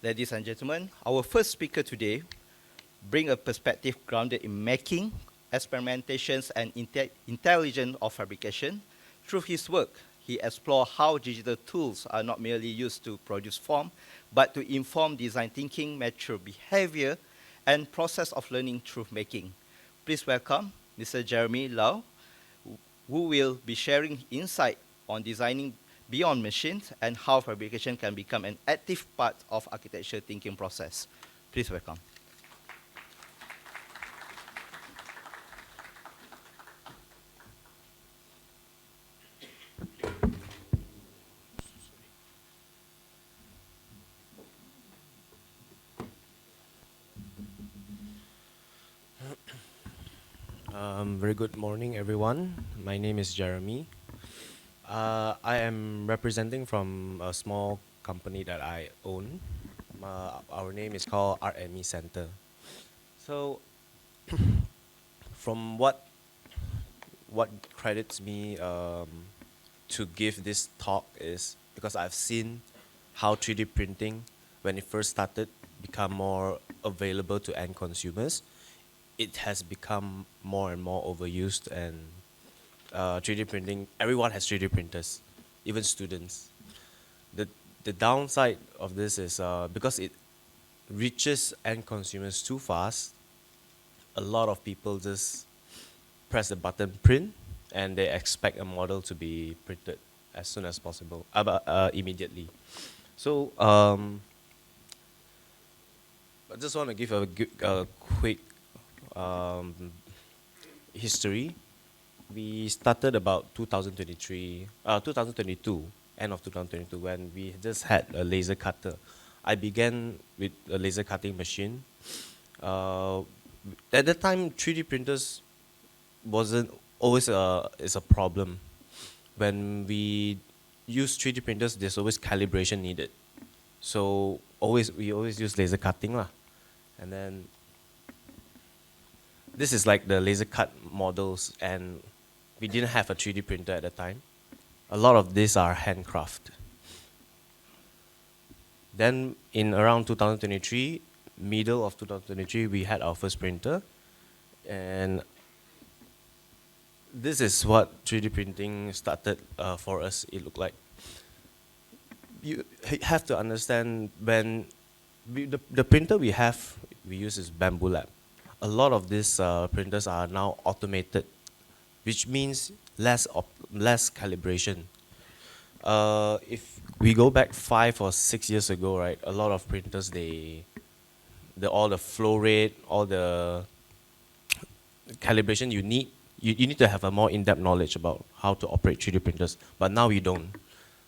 Ladies and gentlemen, our first speaker today brings a perspective grounded in making, experimentations, and intelligence of fabrication. Through his work, he explores how digital tools are not merely used to produce form, but to inform design thinking, mature behavior, and process of learning through making. Please welcome Mr. Jeremy Lau, who will be sharing insight on designing beyond machines and how fabrication can become an active part of architecture thinking process. Please welcome. Very good morning, everyone. My name is Jeremy. I am representing from a small company that I own. Our name is called RME Center. So, from what credits me to give this talk is because I've seen how 3D printing, when it first started, become more available to end consumers. It has become more and more overused, and 3D printing, everyone has 3D printers, even students. The downside of this is because it reaches end consumers too fast, a lot of people just press the button print and they expect a model to be printed as soon as possible, immediately. So I just want to give a quick history. We started about 2022, end of 2022, when we just had a laser cutter. I began with a laser cutting machine. At the time, 3D printers wasn't always is a problem. When we use 3D printers, there's always calibration needed. So we always use laser cutting lah. And then this is like the laser cut models, and we didn't have a 3D printer at the time. A lot of these are handcraft. Then in around 2023, middle of 2023, we had our first printer. And this is what 3D printing started for us, it looked like. You have to understand when the printer we use is Bamboo Lab. A lot of these printers are now automated, which means less calibration. If we go back 5 or 6 years ago, right, a lot of printers, all the flow rate, all the calibration you need to have a more in-depth knowledge about how to operate 3D printers. But now we don't.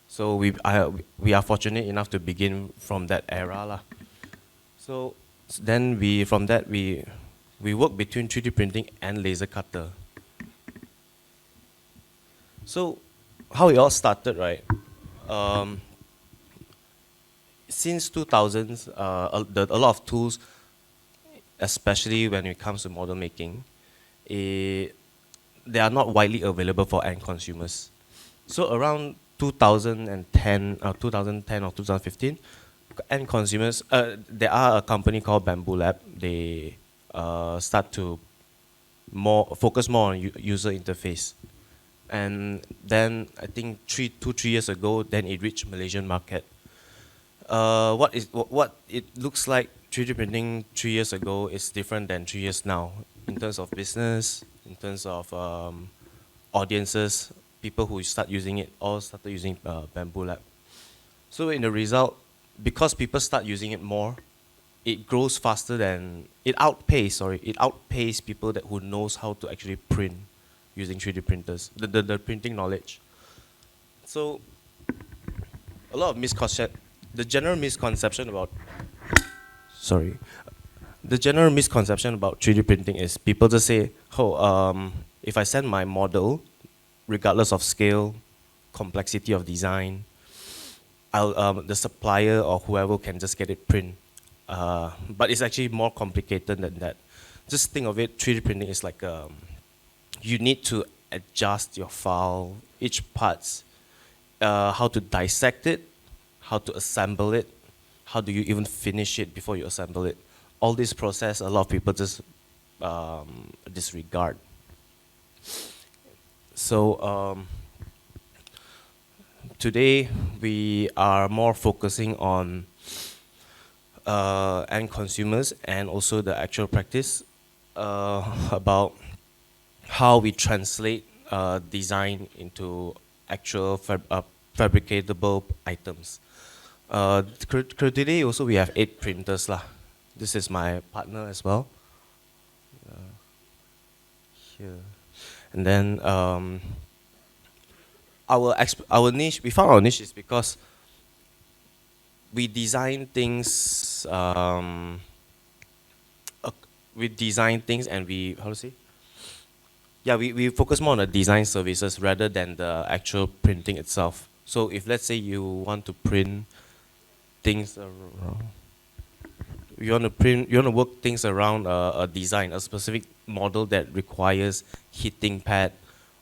So we are fortunate enough to begin from that era lah. So then from that we work between 3D printing and laser cutter. So how it all started, right? Since 2000s, a lot of tools, especially when it comes to model making, they are not widely available for end consumers. So around 2010 or 2015, end consumers, there are a company called Bamboo Lab. They start to focus more on user interface. And then I think 3 years ago, then it reached Malaysian market. What it looks like 3D printing 3 years ago is different than 3 years now in terms of business, in terms of audiences, people who start using it, all started using Bamboo Lab. So in the result, because people start using it more, it grows faster than, it outpaced people who knows how to actually print using 3D printers, the printing knowledge. So a lot of the general misconception about 3D printing is people just say, if I send my model, regardless of scale, complexity of design, the supplier or whoever can just get it print. But it's actually more complicated than that. Just think of it, 3D printing is like you need to adjust your file, each parts, how to dissect it, how to assemble it, how do you even finish it before you assemble it? All this process, a lot of people just disregard. So today we are more focusing on end consumers and also the actual practice about how we translate design into actual fabricatable items. Today also we have 8 printers lah. This is my partner as well. Here. And then our niche, we found our niche is because we design things. We design things and we, how to say? Yeah, we focus more on the design services rather than the actual printing itself. So if let's say you want to print things around, you want to work things around a design, a specific model that requires heating pad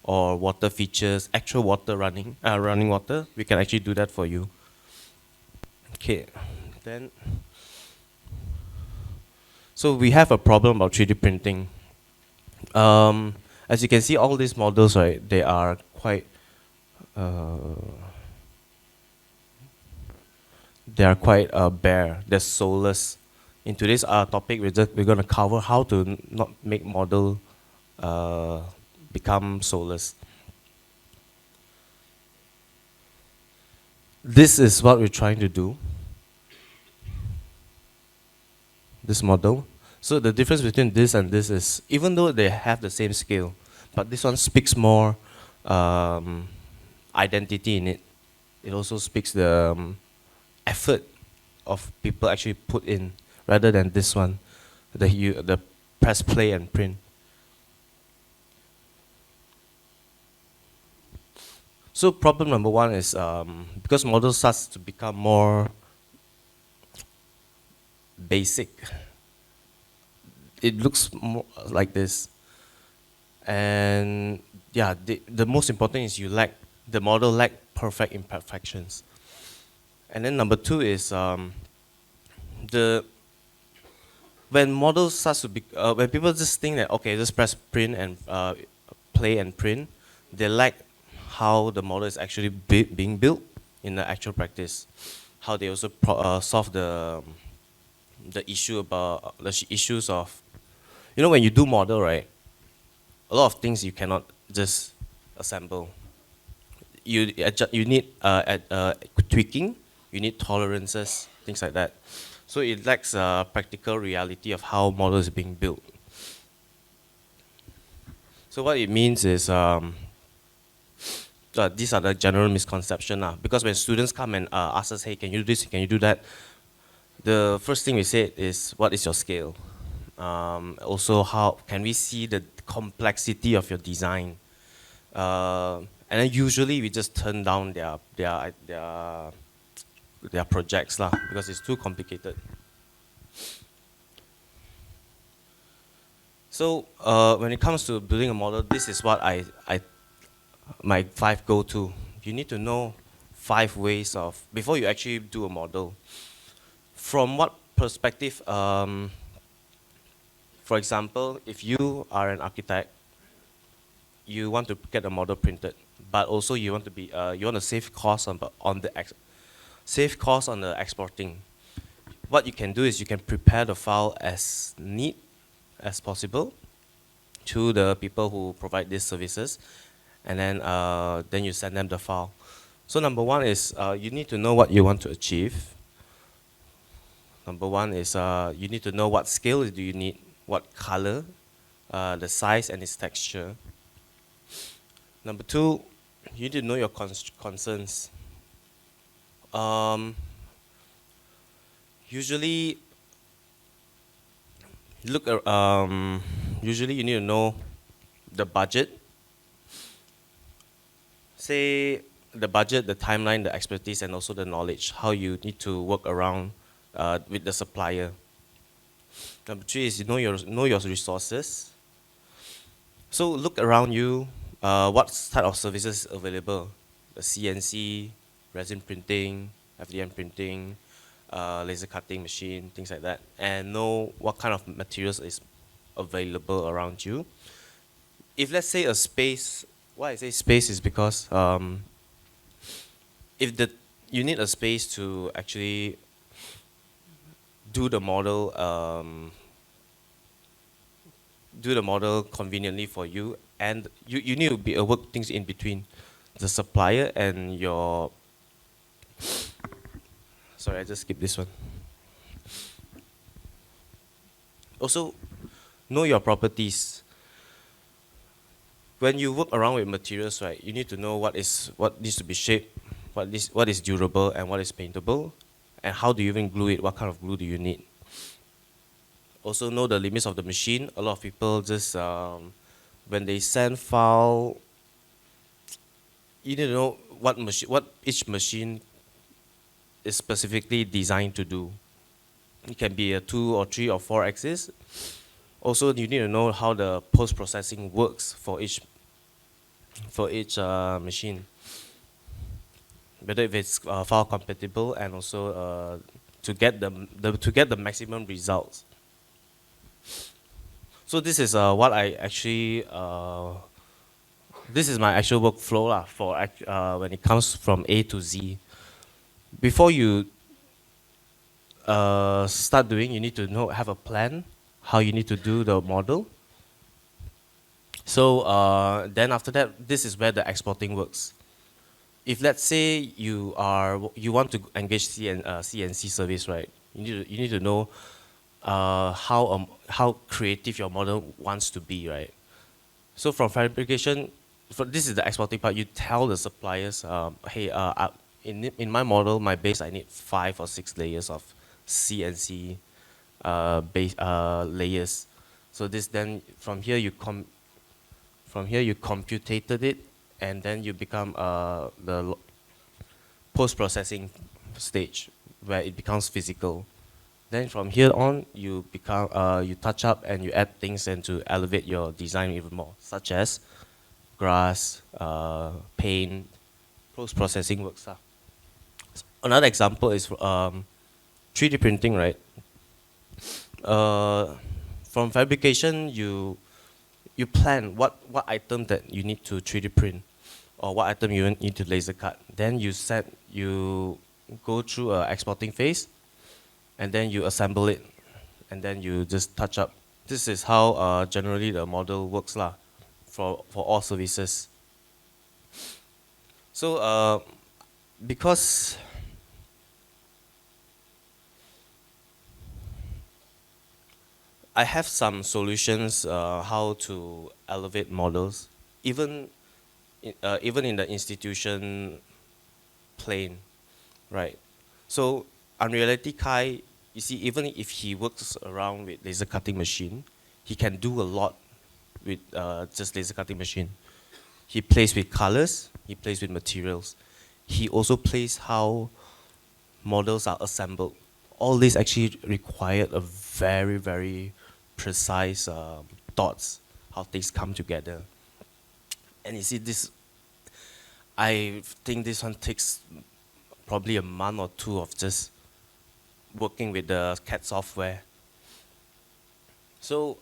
or water features, actual water running water, we can actually do that for you. Okay, then, so we have a problem about 3D printing. As you can see, all these models, right, they are quite bare. They're soulless. In today's topic, we're going to cover how to not make model become soulless. This is what we're trying to do. This model. So the difference between this and this is, even though they have the same scale, but this one speaks more identity in it. It also speaks the effort of people actually put in, rather than this one, the press play and print. So problem number one is because model starts to become more basic. It looks more like this, and yeah, the most important is the model lack perfect imperfections. And then number two is when models starts to be when people just think that okay, just press print and play and print, they lack how the model is actually being built in the actual practice. How they also solve the issue about the issues of, you know, when you do model, right, a lot of things you cannot just assemble. You need tweaking, you need tolerances, things like that. So it lacks practical reality of how model is being built. So what it means is these are the general misconception because when students come and ask us, hey, can you do this, can you do that? The first thing we say is, what is your scale? Also, how can we see the complexity of your design? And then usually we just turn down their projects because it's too complicated. So when it comes to building a model, this is what my 5 go-to. You need to know 5 ways of, before you actually do a model. From what perspective? For example, if you are an architect, you want to get a model printed, but also you want to save costs on the exporting. What you can do is you can prepare the file as neat as possible to the people who provide these services, and then you send them the file. So number one is you need to know what you want to achieve. Number one is you need to know what scale do you need, what color, the size and its texture. Number two, you need to know your concerns. Usually you need to know the budget. Say the budget, the timeline, the expertise, and also the knowledge, how you need to work around with the supplier. Number 3 is you know your resources. So look around you, what type of services available? The CNC, resin printing, FDM printing, laser cutting machine, things like that, and know what kind of materials is available around you. If let's say a space, why I say space is because if the you need a space to actually do the model conveniently for you, and you need to be work things in between the supplier and your. Sorry, I just skipped this one. Also, know your properties. When you work around with materials, right, you need to know what needs to be shaped, what is durable and what is paintable, and how do you even glue it? What kind of glue do you need? Also know the limits of the machine. A lot of people just when they send file, you need to know what each machine is specifically designed to do. It can be a 2 or 3 or 4 axis. Also, you need to know how the post-processing works for each machine. Whether if it's file compatible, and also to get the maximum results. So this is what I actually this is my actual workflow lah for when it comes from A to Z. Before you start doing, you need to have a plan how you need to do the model. So then after that, this is where the exporting works. If let's say you want to engage CNC service, right? You need to know how creative your model wants to be, right? So from fabrication, this is the exporting part. You tell the suppliers, hey, in my model, my base, I need 5 or 6 layers of CNC base layers. So this then from here you computated it, and then you become the post-processing stage where it becomes physical. Then from here on, you touch up and you add things and to elevate your design even more, such as grass, paint, post-processing works. Another example is 3D printing, right? From fabrication, you plan what item that you need to 3D print, or what item you need to laser cut. Then you go through a exporting phase, and then you assemble it, and then you just touch up. This is how generally the model works lah, for all services. So because I have some solutions how to elevate models, even in the institution plane, right? So Unreality Kai, you see, even if he works around with laser cutting machine, he can do a lot with just laser cutting machine. He plays with colors, he plays with materials. He also plays how models are assembled. All this actually required a very, very precise thoughts, how things come together. And you see this, I think this one takes probably a month or 2 of just working with the CAD software. So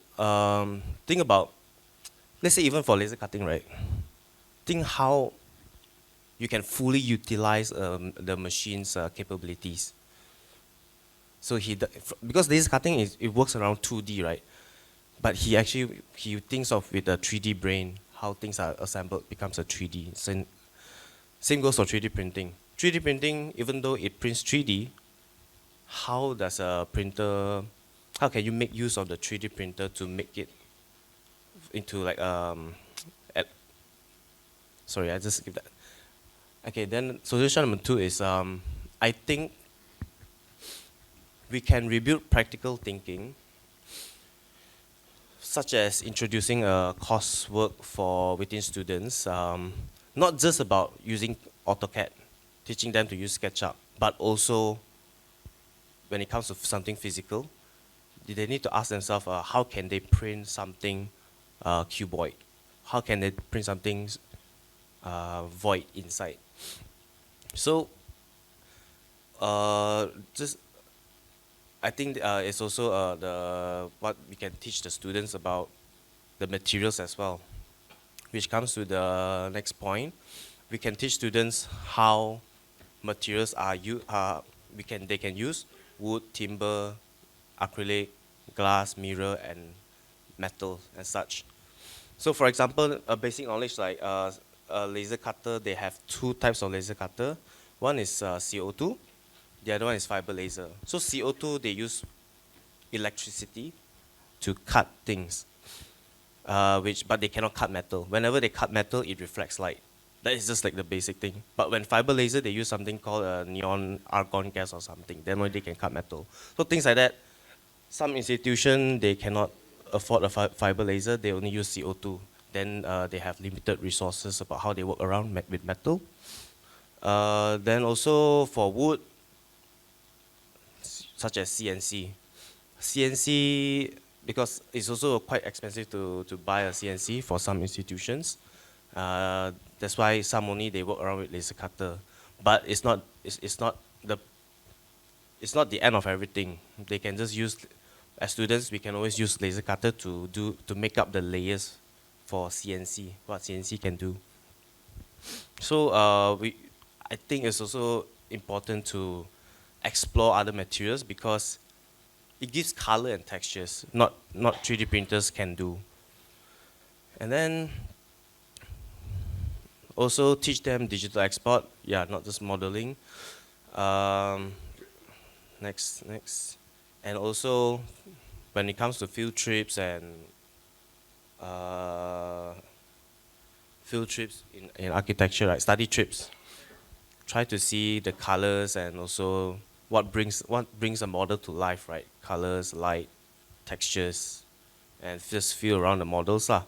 think about, let's say even for laser cutting, right? Think how you can fully utilize the machine's capabilities. So because laser cutting it works around 2D, right? But he thinks of with a 3D brain, how things are assembled becomes a 3D. Same goes for 3D printing. 3D printing, even though it prints 3D, how can you make use of the 3D printer to make it into like sorry, I just skipped that. Okay, then solution number 2 is I think we can rebuild practical thinking, such as introducing a coursework within students, not just about using AutoCAD, teaching them to use SketchUp, but also when it comes to something physical, they need to ask themselves how can they print something cuboid? How can they print something void inside? So just I think it's also the what we can teach the students about the materials as well, which comes to the next point. We can teach students how materials they can use wood, timber, acrylic, glass, mirror, and metal and such. So for example, a basic knowledge like a laser cutter, they have two types of laser cutter. One is CO2, the other one is fiber laser. So CO2, they use electricity to cut things, but they cannot cut metal. Whenever they cut metal, it reflects light. That is just like the basic thing. But when fiber laser, they use something called a neon argon gas or something. Then only they can cut metal. So things like that. Some institution, they cannot afford a fiber laser. They only use CO2. Then they have limited resources about how they work around with metal. Then also for wood, such as CNC. CNC, because it's also quite expensive to buy a CNC for some institutions. That's why some only they work around with laser cutter. But it's not the end of everything. They can just use, as students, we can always use laser cutter to make up the layers for CNC, what CNC can do. So I think it's also important to explore other materials because it gives color and textures, not 3D printers can do. And then also teach them digital export, yeah, not just modeling. Next. And also when it comes to field trips and in architecture, right, study trips, try to see the colors and also what brings a model to life, right? Colors, light, textures, and just feel around the models lah.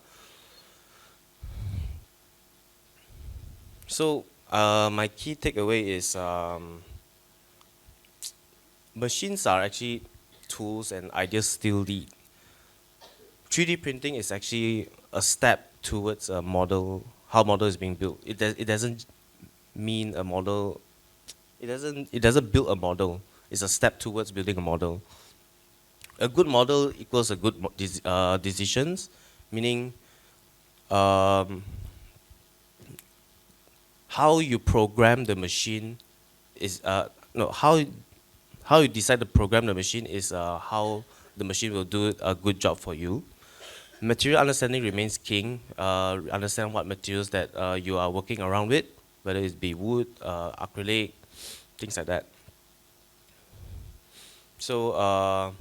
So my key takeaway is machines are actually tools and ideas still lead. 3D printing is actually a step towards a model, how model is being built. It doesn't mean a model. It doesn't build a model. It's a step towards building a model. A good model equals a good decisions, meaning how you program the machine is how you decide to program the machine is how the machine will do a good job for you. Material understanding remains king. Understand what materials that you are working around with, whether it be wood, acrylic, things like that. So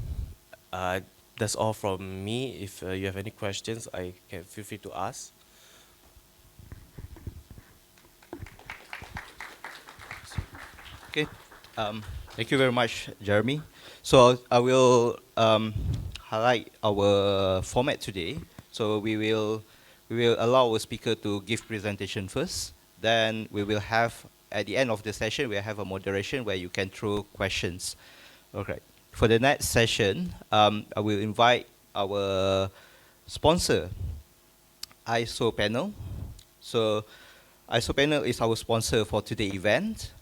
that's all from me. If you have any questions, I can feel free to ask. Okay. Thank you very much, Jeremy. So I will highlight our format today. So we will allow our speaker to give presentation first. Then we will have, at the end of the session, we'll have a moderation where you can throw questions. Okay. For the next session, I will invite our sponsor, ISO Panel. So ISO Panel is our sponsor for today's event.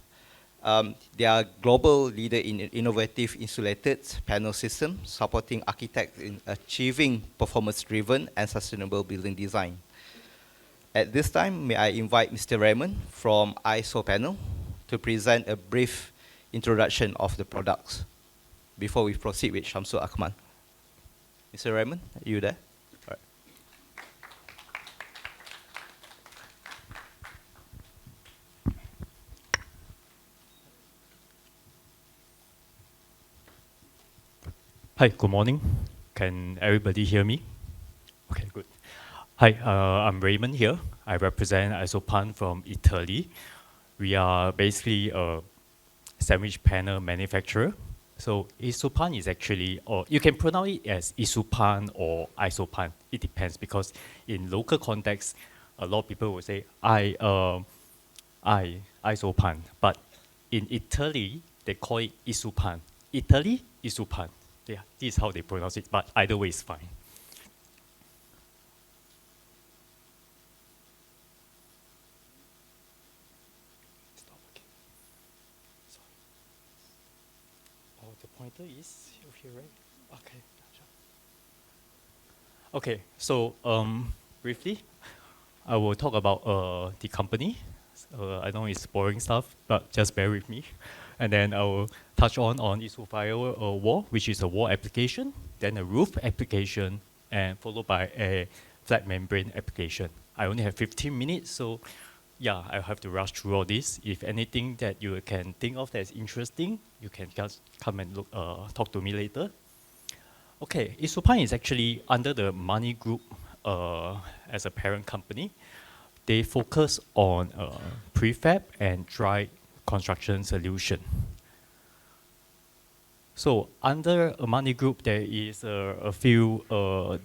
They are global leader in innovative insulated panel system, supporting architects in achieving performance-driven and sustainable building design. At this time, may I invite Mr. Raymond from ISO Panel to present a brief introduction of the products before we proceed with SHAMSUL AKMAL. Mr. Raymond, are you there? All right. Hi, good morning. Can everybody hear me? Okay, good. Hi, I'm Raymond here. I represent Isopan from Italy. We are basically a sandwich panel manufacturer. So Isopan is actually, or you can pronounce it as Isupan or Isopan. It depends because in local context, a lot of people will say Isopan. But in Italy, they call it Isupan. Italy, Isupan. Yeah, this is how they pronounce it, but either way is fine. It's not working. Sorry. Oh, the pointer is here, right? Okay. Okay, so briefly, I will talk about the company. I know it's boring stuff, but just bear with me. And then I will touch on isofire wall, which is a wall application, then a roof application, and followed by a flat membrane application. I only have 15 minutes, so yeah, I have to rush through all this. If anything that you can think of that's interesting, you can just come and look, talk to me later. Okay, Isupan is actually under the Money Group as a parent company. They focus on prefab and dry construction solution. So under a Money Group, there is a few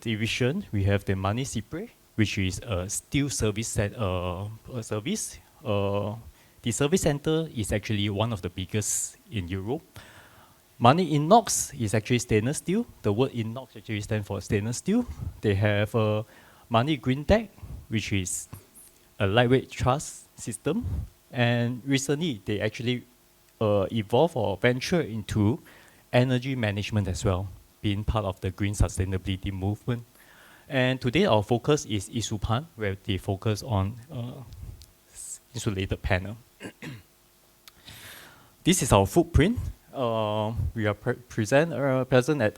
division. We have the Money Cipre, which is a steel service service. The service center is actually one of the biggest in Europe. Money Inox is actually stainless steel. The word Inox actually stands for stainless steel. They have Money Green Tech, which is a lightweight truss system. And recently, they actually evolve or venture into energy management as well, being part of the green sustainability movement. And today, our focus is Isupan, where they focus on insulated panel. This is our footprint. We are present at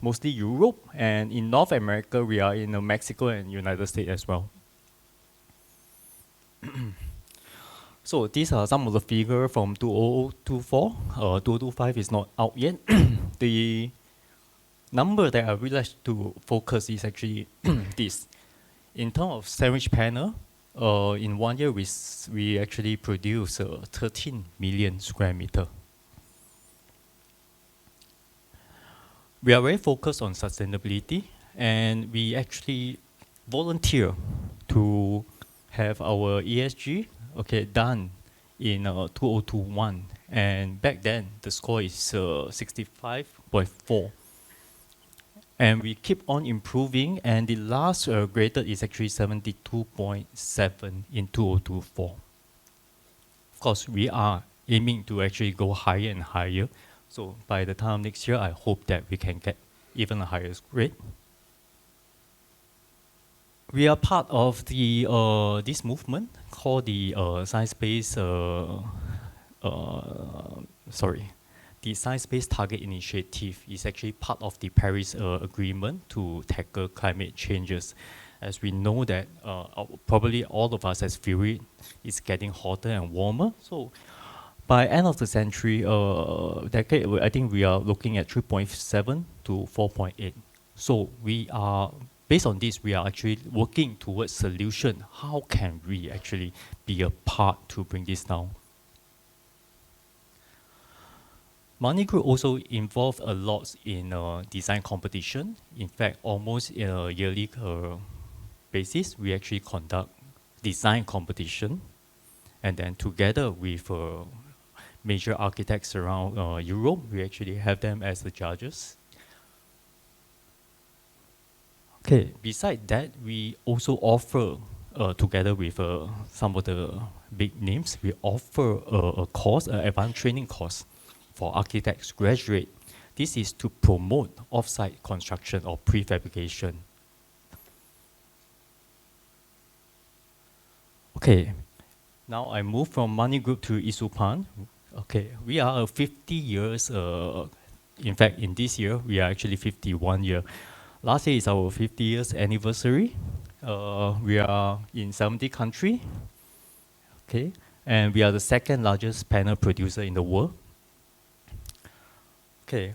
mostly Europe, and in North America, we are in Mexico and United States as well. So these are some of the figures from 2024. 2025 is not out yet. The number that I would like to focus is actually this. In terms of sandwich panel, in 1 year, we actually produce 13 million square meter. We are very focused on sustainability, and we actually volunteer to have our ESG done in 2021. And back then, the score is 65.4. And we keep on improving, and the last graded is actually 72.7 in 2024. Of course, we are aiming to actually go higher and higher. So by the time next year, I hope that we can get even a higher grade. We are part of the this movement called the Science-Based Target Initiative. Is actually part of the Paris Agreement to tackle climate changes. As we know that probably all of us as feel it is getting hotter and warmer. So by end of the century, decade, I think we are looking at 3.7 to 4.8. So we are, based on this, we are actually working towards solution. How can we actually be a part to bring this down? Money Group also involved a lot in design competition. In fact, almost in a yearly basis, we actually conduct design competition. And then together with major architects around Europe, we actually have them as the judges. Okay, besides that, we also offer, together with some of the big names, we offer a course, an advanced training course for architects graduate. This is to promote off-site construction or prefabrication. Okay, now I move from Money Group to Isupan. Okay, we are 50 years, in fact, in this year, we are actually 51 years. Last year is our 50 years anniversary. We are in 70 countries, okay? And we are the second largest panel producer in the world. Okay,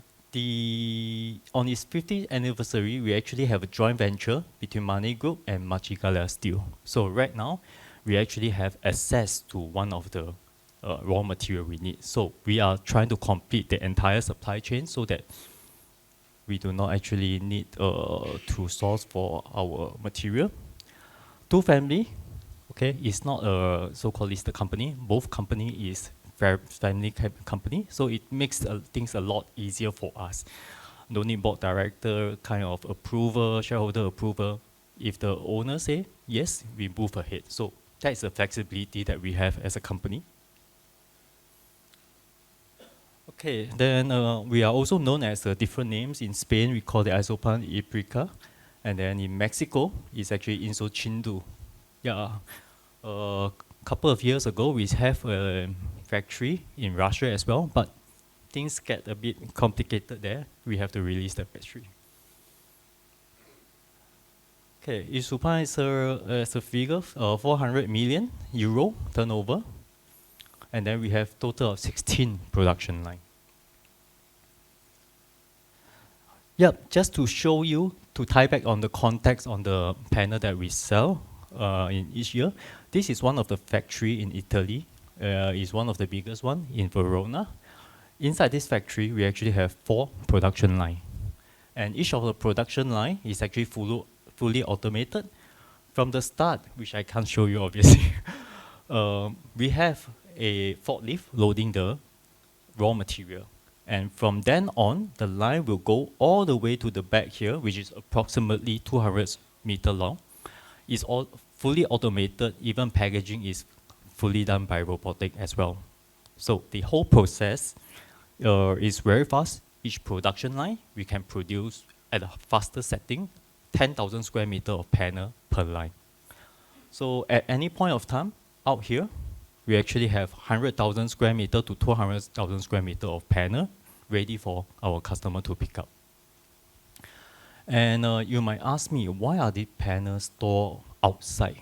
on its 50th anniversary, we actually have a joint venture between Money Group and Machigala Steel. So right now, we actually have access to one of the raw material we need. So we are trying to complete the entire supply chain so that we do not actually need to source for our material. Two family, okay, it's not a so-called listed company. Both company is family company, so it makes things a lot easier for us. No need board director kind of approval, shareholder approval. If the owner say yes, we move ahead. So that is the flexibility that we have as a company. Okay, then we are also known as different names. In Spain, we call the isopan Iprica, and then in Mexico, it's actually Insochindu. Yeah, a couple of years ago, we have a factory in Russia as well, but things get a bit complicated there. We have to release the factory. Okay, Isupan is a figure, 400 million euro turnover, and then we have total of 16 production line. Yep, just to show you, to tie back on the context on the panel that we sell in each year, this is one of the factory in Italy. It's one of the biggest one in Verona. Inside this factory, we actually have 4 production line. And each of the production line is actually fully automated. From the start, which I can't show you obviously, we have a forklift loading the raw material. And from then on, the line will go all the way to the back here, which is approximately 200 meter long. It's all fully automated. Even packaging is fully done by robotic as well. So the whole process is very fast. Each production line, we can produce at a faster setting, 10,000 square meter of panel per line. So at any point of time, out here, we actually have 100,000 square meter to 200,000 square meter of panel ready for our customer to pick up. And you might ask me, why are the panels stored outside?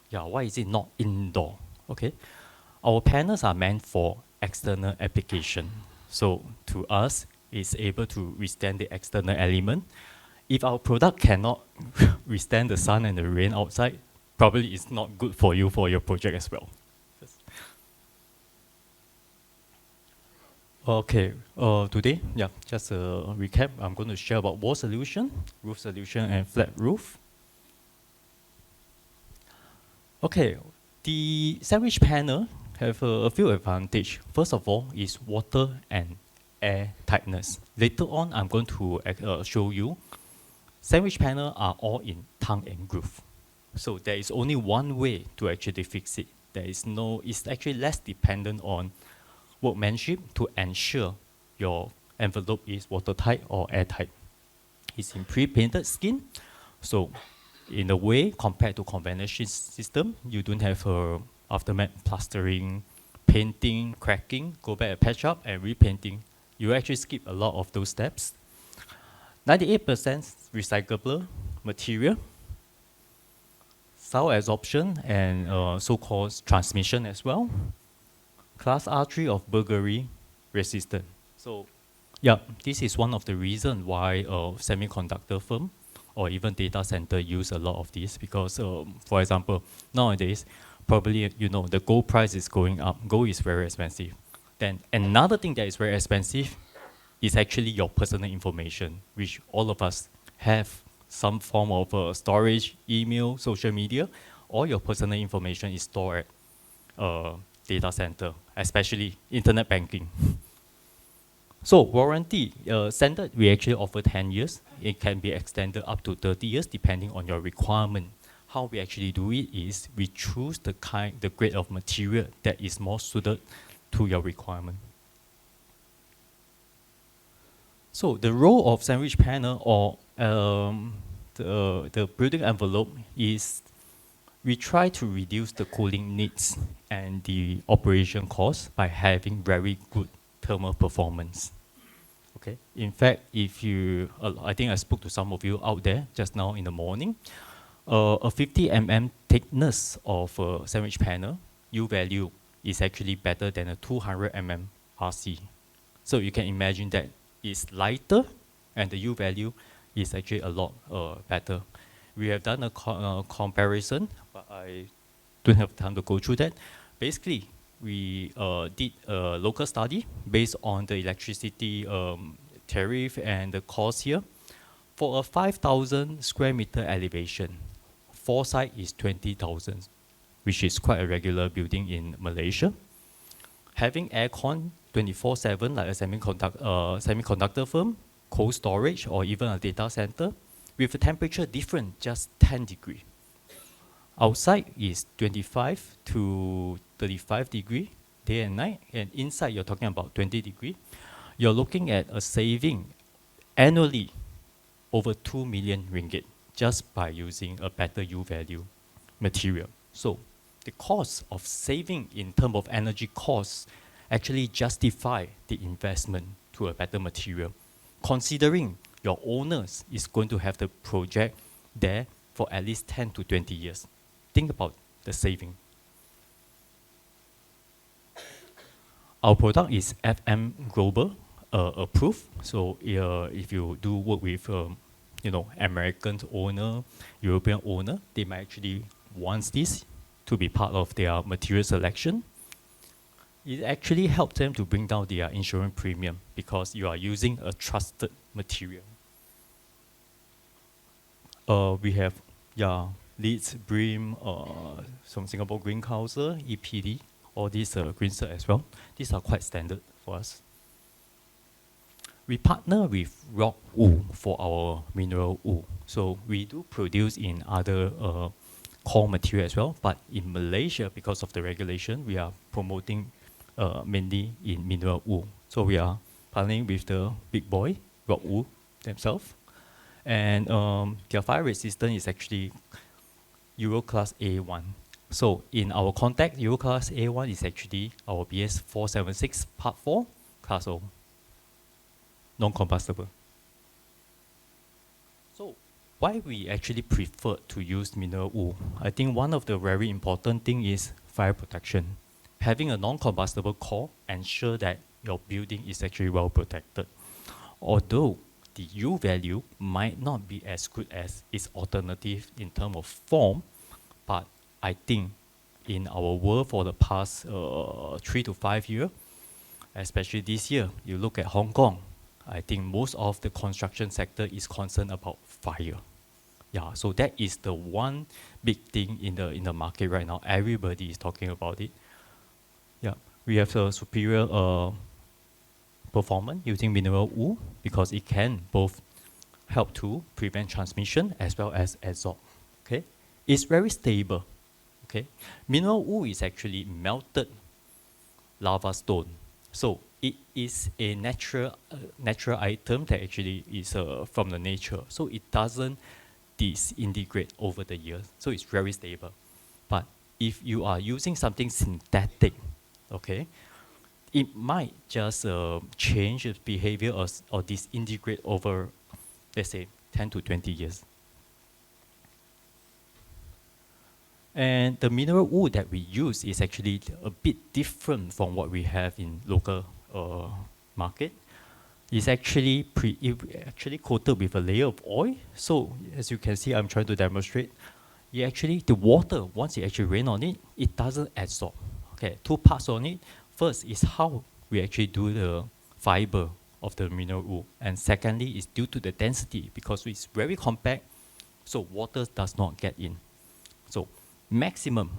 Yeah, why is it not indoor? Okay, our panels are meant for external application. So to us, it's able to withstand the external element. If our product cannot withstand the sun and the rain outside, probably it's not good for you for your project as well. Okay, today, yeah, just a recap. I'm going to share about wall solution, roof solution, and flat roof. Okay, the sandwich panel have a few advantages. First of all is water and air tightness. Later on, I'm going to show you sandwich panel are all in tongue and groove. So there is only one way to actually fix it. It's actually less dependent on workmanship to ensure your envelope is watertight or airtight. It's in pre-painted skin, so in a way, compared to conventional system, you don't have aftermath plastering, painting, cracking, go back and patch up, and repainting. You actually skip a lot of those steps. 98% recyclable material, sound absorption, and so-called transmission as well. Class R3 of burglary resistant. So, yeah, this is one of the reasons why semiconductor firm or even data center use a lot of this because, for example, nowadays, probably you know the gold price is going up. Gold is very expensive. Then another thing that is very expensive is actually your personal information, which all of us have some form of storage, email, social media. All your personal information is stored at data center, especially internet banking. So warranty, standard, we actually offer 10 years. It can be extended up to 30 years depending on your requirement. How we actually do it is we choose the grade of material that is more suited to your requirement. So the role of sandwich panel or the building envelope is we try to reduce the cooling needs and the operation cost by having very good thermal performance. Okay. In fact, if you, I think I spoke to some of you out there just now in the morning, a 50 mm thickness of a sandwich panel, U value is actually better than a 200 mm RC. So you can imagine that it's lighter and the U value is actually a lot better. We have done a comparison, but I don't have time to go through that. Basically, we did a local study based on the electricity tariff and the cost here. For a 5,000 square meter elevation, foresight is 20,000, which is quite a regular building in Malaysia. Having aircon 24/7 like a semiconductor firm, cold storage, or even a data center, with a temperature different, just 10 degrees. Outside is 25 to 35 degrees. day and night, and inside you're talking about 20 degree, you're looking at a saving annually over 2 million ringgit just by using a better U value material. So the cost of saving in terms of energy costs actually justify the investment to a better material, considering your owners is going to have the project there for at least 10 to 20 years. Think about the saving. Our product is FM Global approved. So if you do work with American owner, European owner, they might actually want this to be part of their material selection. It actually helps them to bring down their insurance premium because you are using a trusted material. We have LEED, BREEAM, some Singapore Green Council, EPD, all these green cert as well. These are quite standard for us. We partner with rock wool for our mineral wool. So we do produce in other core material as well, but in Malaysia, because of the regulation, we are promoting mainly in mineral wool. So we are partnering with the big boy, rock wool themselves. And their fire resistance is actually Euro Class A1. So in our context, Euro Class A1 is actually our BS 476 Part 4, Class O, non-combustible. So why we actually prefer to use mineral wool? I think one of the very important thing is fire protection. Having a non-combustible core ensure that your building is actually well protected. Although the U value might not be as good as its alternative in terms of form, but I think in our world for the past 3 to 5 years, especially this year, you look at Hong Kong, I think most of the construction sector is concerned about fire. Yeah, so that is the one big thing in the market right now. Everybody is talking about it. Yeah, we have a superior performance using mineral wool because it can both help to prevent transmission as well as absorb. Okay, it's very stable. Okay, mineral wool is actually melted lava stone, so it is a natural item that actually is from the nature. So it doesn't disintegrate over the years. So it's very stable. But if you are using something synthetic, okay, it might just change its behavior or disintegrate over, let's say, 10 to 20 years. And the mineral wool that we use is actually a bit different from what we have in local market. It's actually coated with a layer of oil. So as you can see, I'm trying to demonstrate. The water, once it actually rain on it, it doesn't absorb. Okay, two parts on it. First is how we actually do the fiber of the mineral wool. And secondly is due to the density because it's very compact, so water does not get in. So maximum,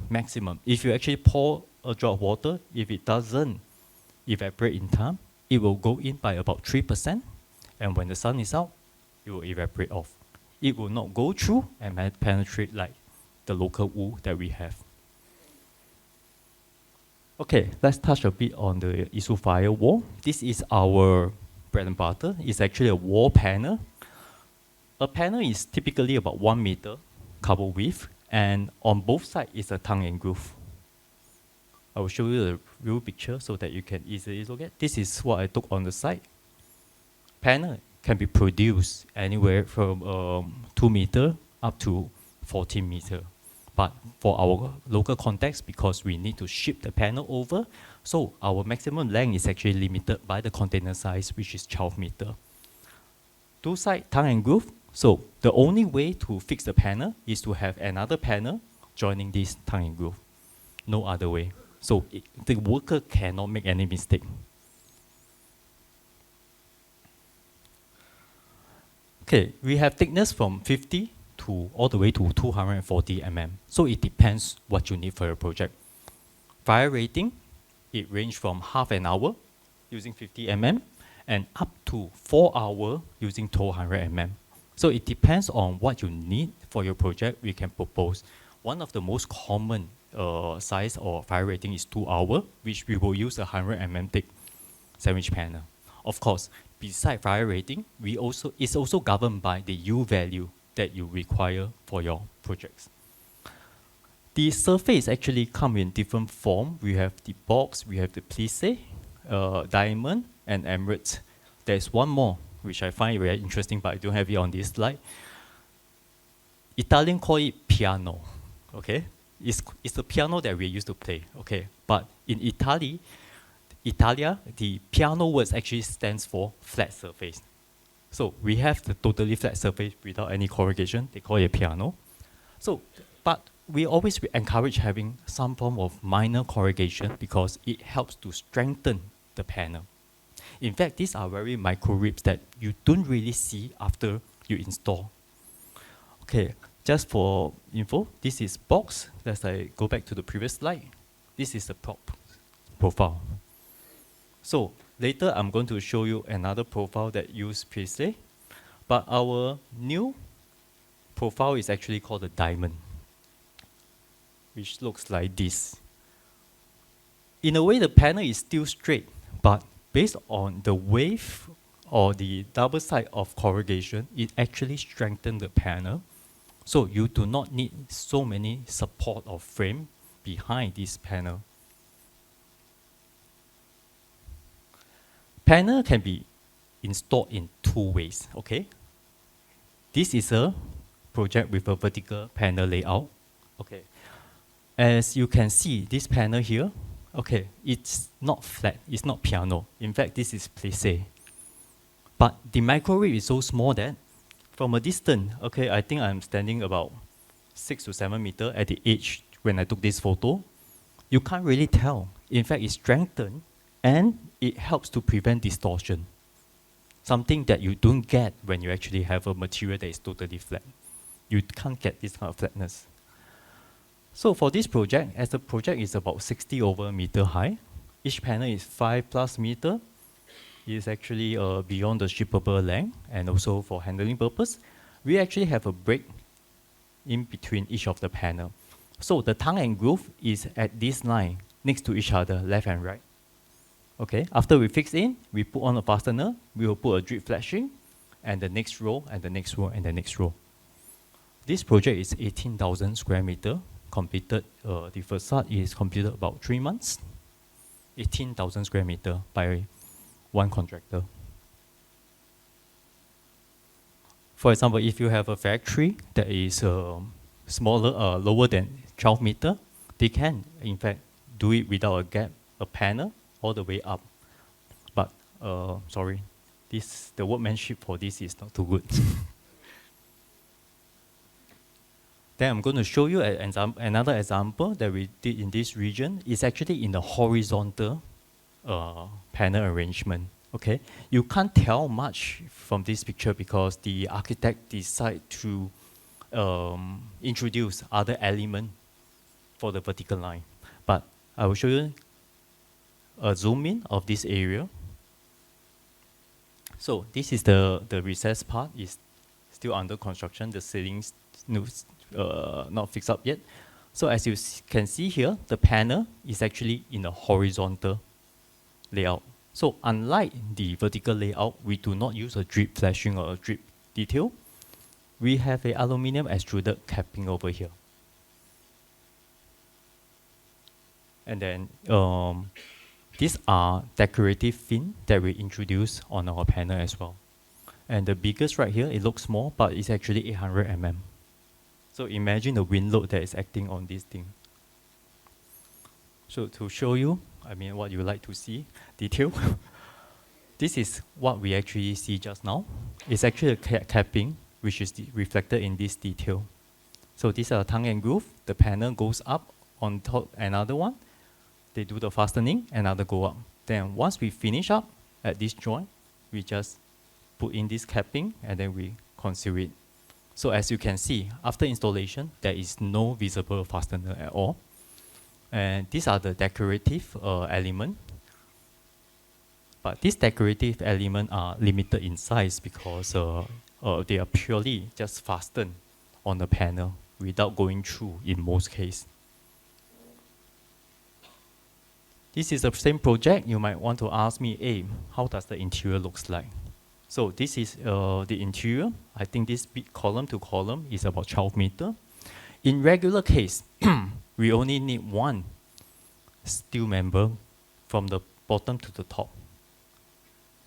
if you actually pour a drop of water, if it doesn't evaporate in time, it will go in by about 3%. And when the sun is out, it will evaporate off. It will not go through and penetrate like the local wool that we have. Okay, let's touch a bit on the Isu Fire wall. This is our bread and butter. It's actually a wall panel. A panel is typically about 1 meter cover width, and on both sides is a tongue and groove. I will show you the real picture so that you can easily look at. This is what I took on the site. Panel can be produced anywhere from 2 meter up to 14 meter. But for our local context, because we need to ship the panel over, so our maximum length is actually limited by the container size, which is 12 meter. Two side tongue and groove. So the only way to fix the panel is to have another panel joining this tongue and groove. No other way. So the worker cannot make any mistake. Okay, we have thickness from 50 to all the way to 240 mm. So it depends what you need for your project. Fire rating, it ranges from half an hour using 50 mm and up to 4 hours using 200 mm. So it depends on what you need for your project, we can propose. One of the most common size or fire rating is 2 hours, which we will use a 100 thick sandwich panel. Of course, beside fire rating, it's also governed by the U value that you require for your projects. The surface actually come in different form. We have the box, we have the plissé, diamond, and emerald. There's one more, which I find very interesting, but I don't have it on this slide. Italian call it piano, okay? It's the piano that we used to play, okay? But in Italia, the piano words actually stands for flat surface. So we have the totally flat surface without any corrugation. They call it piano. So, but we always encourage having some form of minor corrugation because it helps to strengthen the panel. In fact, these are very micro ribs that you don't really see after you install. Okay, just for info, this is box. Let's go back to the previous slide. This is the prop profile. So later I'm going to show you another profile that use plissé, but our new profile is actually called the diamond, which looks like this. In a way, the panel is still straight, but based on the wave or the double side of corrugation, it actually strengthens the panel. So you do not need so many support or frame behind this panel. Panel can be installed in 2 ways, okay? This is a project with a vertical panel layout, okay? As you can see, this panel here, okay, it's not flat, it's not piano. In fact, this is plissé. But the micro rib is so small that from a distance, okay, I think I'm standing about 6 to 7 meters at the edge when I took this photo. You can't really tell. In fact, it's strengthened and it helps to prevent distortion. Something that you don't get when you actually have a material that is totally flat. You can't get this kind of flatness. So for this project, as the project is about 60 over meter high, each panel is 5+ meters. It is actually beyond the shippable length, and also for handling purpose, we actually have a break in between each of the panel. So the tongue and groove is at this line next to each other, left and right. Okay, after we fix in, we put on a fastener, we will put a drip flashing, and the next row, and the next row, and the next row. This project is 18,000 square meter, completed, the facade is completed about 3 months, 18,000 square meter by one contractor. For example, if you have a factory that is smaller, lower than 12 meter, they can, in fact, do it without a gap, a panel, all the way up. But, sorry, the workmanship for this is not too good. Then I'm going to show you another example that we did in this region. It's actually in the horizontal panel arrangement. Okay, you can't tell much from this picture because the architect decided to introduce other elements for the vertical line. But I will show you a zoom in of this area. So this is the recess part is still under construction. The ceilings not fixed up yet. So as you can see here, the panel is actually in a horizontal layout. So unlike the vertical layout, we do not use a drip flashing or a drip detail. We have a aluminum extruded capping over here. And then these are decorative fin that we introduce on our panel as well. And the biggest right here, it looks small, but it's actually 800 mm. So imagine the wind load that is acting on this thing. So to show you, I mean, what you like to see, detail. This is what we actually see just now. It's actually a capping, which is reflected in this detail. So these are tongue and groove. The panel goes up on top, another one. They do the fastening, another go up. Then once we finish up at this joint, we just put in this capping and then we conceal it. So as you can see, after installation, there is no visible fastener at all. And these are the decorative element. But these decorative elements are limited in size because they are purely just fastened on the panel without going through in most cases. this is the same project. You might want to ask me, hey, how does the interior looks like? So this is the interior. I think this big column to column is about 12 meter. In regular case, we only need one steel member from the bottom to the top.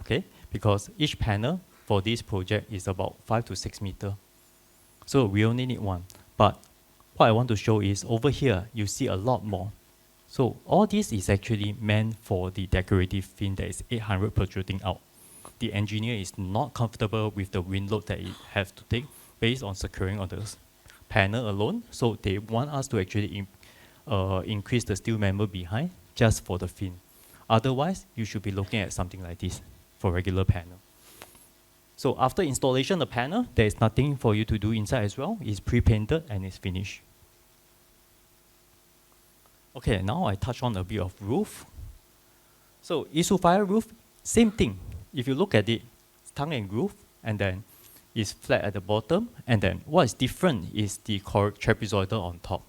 Okay, because each panel for this project is about 5 to 6 meter. So we only need one. But what I want to show is over here, you see a lot more. So all this is actually meant for the decorative fin that is 800 protruding out. The engineer is not comfortable with the wind load that it has to take based on securing on the panel alone. So they want us to actually increase the steel member behind just for the fin. Otherwise, you should be looking at something like this for regular panel. So after installation of the panel, there is nothing for you to do inside as well. It's pre-painted and it's finished. Okay, now I touch on a bit of roof. So isofire roof, same thing. If you look at it, it's tongue and groove, and then it's flat at the bottom, and then what is different is the trapezoidal on top.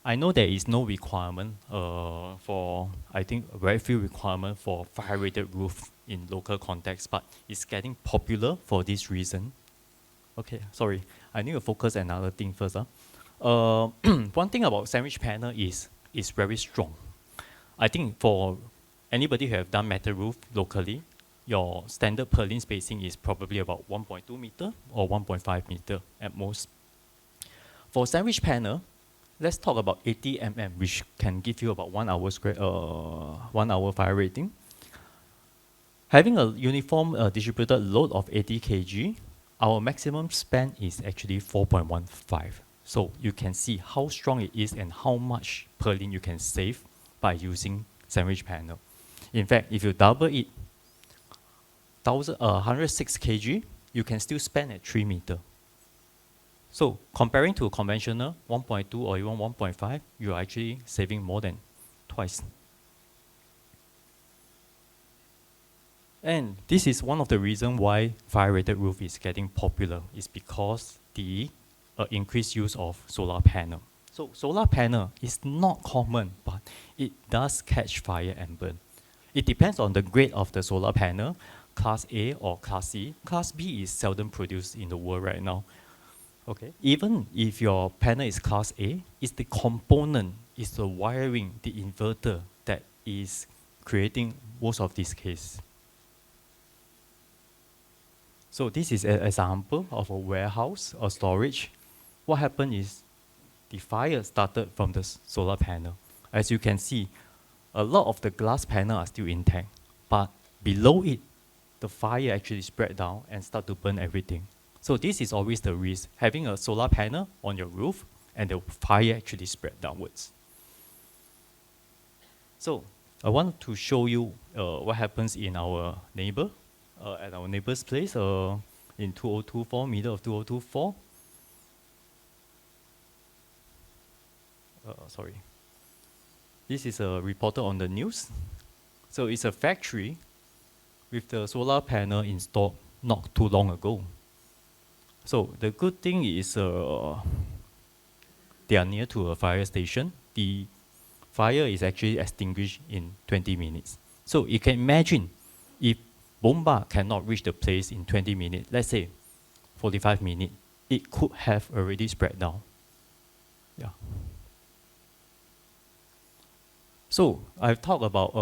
I know there is no requirement for, I think, very few requirement for fire-rated roof in local context, but it's getting popular for this reason. Okay, sorry, I need to focus another thing first. One thing about sandwich panel is it's very strong. I think for anybody who have done metal roof locally, your standard purlin spacing is probably about 1.2 meter or 1.5 meter at most. For sandwich panel, let's talk about 80 mm, which can give you about 1 hour fire rating. Having a uniform distributed load of 80 kg, our maximum span is actually 4.15. So you can see how strong it is and how much purlin you can save by using sandwich panel. In fact, if you double it, 106 kg, you can still span at 3 meter. So comparing to conventional 1.2 or even 1.5, you're actually saving more than twice. And this is one of the reasons why fire-rated roof is getting popular, is because the increased use of solar panel. So solar panel is not common, but it does catch fire and burn. It depends on the grade of the solar panel, Class A or Class C. Class B is seldom produced in the world right now. Okay. Even if your panel is Class A, it's the component, it's the wiring, the inverter that is creating most of these cases. So this is an example of a warehouse or storage. What happened is the fire started from the solar panel. As you can see, a lot of the glass panel are still intact, but below it, the fire actually spread down and start to burn everything. So this is always the risk, having a solar panel on your roof and the fire actually spread downwards. So I want to show you what happens in our neighbor, at our neighbor's place in 2024, middle of 2024. Sorry. This is a reporter on the news. So it's a factory with the solar panel installed not too long ago. So the good thing is they are near to a fire station. The fire is actually extinguished in 20 minutes. So you can imagine if bomba cannot reach the place in 20 minutes, let's say 45 minutes, it could have already spread down. Yeah. So I've talked about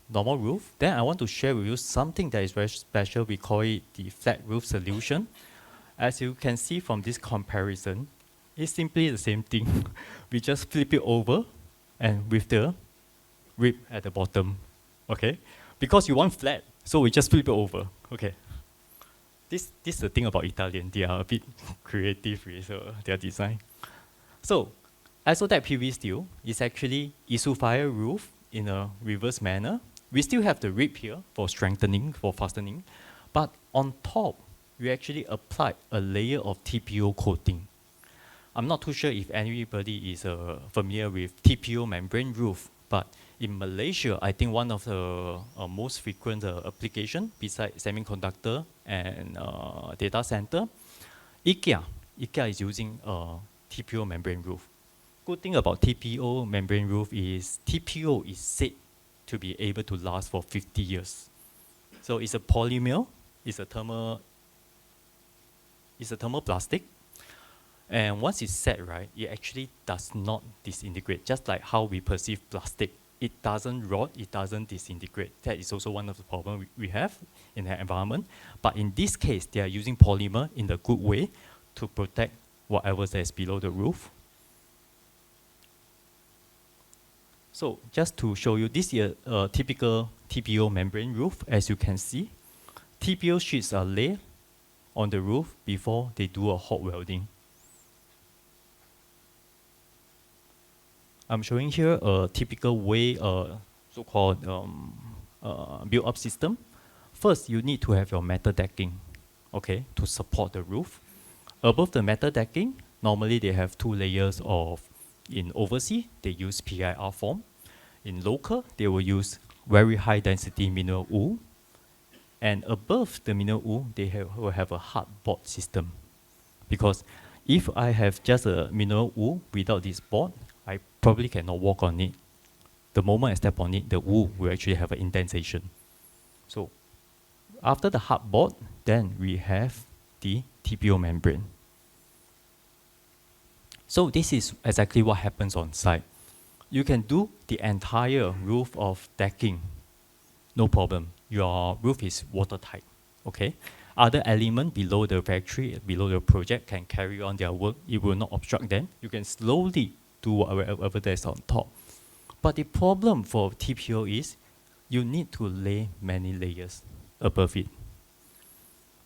normal roof. Then I want to share with you something that is very special. We call it the flat roof solution. As you can see from this comparison, it's simply the same thing. We just flip it over and with the rib at the bottom, okay? Because you want flat, so we just flip it over, okay? This is the thing about Italian. They are a bit creative with their design. So Isotech PV steel is actually isofire roof in a reverse manner. We still have the rib here for strengthening, for fastening, but on top, we actually applied a layer of TPO coating. I'm not too sure if anybody is familiar with TPO membrane roof, but in Malaysia, I think one of the most frequent application besides semiconductor and data center, IKEA is using TPO membrane roof. good thing about TPO membrane roof is TPO is said to be able to last for 50 years. So it's a polymer, it's a thermoplastic, and once it's set right, it actually does not disintegrate. Just like how we perceive plastic, it doesn't rot, it doesn't disintegrate. That is also one of the problems we have in the environment. But in this case, they are using polymer in the good way to protect whatever that is below the roof. So just to show you, this is a typical TPO membrane roof. As you can see, TPO sheets are laid on the roof before they do a hot welding. I'm showing here a typical way, so-called build-up system. First, you need to have your metal decking, okay, to support the roof. Above the metal decking, normally they have 2 layers of, in overseas, they use PIR form. In local, they will use very high density mineral wool. And above the mineral wool, they will have a hard board system. Because if I have just a mineral wool without this board, I probably cannot walk on it. The moment I step on it, the wool will actually have an indentation. So after the hard board, then we have the TPO membrane. So this is exactly what happens on site. You can do the entire roof of decking, no problem. Your roof is watertight, okay? Other element below the factory, below the project can carry on their work. It will not obstruct them. You can slowly do whatever there is on top. But the problem for TPO is you need to lay many layers above it.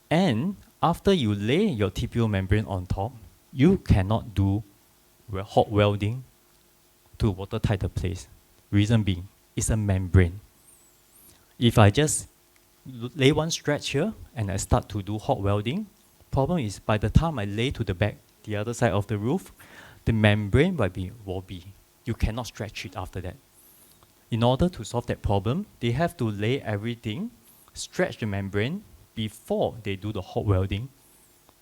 And after you lay your TPO membrane on top, you cannot do hot welding to watertight the place. Reason being, it's a membrane. If I just lay one stretch here and I start to do hot welding, problem is by the time I lay to the back, the other side of the roof, the membrane will be wobbly. You cannot stretch it after that. In order to solve that problem, they have to lay everything, stretch the membrane before they do the hot welding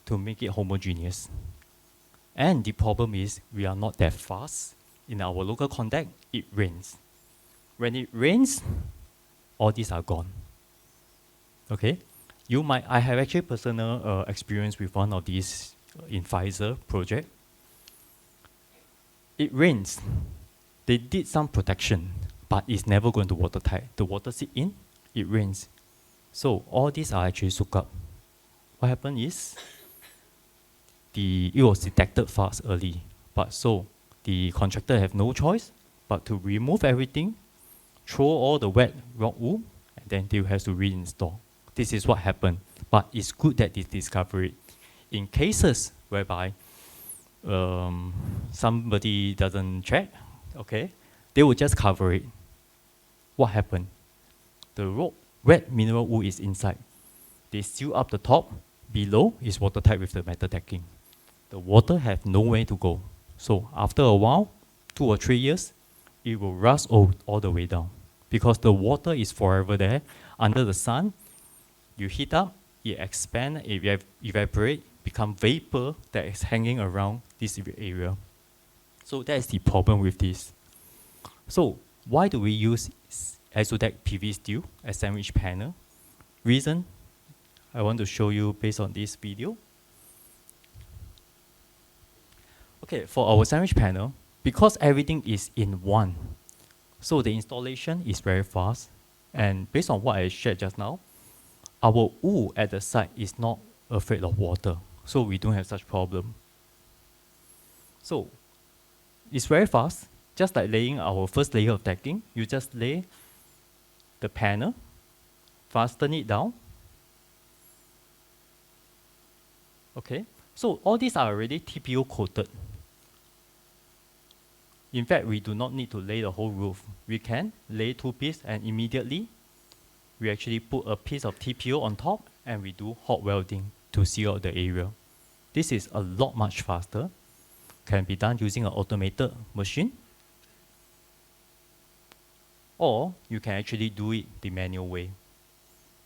to make it homogeneous. And the problem is we are not that fast. In our local context, it rains. When it rains, all these are gone. Okay? I have actually personal experience with one of these in Pfizer project. It rains. They did some protection, but it's never going to watertight. The water seep in, it rains. So all these are actually soaked up. What happened is, it was detected fast early, but so the contractor have no choice but to remove everything, throw all the wet rock wool, and then they have to reinstall. This is what happened, but it's good that they discover it. In cases whereby somebody doesn't check, okay, they will just cover it. What happened? The wet mineral wool is inside. They seal up the top, below is watertight with the metal decking. The water have nowhere to go. So after a while, 2 or 3 years, it will rust all the way down. Because the water is forever there, under the sun, you heat up, it expands, it evaporate, become vapor that is hanging around this area. So that is the problem with this. So why do we use Isodeck PV steel as sandwich panel? Reason, I want to show you based on this video. Okay, for our sandwich panel, because everything is in one, so the installation is very fast. And based on what I shared just now, our wool at the side is not afraid of water, so we don't have such problem. So it's very fast, just like laying our first layer of decking. You just lay the panel, fasten it down. Okay, so all these are already TPO coated. In fact, we do not need to lay the whole roof. We can lay 2 pieces and immediately we actually put a piece of TPO on top and we do hot welding to seal out the area. This is a lot much faster. Can be done using an automated machine. Or you can actually do it the manual way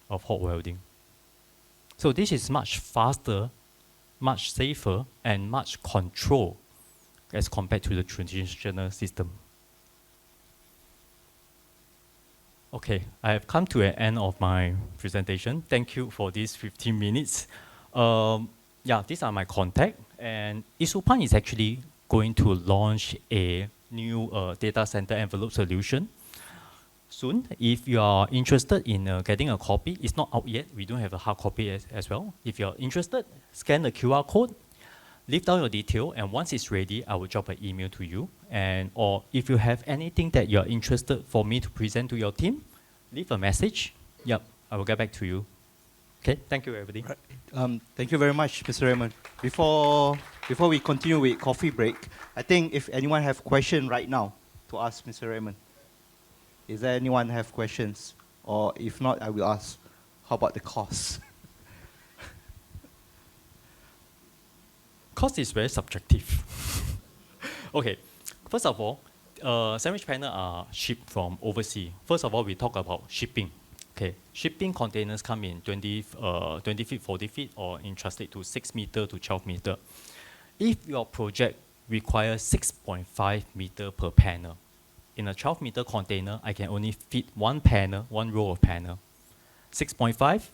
of hot welding. So this is much faster, much safer, and much control as compared to the traditional system. Okay, I have come to an end of my presentation. Thank you for these 15 minutes. Yeah, these are my contact, and Isupan is actually going to launch a new data center envelope solution soon. If you are interested in getting a copy, it's not out yet. We don't have a hard copy as well. If you're interested, scan the QR code, leave down your detail, and once it's ready, I will drop an email to you. And or if you have anything that you're interested for me to present to your team, leave a message. Yep, I will get back to you. Okay, thank you, everybody. Right. Thank you very much, Mr. Raymond. Before we continue with coffee break, I think if anyone have question right now to ask Mr. Raymond, is there anyone have questions? Or if not, I will ask, how about the cost? Cost is very subjective. Okay, first of all, sandwich panel are shipped from overseas. First of all, we talk about shipping. Okay, shipping containers come in 20 feet, 40 feet, or in translate to 6 meter to 12 meter. If your project requires 6.5 meter per panel, in a 12 meter container, I can only fit one panel, one row of panel. 6.5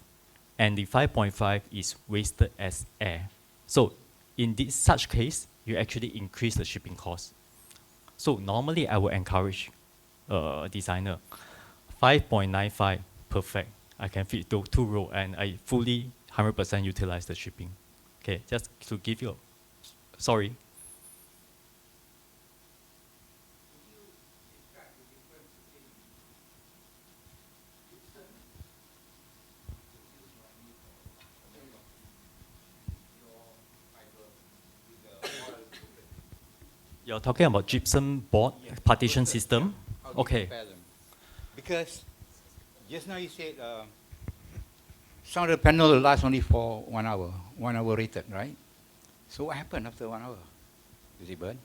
and the 5.5 is wasted as air. So in this such case, you actually increase the shipping cost. So normally I would encourage designer 5.95, perfect. I can fit those 2 rows and I fully 100% utilize the shipping. Okay, just to give you, sorry. You're talking about gypsum board partition system? Okay. Because just now you said some of the panel lasts only for 1 hour, 1 hour rated, right? So what happened after 1 hour? Does it burn?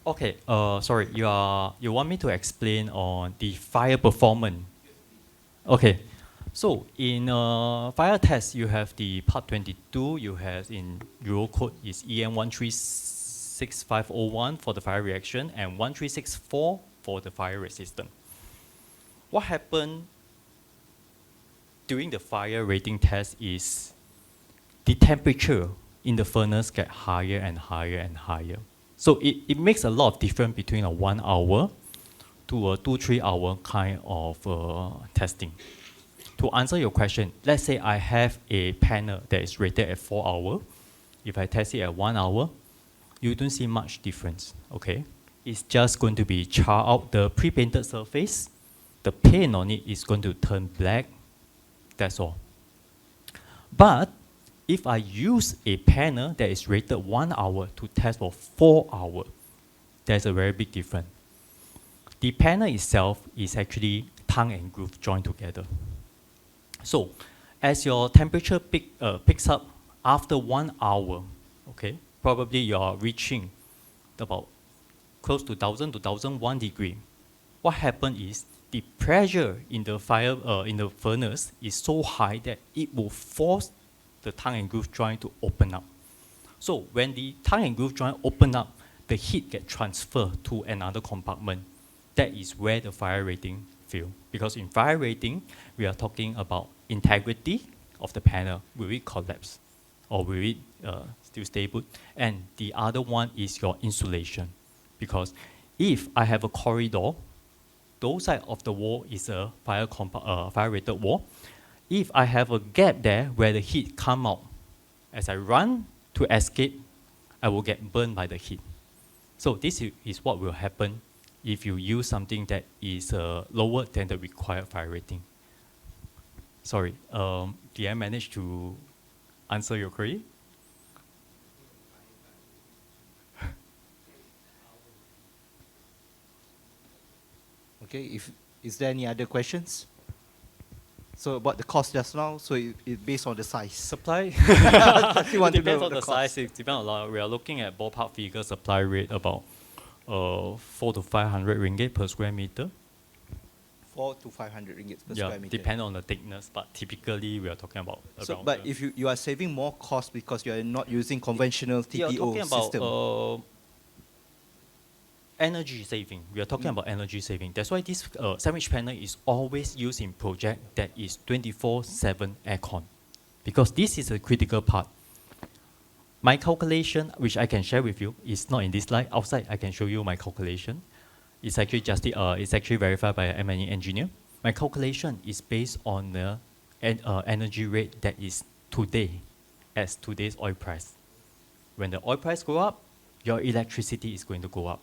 Okay, sorry, you want me to explain on the fire performance? Okay, so in fire test, you have the part 22, you have in Eurocode is EN 136501 for the fire reaction and 1364 for the fire resistance. What happened during the fire rating test is the temperature in the furnace get higher and higher and higher. So it makes a lot of difference between a 1 hour to a 2-3 hour kind of testing. To answer your question, let's say I have a panel that is rated at 4 hours. If I test it at 1 hour, you don't see much difference, okay? It's just going to be char out the pre-painted surface. The paint on it is going to turn black, that's all. But if I use a panel that is rated 1 hour to test for 4 hours, there's a very big difference. The panel itself is actually tongue and groove joined together. So as your temperature picks up after 1 hour, okay, probably you are reaching about close to 1000 to 1001 degree. What happens is the pressure in the fire in the furnace is so high that it will force the tongue and groove joint to open up. So when the tongue and groove joint open up, the heat gets transferred to another compartment. That is where the fire rating fail. Because in fire rating, we are talking about integrity of the panel. Will it collapse or will it still stable? And the other one is your insulation. Because if I have a corridor, those side of the wall is a fire rated wall. If I have a gap there where the heat come out, as I run to escape, I will get burned by the heat. So this is what will happen if you use something that is lower than the required fire rating. Sorry, did I manage to answer your query? Okay, is there any other questions? So about the cost just now, so it's based on the size. Supply? You It want to depends know on the size, it depends a lot. We are looking at ballpark figure supply rate about 400 to 500 ringgit per square meter. 4 to 500 ringgit per Yeah, square meter. depend on the thickness, but typically we are talking about So, around. but if you are saving more cost because you are not using conventional we are talking TPO about system. energy saving. We are talking about energy saving. That's why this sandwich panel is always used in project that is 24/7 aircon, because this is a critical part. My calculation, which I can share with you, is not in this slide. Outside, I can show you my calculation. It's actually just it's actually verified by an M&E engineer. My calculation is based on the energy rate that is today, as today's oil price. When the oil price go up, your electricity is going to go up.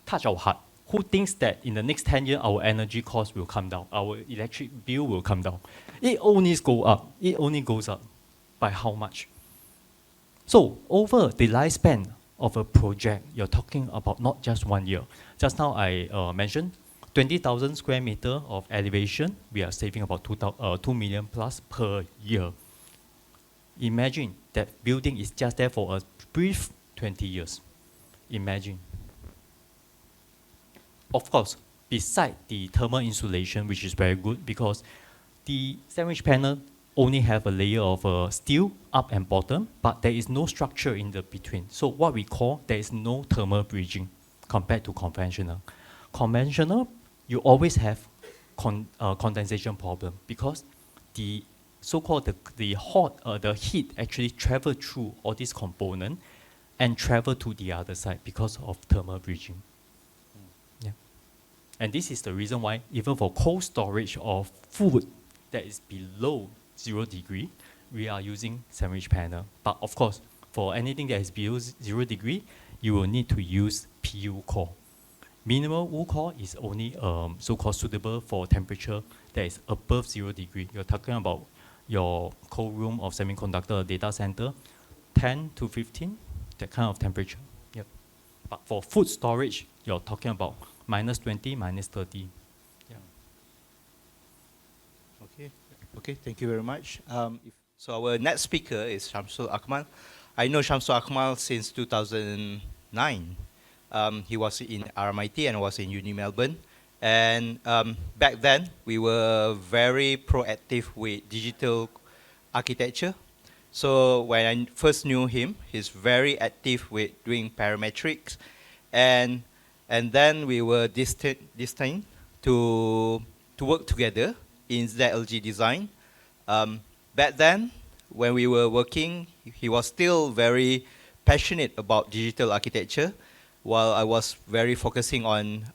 Touch our heart. Who thinks that in the next 10 years our energy cost will come down, our electric bill will come down? It only goes up. It only goes up. By how much? So over the lifespan of a project, you're talking about not just 1 year. Just now I mentioned 20,000 square meter of elevation, we are saving about 2 million plus per year. Imagine that building is just there for a brief 20 years. Imagine. Of course, beside the thermal insulation, which is very good because the sandwich panel only have a layer of steel up and bottom, but there is no structure in the between. So what we call, there is no thermal bridging compared to conventional. Conventional, you always have condensation problem because the so-called the heat actually travel through all these components and travel to the other side because of thermal bridging. Yeah. And this is the reason why even for cold storage of food that is below 0 degree, we are using sandwich panel. But of course, for anything that is below 0 degree, you will need to use PU core. Minimal wood core is only so-called suitable for temperature that is above 0 degree. You're talking about your cold room of semiconductor data center, 10 to 15, that kind of temperature. Yep. But for food storage, you're talking about -20, -30. Yeah. Okay, thank you very much. So our next speaker is SHAMSUL AKMAL. I know SHAMSUL AKMAL since 2009. He was in RMIT and was in Uni Melbourne. And back then, we were very proactive with digital architecture. So when I first knew him, he's very active with doing parametrics. And then we were destined to work together in ZLG design. Back then, when we were working, he was still very passionate about digital architecture, while I was very focusing on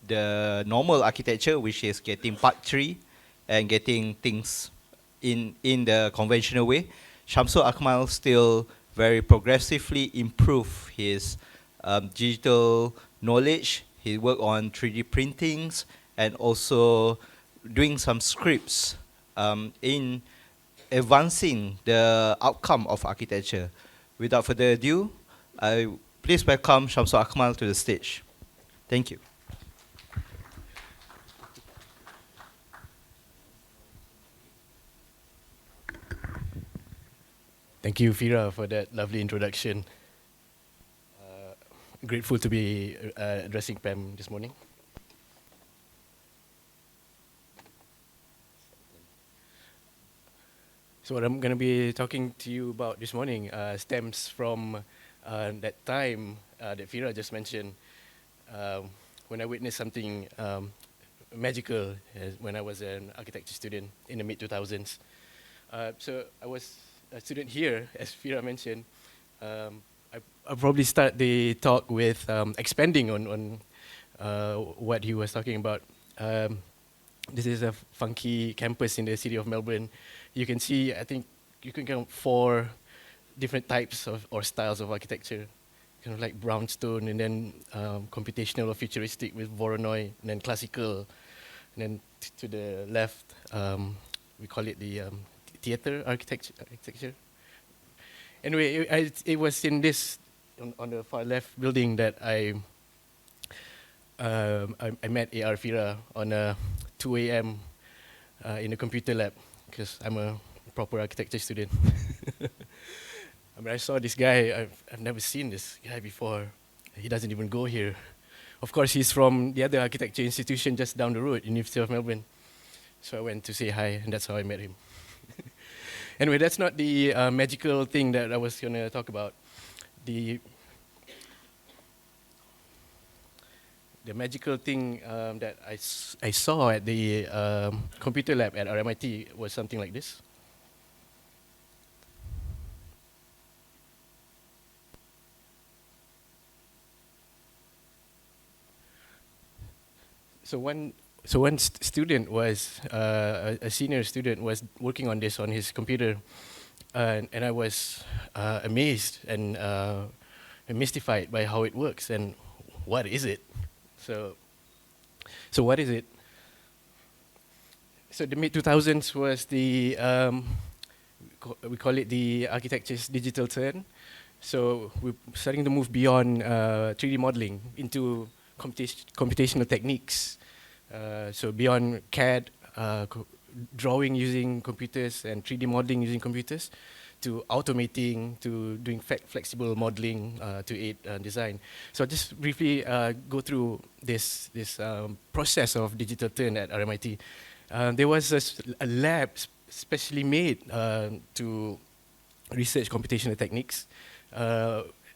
the normal architecture, which is getting part 3 and getting things in the conventional way. SHAMSUL AKMAL still very progressively improve his digital knowledge. He worked on 3D printings and also doing some scripts in advancing the outcome of architecture. Without further ado, I please welcome SHAMSUL AKMAL to the stage. Thank you. Thank you, Fira, for that lovely introduction. Grateful to be addressing Pam this morning. So what I'm going to be talking to you about this morning stems from that time that Fira just mentioned, when I witnessed something magical when I was an architecture student in the mid-2000s. So I was a student here, as Fira mentioned. I'll probably start the talk with expanding on what he was talking about. This is a funky campus in the city of Melbourne. You can see, I think you can count 4 different types of or styles of architecture, kind of like brownstone, and then computational or futuristic with Voronoi, and then classical, and then to the left, we call it the theater architecture. Anyway, it was in this, on the far left building, that I met A.R. Fira on 2 a.m. In the computer lab, because I'm a proper architecture student. I mean, I saw this guy, I've never seen this guy before. He doesn't even go here of course, he's from the other architecture institution just down the road, University of Melbourne. So I went to say hi, and that's how I met him. Anyway, that's not the magical thing that I was going to talk about. The magical thing that I saw at the computer lab at RMIT was something like this. So one student was, a senior student was working on this on his computer, and I was amazed and mystified by how it works and what is it. So what is it? So the mid-2000s was the, we call it the architecture's digital turn. So we're starting to move beyond 3D modeling into computational techniques. So beyond CAD, drawing using computers and 3D modeling using computers, to automating, to doing flexible modeling to aid design. So I'll just briefly go through this process of digital turn at RMIT. There was a lab specially made to research computational techniques.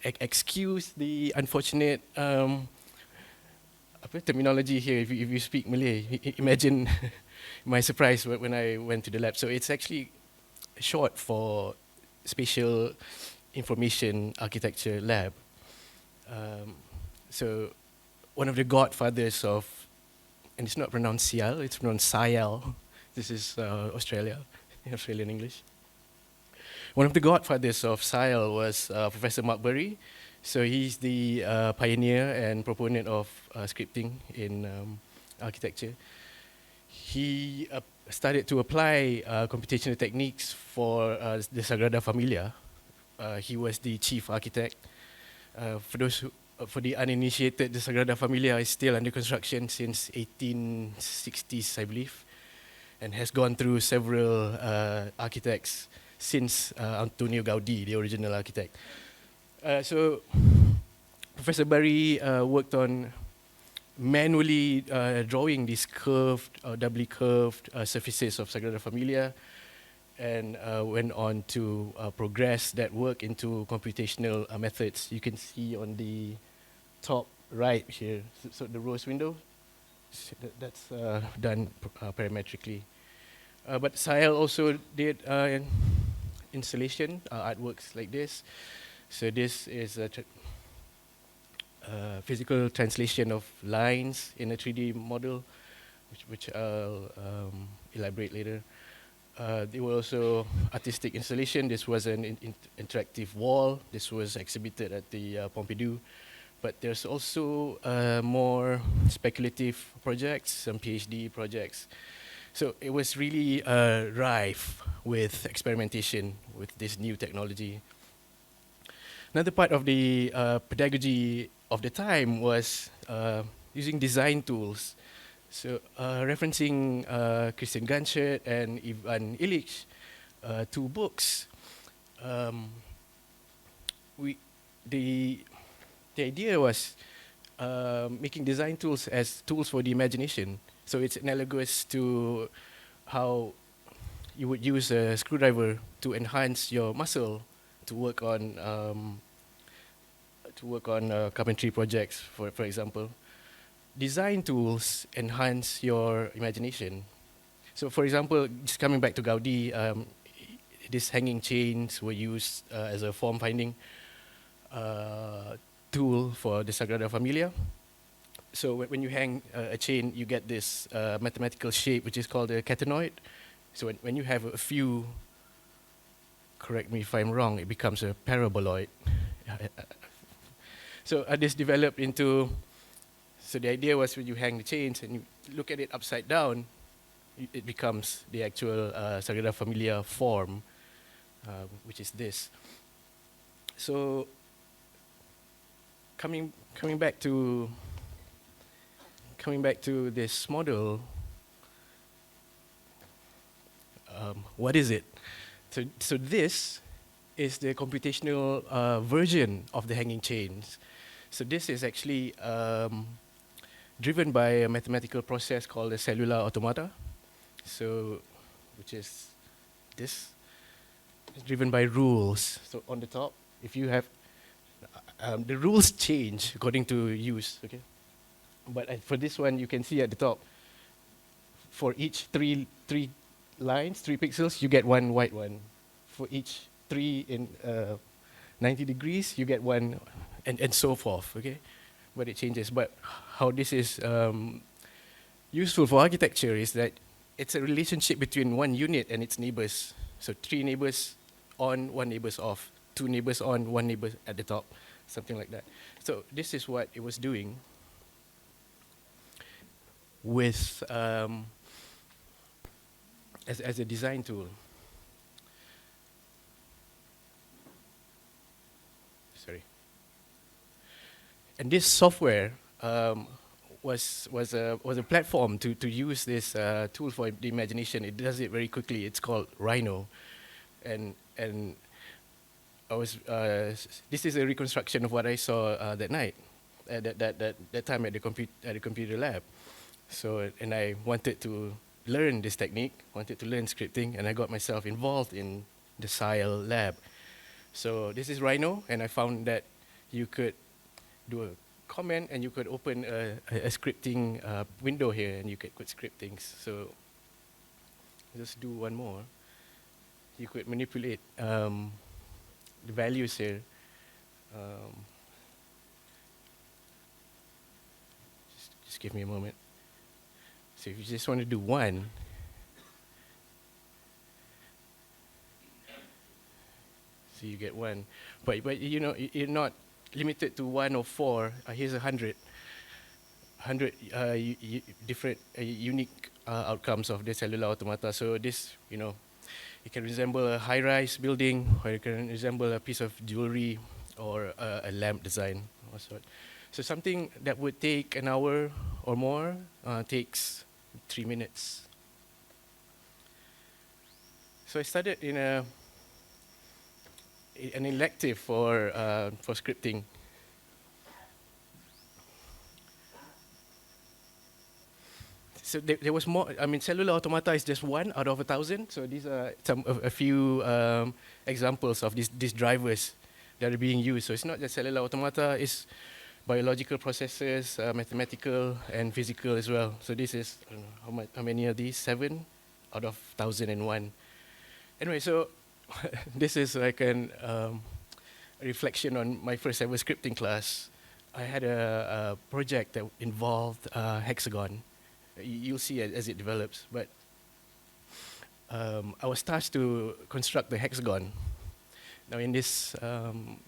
Excuse the unfortunate terminology here if you speak Malay. Imagine my surprise when I went to the lab. So it's actually short for Spatial Information Architecture Lab. So one of the godfathers of, and it's not pronounced Sial, it's pronounced Sayal. This is Australian English. One of the godfathers of Sayal was Professor Mark Burry. So he's the pioneer and proponent of scripting in architecture. He started to apply computational techniques for the Sagrada Familia. He was the chief architect. For the uninitiated, the Sagrada Familia is still under construction since 1860s, I believe, and has gone through several architects since Antonio Gaudi, the original architect. So Professor Barry worked on manually drawing these curved, doubly curved surfaces of Sagrada Familia, and went on to progress that work into computational methods. You can see on the top right here, so the rose window, that's done parametrically. But Sahel also did installation artworks like this. So this is a physical translation of lines in a 3D model, which I'll elaborate later. There were also artistic installation. This was an interactive wall. This was exhibited at the Pompidou. But there's also more speculative projects, some PhD projects. So it was really rife with experimentation with this new technology. Another part of the pedagogy of the time was using design tools. So referencing Christian Ganchert and Ivan Illich, two books, the idea was making design tools as tools for the imagination. So it's analogous to how you would use a screwdriver to enhance your muscle to work on carpentry projects, for example. Design tools enhance your imagination. So, for example, just coming back to Gaudi, these hanging chains were used as a form finding tool for the Sagrada Familia. So when you hang a chain, you get this mathematical shape, which is called a catenoid. So when you have a few, correct me if I'm wrong, it becomes a paraboloid. So this developed into, so the idea was when you hang the chains and you look at it upside down, it becomes the actual Sagrada Familia form, which is this. So coming back to this model, what is it? So this is the computational version of the hanging chains. So this is actually driven by a mathematical process called the cellular automata. So, which is this. It's driven by rules. So on the top, if you have, the rules change according to use, okay? But for this one, you can see at the top, for each three lines, 3 pixels, you get one white one. For each 3 in 90 degrees, you get one, and so forth, okay? But it changes. But how this is useful for architecture is that it's a relationship between one unit and its neighbors. So 3 neighbors on, 1 neighbors off, 2 neighbors on, 1 neighbor at the top, something like that. So this is what it was doing with as a design tool. Sorry. And this software was a platform to use this tool for the imagination. It does it very quickly. It's called Rhino, and I was this is a reconstruction of what I saw that night, that time at the computer lab. So, and I wanted to learn this technique, wanted to learn scripting, and I got myself involved in the SILE lab. So this is Rhino, and I found that you could do a comment and you could open a scripting window here, and you could script things. So just do one more. You could manipulate the values here. Just give me a moment. So if you just want to do 1, so you get 1. But you know, you're not limited to 1 or 4. Here's 100. 100 different unique outcomes of the cellular automata. So this, you know, it can resemble a high-rise building, or it can resemble a piece of jewelry, or a lamp design or sort. So something that would take an hour or more takes 3 minutes. So I started in an elective for scripting. So there was more. I mean, cellular automata is just 1 out of 1,000. So these are a few examples of these drivers that are being used. So it's not just cellular automata; it's biological processes, mathematical and physical as well. So this is, I don't know, how many are these? 7 out of 1,001. Anyway, so this is like a reflection on my first ever scripting class. I had a project that involved hexagon. You'll see it as it develops, but I was tasked to construct the hexagon. Now in this, and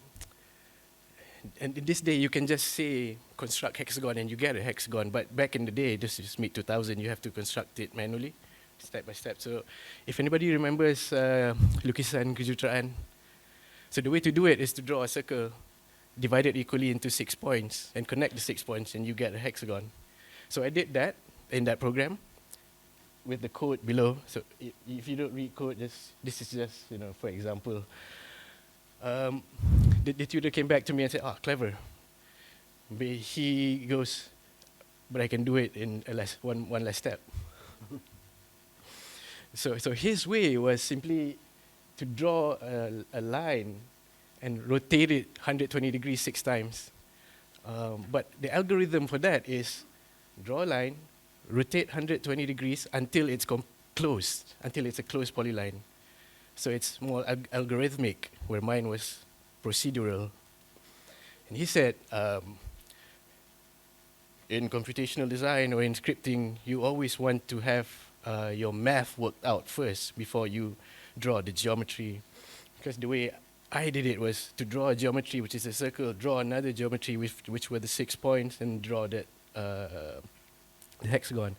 in this day you can just say construct hexagon and you get a hexagon, but back in the day, this is mid-2000, you have to construct it manually, step by step. So if anybody remembers lukisan kejuruteraan, so the way to do it is to draw a circle, divide it equally into 6 points, and connect the 6 points, and you get a hexagon. So I did that in that program with the code below. So if you don't read code, this is just, you know, for example. The tutor came back to me and said, clever. But he goes, but I can do it in one less step. So his way was simply to draw a line and rotate it 120 degrees 6 times. But the algorithm for that is draw a line, rotate 120 degrees until it's closed, until it's a closed polyline. So it's more algorithmic, where mine was procedural. And he said, in computational design or in scripting, you always want to have your math worked out first before you draw the geometry. Because the way I did it was to draw a geometry, which is a circle, draw another geometry, which were the 6 points, and draw that the hexagon.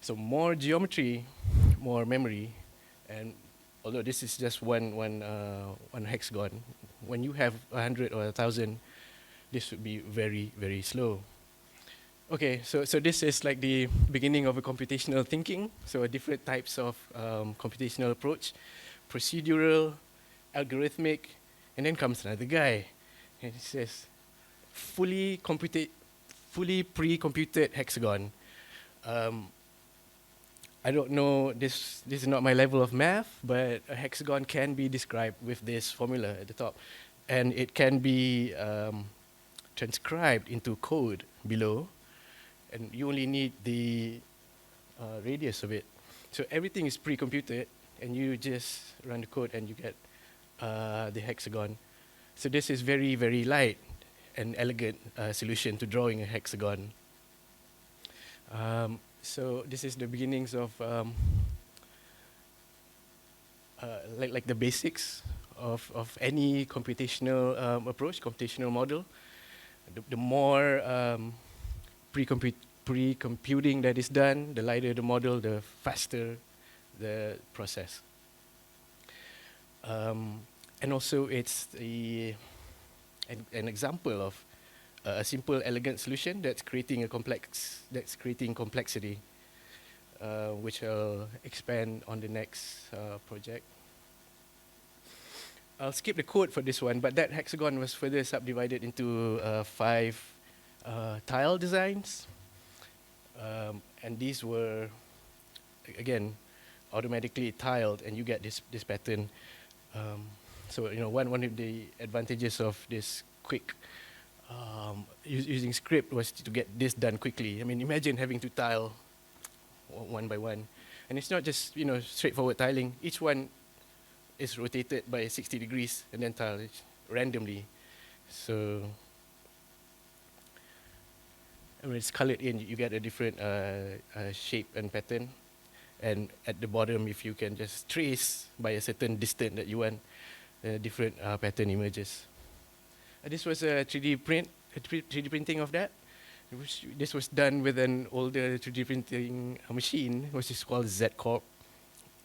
So more geometry, more memory, and although this is just one hexagon, when you have 100 or 1,000, this would be very, very slow. Okay, so this is like the beginning of a computational thinking. So different types of computational approach, procedural, algorithmic, and then comes another guy, and he says, fully fully pre-computed hexagon. I don't know, this is not my level of math, but a hexagon can be described with this formula at the top. And it can be transcribed into code below, and you only need the radius of it. So everything is pre-computed, and you just run the code and you get the hexagon. So this is very, very light and elegant solution to drawing a hexagon. So this is the beginnings of like the basics of any computational approach, computational model. The more pre-computing that is done, the lighter the model, the faster the process. And also it's an example of a simple, elegant solution that's creating complexity, which I'll expand on the next project. I'll skip the code for this one, but that hexagon was further subdivided into 5 tile designs. And these were, again, automatically tiled, and you get this pattern. So, you know, one of the advantages of this quick using script was to get this done quickly. I mean, imagine having to tile one by one. And it's not just, you know, straightforward tiling. Each one is rotated by 60 degrees and then tiled randomly. So when it's colored in, you get a different shape and pattern. And at the bottom, if you can just trace by a certain distance that you want, different pattern emerges. This was a 3D printing of that. This was done with an older 3D printing machine, which is called Z-Corp,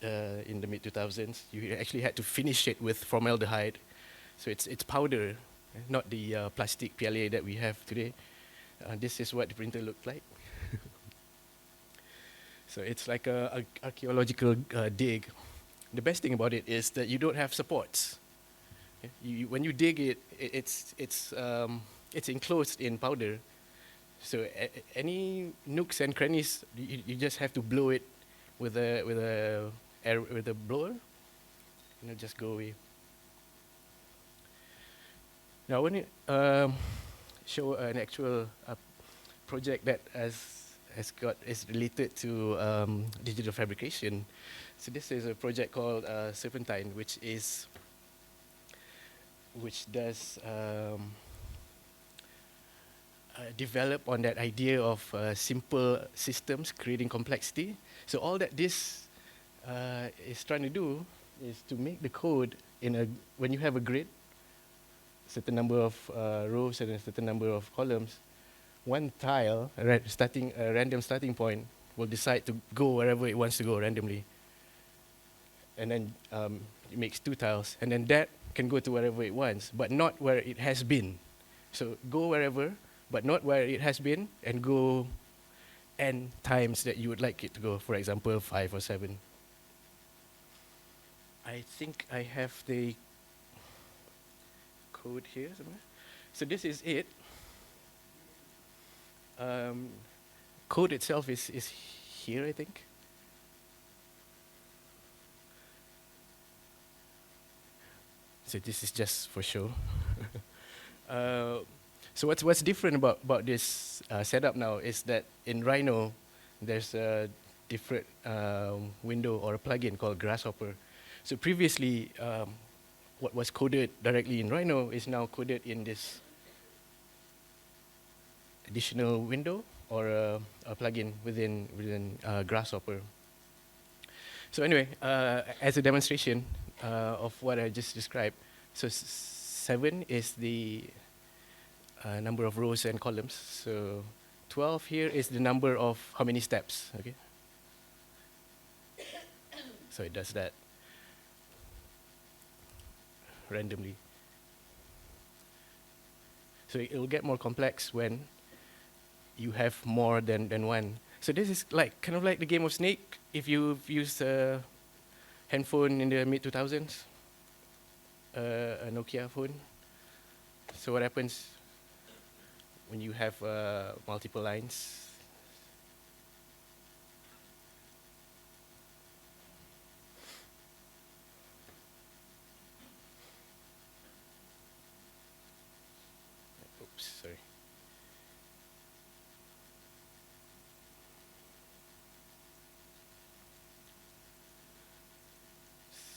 in the mid-2000s. You actually had to finish it with formaldehyde. So it's powder, not the plastic PLA that we have today. This is what the printer looked like. So it's like a archaeological dig. The best thing about it is that you don't have supports. When you dig it, it's enclosed in powder. So any nooks and crannies, you just have to blow it with a blower, and it'll just go away. Now, I want to show an actual project that is related to digital fabrication. So this is a project called Serpentine, which does develop on that idea of simple systems creating complexity. So all that this is trying to do is to make the code when you have a grid, certain number of rows and a certain number of columns, one tile, a random starting point, will decide to go wherever it wants to go randomly. And then it makes 2 tiles, and then that can go to wherever it wants, but not where it has been. So go wherever, but not where it has been, and go n times that you would like it to go, for example, 5 or 7. I think I have the code here somewhere. So this is it. Code itself is here, I think. So this is just for show. So what's different about this setup now is that in Rhino, there's a different window or a plugin called Grasshopper. So previously, what was coded directly in Rhino is now coded in this additional window or a plugin within Grasshopper. So anyway, as a demonstration of what I just described, so 7 is the number of rows and columns. So 12 here is the number of how many steps, okay? So it does that randomly. So it will get more complex when you have more than one. So this is like kind of like the game of Snake. If you've used a handphone in the mid-2000s, a Nokia phone. So what happens when you have multiple lines. Oops, sorry.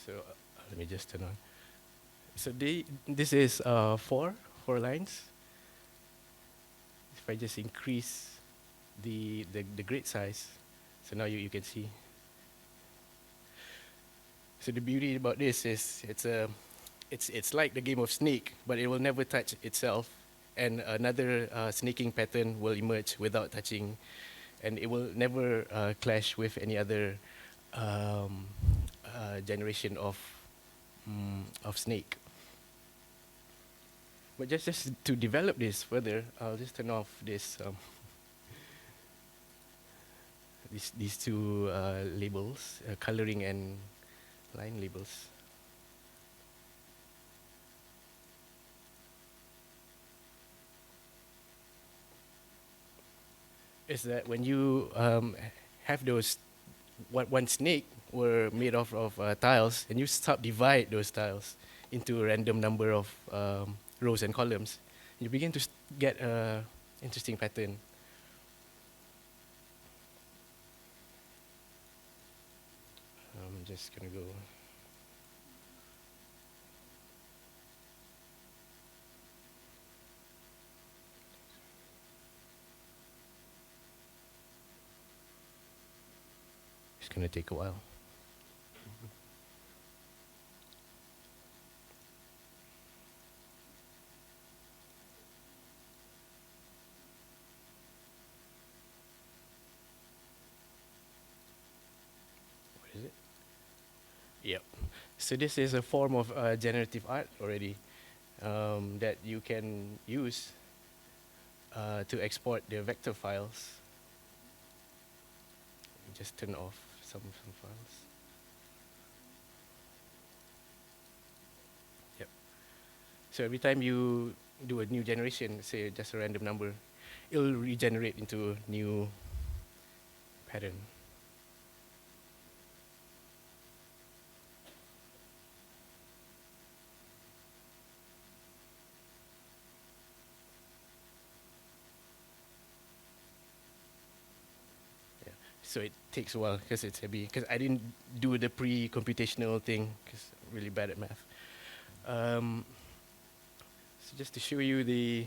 So let me just turn on. So this is four lines. If I just increase the grid size, so now you can see. So the beauty about this is it's like the game of snake, but it will never touch itself, and another snaking pattern will emerge without touching, and it will never clash with any other generation of snake. But just to develop this further, I'll just turn off this these two labels, coloring and line labels. Is that when you have those one snake were made of tiles, and you subdivide those tiles into a random number of rows and columns, you begin to get a interesting pattern. I'm just gonna go. It's gonna take a while. What is it? Yep. So this is a form of generative art already that you can use to export the vector files. Just turn off some files. Yep. So every time you do a new generation, say just a random number, it'll regenerate into a new pattern. So it takes a while because it's heavy. Because I didn't do the pre-computational thing because I'm really bad at math. So just to show you the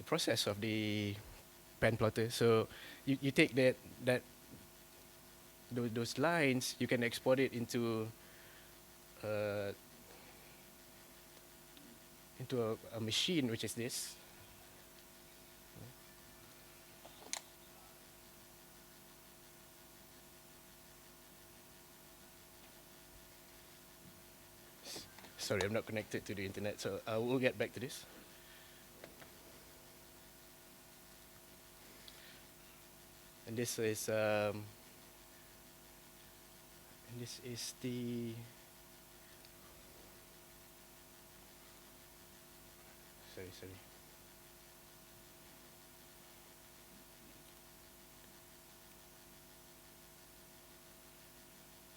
process of the pen plotter. So you take those lines, you can export it into a machine, which is this. Sorry, I'm not connected to the internet, so we'll get back to this. And this is the. Sorry.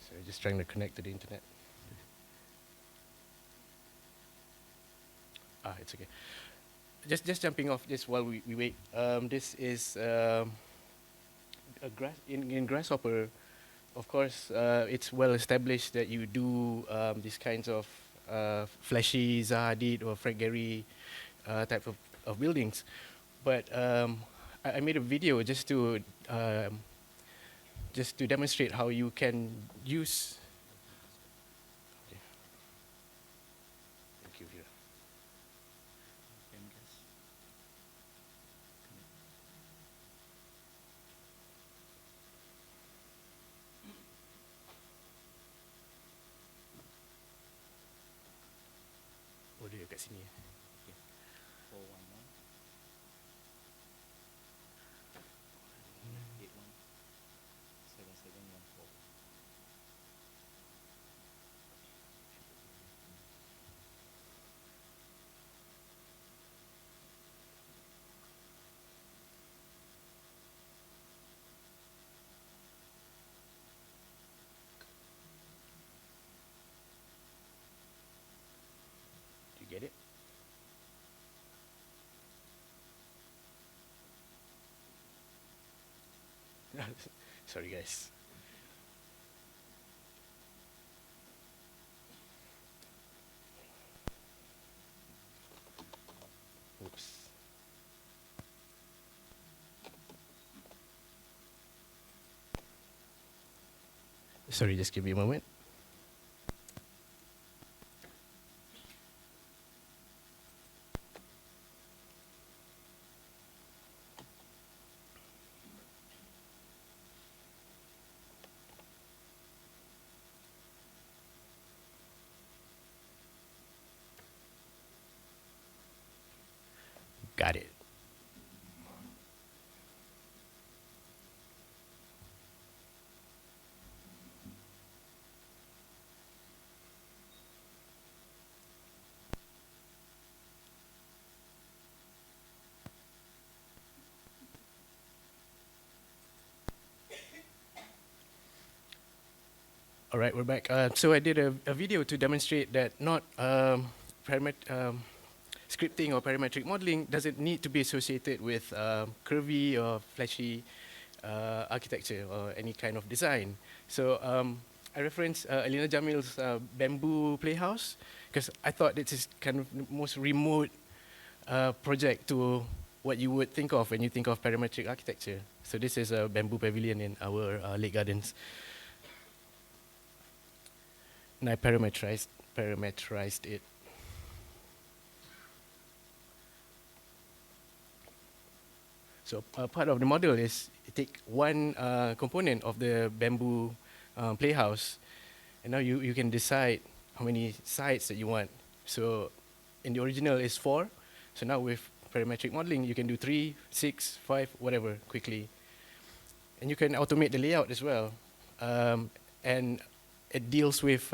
Sorry, just trying to connect to the internet. It's okay. Just jumping off this while we wait. This is in Grasshopper. Of course, it's well established that you do these kinds of flashy Zaha Hadid or Frank Gehry type of buildings. But I made a video just to demonstrate how you can use. Oh, dia kat sini. Okay. 411 81 7714. Sorry, guys. Oops. Sorry, just give me a moment. Got it. All right, we're back. So I did a video to demonstrate that not scripting or parametric modeling doesn't need to be associated with curvy or flashy architecture or any kind of design. So I referenced Alina Jamil's bamboo playhouse because I thought this is kind of the most remote project to what you would think of when you think of parametric architecture. So this is a bamboo pavilion in our Lake Gardens. And I parametrized it. So part of the model is you take one component of the bamboo playhouse, and now you can decide how many sides that you want. So in the original is 4. So now with parametric modeling, you can do 3, 6, 5, whatever, quickly. And you can automate the layout as well. And it deals with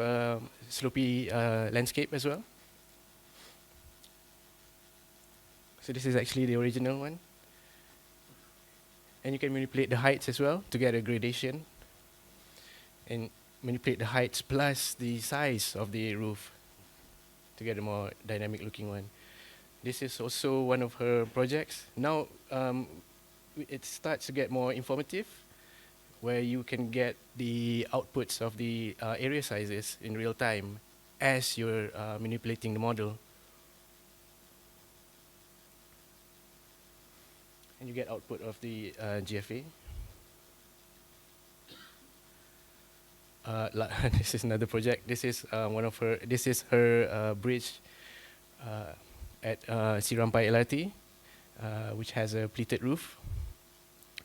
slopey landscape as well. So this is actually the original one. And you can manipulate the heights as well to get a gradation. And manipulate the heights plus the size of the roof to get a more dynamic looking one. This is also one of her projects. Now it starts to get more informative, where you can get the outputs of the area sizes in real time as you're manipulating the model. And you get output of the GFA. This is another project. This is This is her bridge at Sirampai LRT, which has a pleated roof,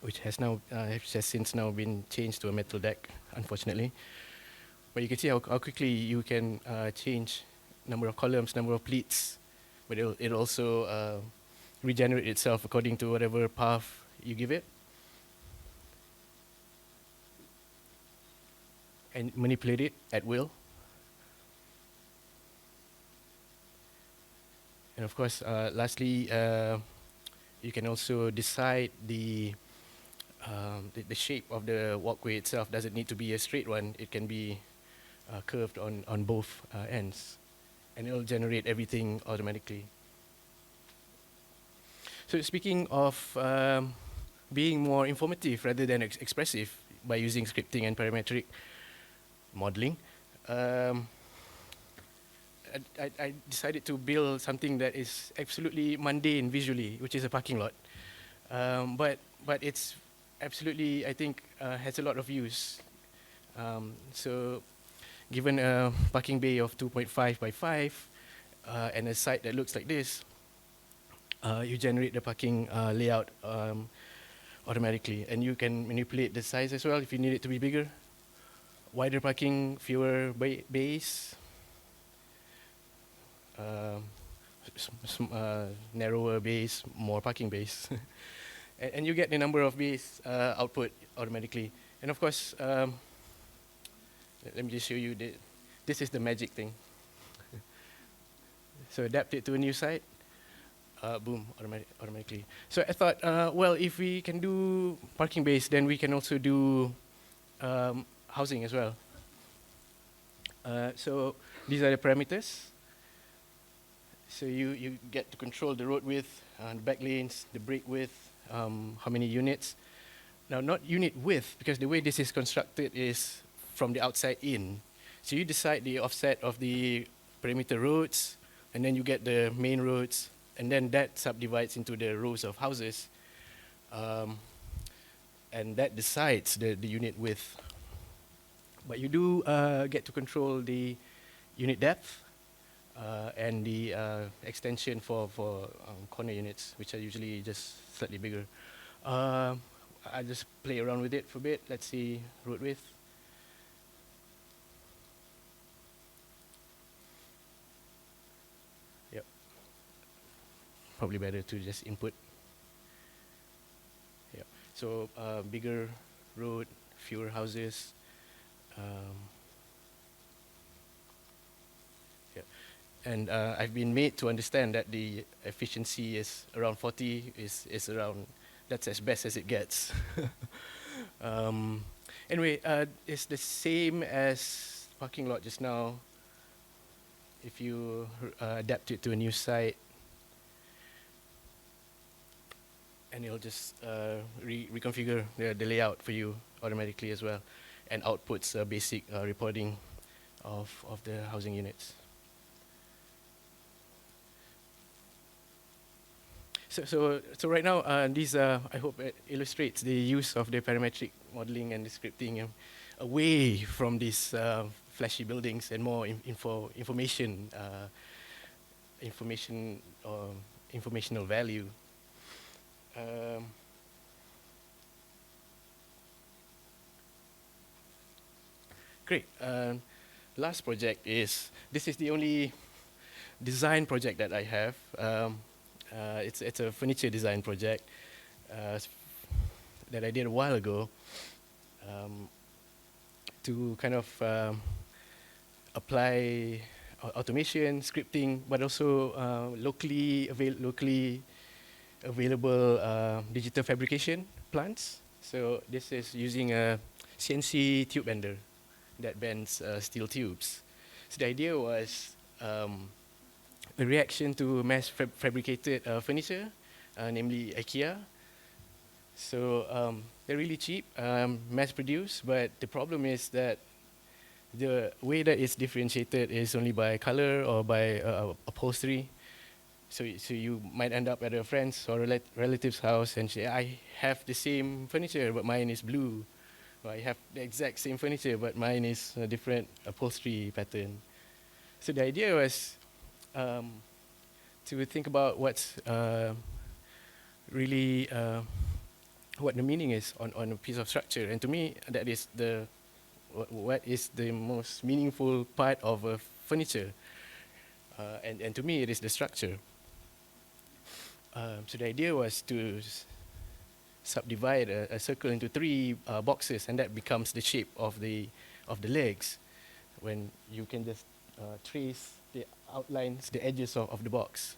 which has since now been changed to a metal deck, unfortunately. But you can see how quickly you can change number of columns, number of pleats, but it'll also regenerate itself according to whatever path you give it. And manipulate it at will. And of course, lastly, you can also decide the shape of the walkway itself. Doesn't need to be a straight one. It can be curved on both ends. And it'll generate everything automatically. So speaking of being more informative rather than expressive by using scripting and parametric modeling, I decided to build something that is absolutely mundane visually, which is a parking lot. But it's absolutely, I think, has a lot of use. So given a parking bay of 2.5 by 5 and a site that looks like this, you generate the parking layout automatically. And you can manipulate the size as well if you need it to be bigger. Wider parking, fewer bays. Narrower bays, more parking bays. And you get the number of bays output automatically. And of course, let me just show you, this is the magic thing. So adapt it to a new site, boom, automatically. So I thought, well, if we can do parking bays, then we can also do housing as well. So these are the parameters. So you get to control the road width, the back lanes, the brake width, how many units. Now, not unit width, because the way this is constructed is from the outside in. So you decide the offset of the perimeter roads, and then you get the main roads, and then that subdivides into the rows of houses. And that decides the unit width. But you do get to control the unit depth and the extension for corner units, which are usually just slightly bigger. I just play around with it for a bit. Let's see road width. Yep. Probably better to just input. Yep. So bigger road, fewer houses. Yeah. And I've been made to understand that the efficiency is around 40, is around, that's as best as it gets. Anyway, it's the same as parking lot just now. If you adapt it to a new site, and it'll just reconfigure the layout for you automatically as well, and outputs basic reporting of the housing units. So right now, these I hope it illustrates the use of the parametric modeling and the scripting away from these flashy buildings and more informational value. Great. Last project is, this is the only design project that I have. It's a furniture design project that I did a while ago to kind of apply automation, scripting, but also locally available digital fabrication plants. So this is using a CNC tube bender that bends steel tubes. So the idea was a reaction to mass fabricated furniture, namely IKEA. So they're really cheap, mass produced, but the problem is that the way that it's differentiated is only by color or by upholstery. So you might end up at a friend's or relative's house and say, I have the same furniture, but mine is blue. Or I have the exact same furniture, but mine is a different upholstery pattern. So the idea was to think about what's really what the meaning is on a piece of structure. And to me, that is what is the most meaningful part of a furniture. And to me, it is the structure. So the idea was to subdivide a circle into 3 boxes, and that becomes the shape of the legs, when you can just trace the outlines, the edges of the box.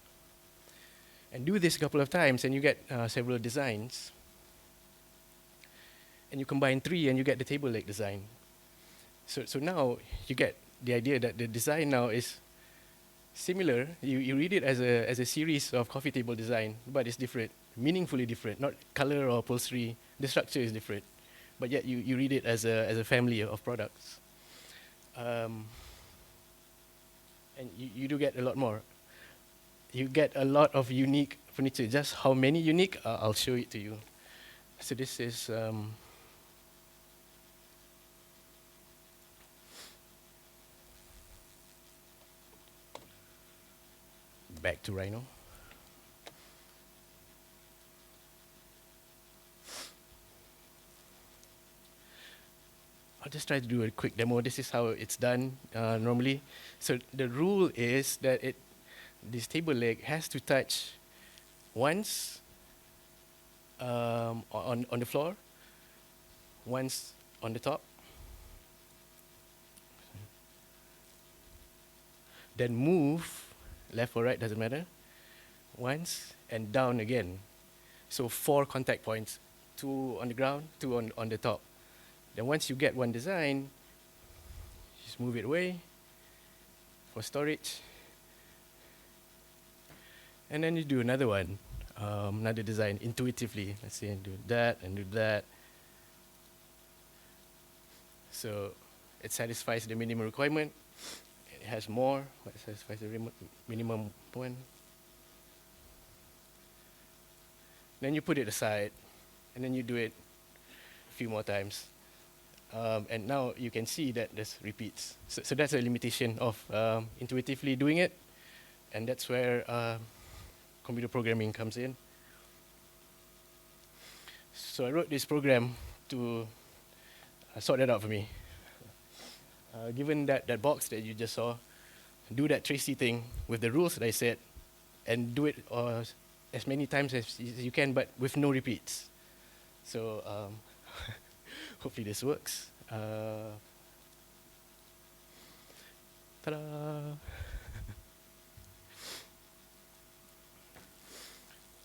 And do this a couple of times, and you get several designs. And you combine 3, and you get the table leg design. So now you get the idea that the design now is similar. You read it as a series of coffee table design, but it's different, meaningfully different, not color or upholstery. The structure is different, but yet you read it as a family of products. And you do get a lot more. You get a lot of unique furniture. Just how many unique, I'll show it to you. So this is back to Rhino. I'll just try to do a quick demo. This is how it's done normally. So the rule is that this table leg has to touch once on the floor, once on the top, then move left or right, doesn't matter, once, and down again. So 4 contact points, 2 on the ground, 2 on the top. Then once you get one design, just move it away for storage. And then you do another one, another design intuitively. Let's say, and do that and do that. So it satisfies the minimum requirement. It has more, but it satisfies the minimum one. Then you put it aside, and then you do it a few more times. And now you can see that there's repeats. So that's a limitation of intuitively doing it, and that's where computer programming comes in. So I wrote this program to sort that out for me. Given that box that you just saw, do that Tracy thing with the rules that I said, and do it as many times as you can, but with no repeats. So hopefully this works. Ta-da!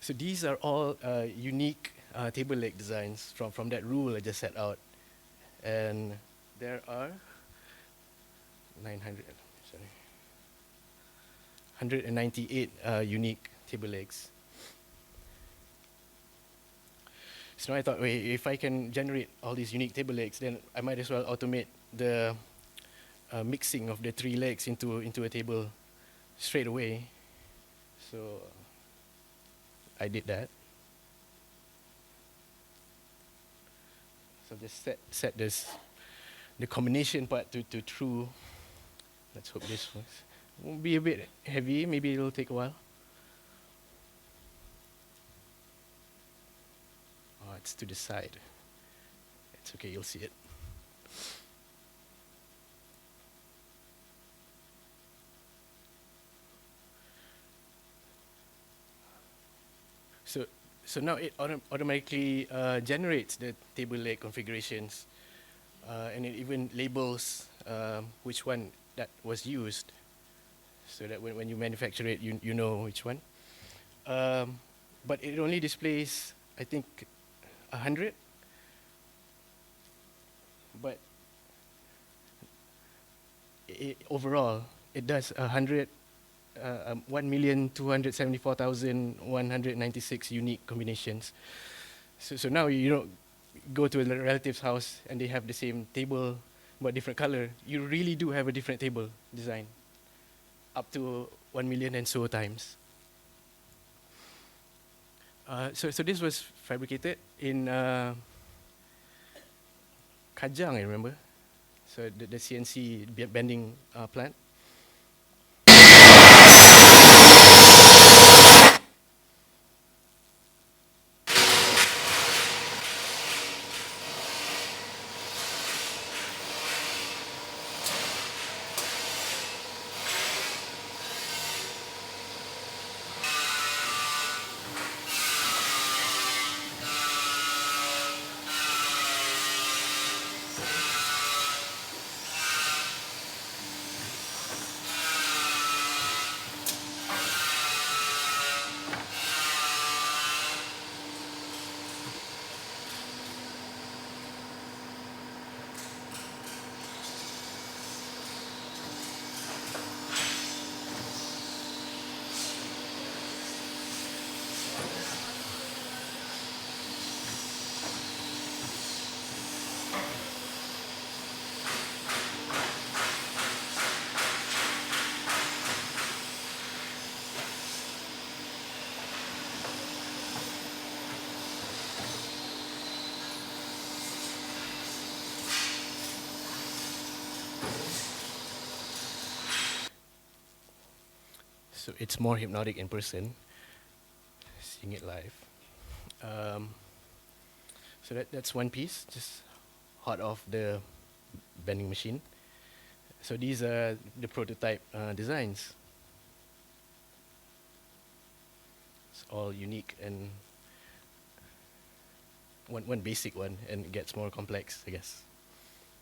So these are all unique table leg designs from that rule I just set out. And there are 198 unique table legs. So now I thought, wait, if I can generate all these unique table legs, then I might as well automate the mixing of the 3 legs into a table straight away. So I did that. So just set the combination part to true. Let's hope this works. It will be a bit heavy, maybe it'll take a while. Oh, it's to the side. It's okay, you'll see it. So now it automatically generates the table leg configurations, and it even labels which one that was used, so that when you manufacture it, you know which one. But it only displays, I think, 100. But overall, it does 1,274,196 unique combinations. So now you don't go to a relative's house and they have the same table but different color. You really do have a different table design, up to 1 million and so times. So this was fabricated in Kajang, I remember. So the CNC bending plant. So it's more hypnotic in person, seeing it live. So that's one piece, just hot off the bending machine. So these are the prototype designs. It's all unique and one basic one, and it gets more complex, I guess.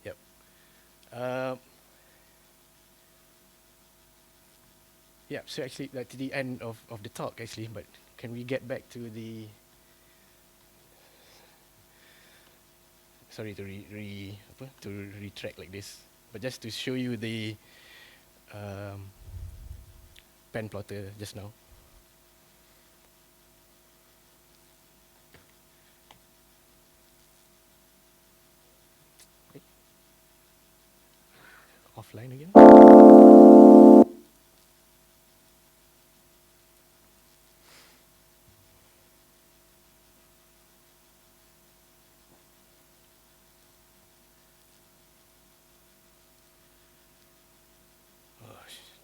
Yep. Yeah, so actually that's the end of the talk actually, but can we get back to the, sorry to retract like this, but just to show you the pen plotter just now. offline again.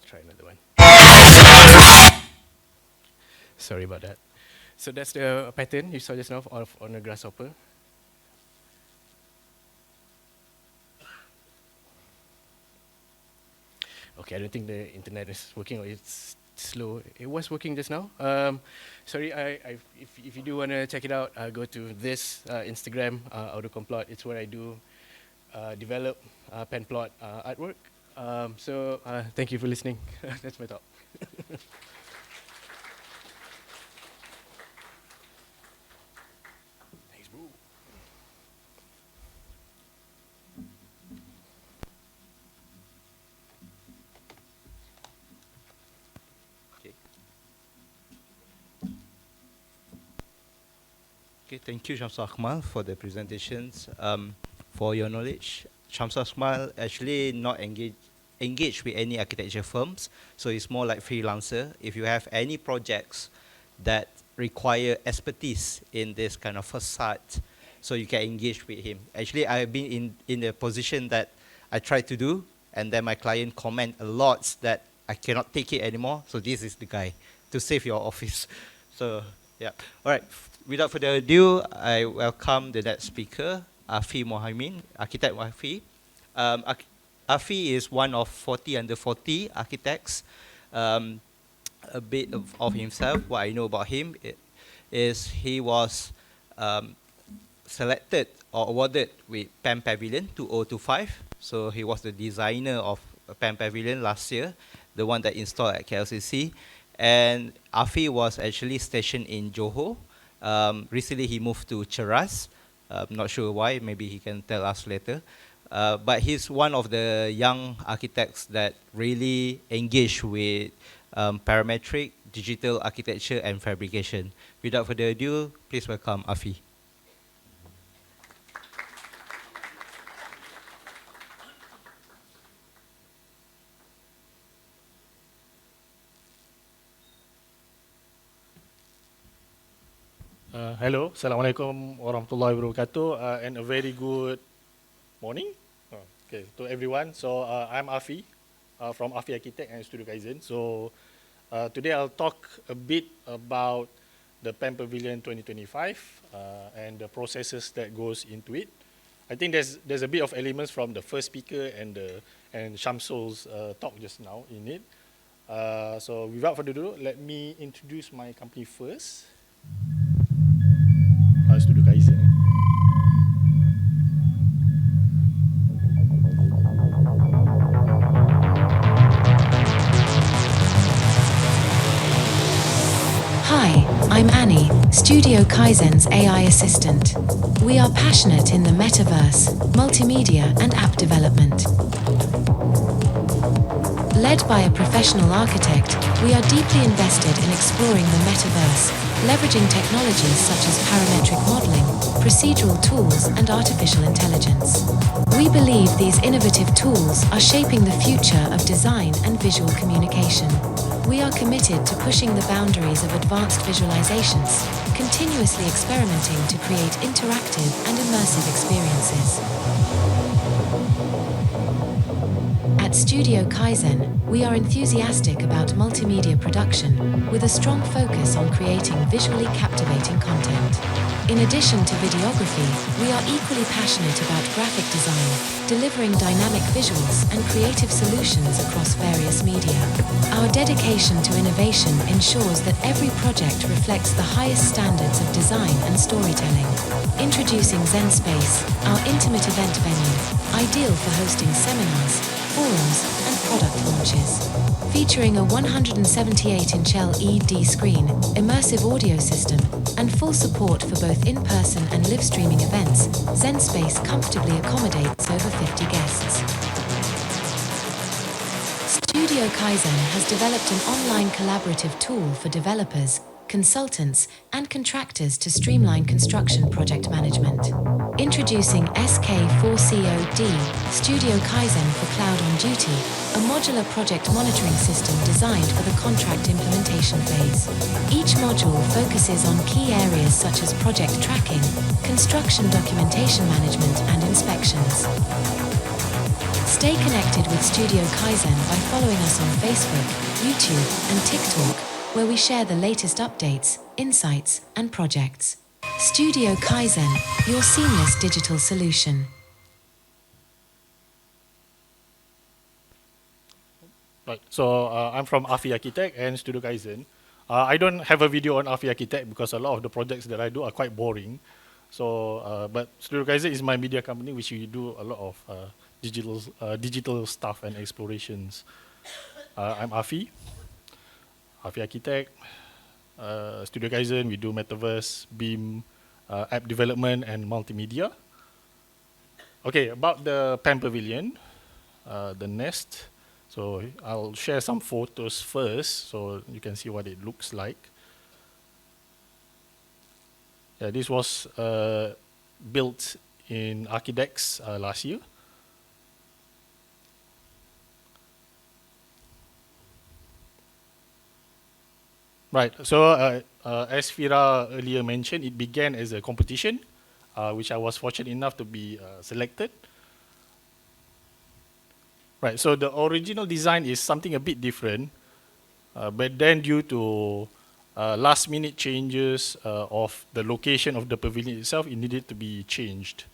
Try another one. Sorry about that. So that's the pattern you saw just now on a grasshopper. Okay, I don't think the internet is working or it's slow. It was working just now. Sorry, if you do want to check it out, go to this Instagram, Autocomplot. It's where I do develop pen plot artwork. So thank you for listening. That's my talk. Thanks, bro. Okay, thank you, Shamsul AKMAL, for the presentations. For your knowledge, Shamsul AKMAL actually not engaged with any architecture firms, so it's more like freelancer. If you have any projects that require expertise in this kind of facade, so you can engage with him. Actually, I've been in the position that I try to do, and then my client comment a lot that I cannot take it anymore, so this is the guy to save your office. So, yeah. All right. Without further ado, I welcome the next speaker, Afi MUHAIMIN, architect Afi. Afi is one of 40 under 40 architects. A bit of himself, what I know about him is he was selected or awarded with PAM Pavilion 2025. So he was the designer of PAM Pavilion last year, the one that installed at KLCC. And Afi was actually stationed in Johor. Recently he moved to Cheras. Not sure why, maybe he can tell us later. But he's one of the young architects that really engage with parametric, digital architecture and fabrication. Without further ado, please welcome Afi. Hello, Assalamualaikum warahmatullahi wabarakatuh, and a very good morning okay, to everyone. So I'm Afi from Afi Architect and Studio Kaizen. So today I'll talk a bit about the PAM Pavilion 2025 and the processes that goes into it. I think there's a bit of elements from the first speaker and Shamsul's talk just now in it. So without further ado, let me introduce my company first. Studio Kaizen. Hi, I'm Annie, Studio Kaizen's AI assistant. We are passionate in the metaverse, multimedia and app development. Led by a professional architect, we are deeply invested in exploring the metaverse, leveraging technologies such as parametric modeling, procedural tools, and artificial intelligence. We believe these innovative tools are shaping the future of design and visual communication. We are committed to pushing the boundaries of advanced visualizations, continuously experimenting to create interactive and immersive experiences. At Studio Kaizen, we are enthusiastic about multimedia production, with a strong focus on creating visually captivating content. In addition to videography, we are equally passionate about graphic design, delivering dynamic visuals and creative solutions across various media. Our dedication to innovation ensures that every project reflects the highest standards of design and storytelling. Introducing ZenSpace, our intimate event venue, ideal for hosting seminars, forums, and product launches. Featuring a 178-inch LED screen, immersive audio system, and full support for both in-person and live streaming events, ZenSpace comfortably accommodates over 50 guests. Studio Kaizen has developed an online collaborative tool for developers, consultants, and contractors to streamline construction project management. Introducing SK4COD Studio Kaizen for Cloud on Duty, a modular project monitoring system designed for the contract implementation phase. Each module focuses on key areas such as project tracking, construction documentation management, and inspections. Stay connected with Studio Kaizen by following us on Facebook, YouTube, and TikTok, where we share the latest updates, insights, and projects. Studio Kaizen, your seamless digital solution. Right. So I'm from AFI Architect and Studio Kaizen. I don't have a video on AFI Architect because a lot of the projects that I do are quite boring. So, but Studio Kaizen is my media company, which we do a lot of digital stuff and explorations. I'm AFI Architect. Studio Kaizen, we do Metaverse, BIM, app development, and multimedia. Okay, about the PAN Pavilion, the nest. So I'll share some photos first so you can see what it looks like. Yeah, this was built in Archidex last year. Right, so as Fira earlier mentioned, it began as a competition, which I was fortunate enough to be selected. Right, so the original design is something a bit different, but then due to last minute changes of the location of the pavilion itself, it needed to be changed.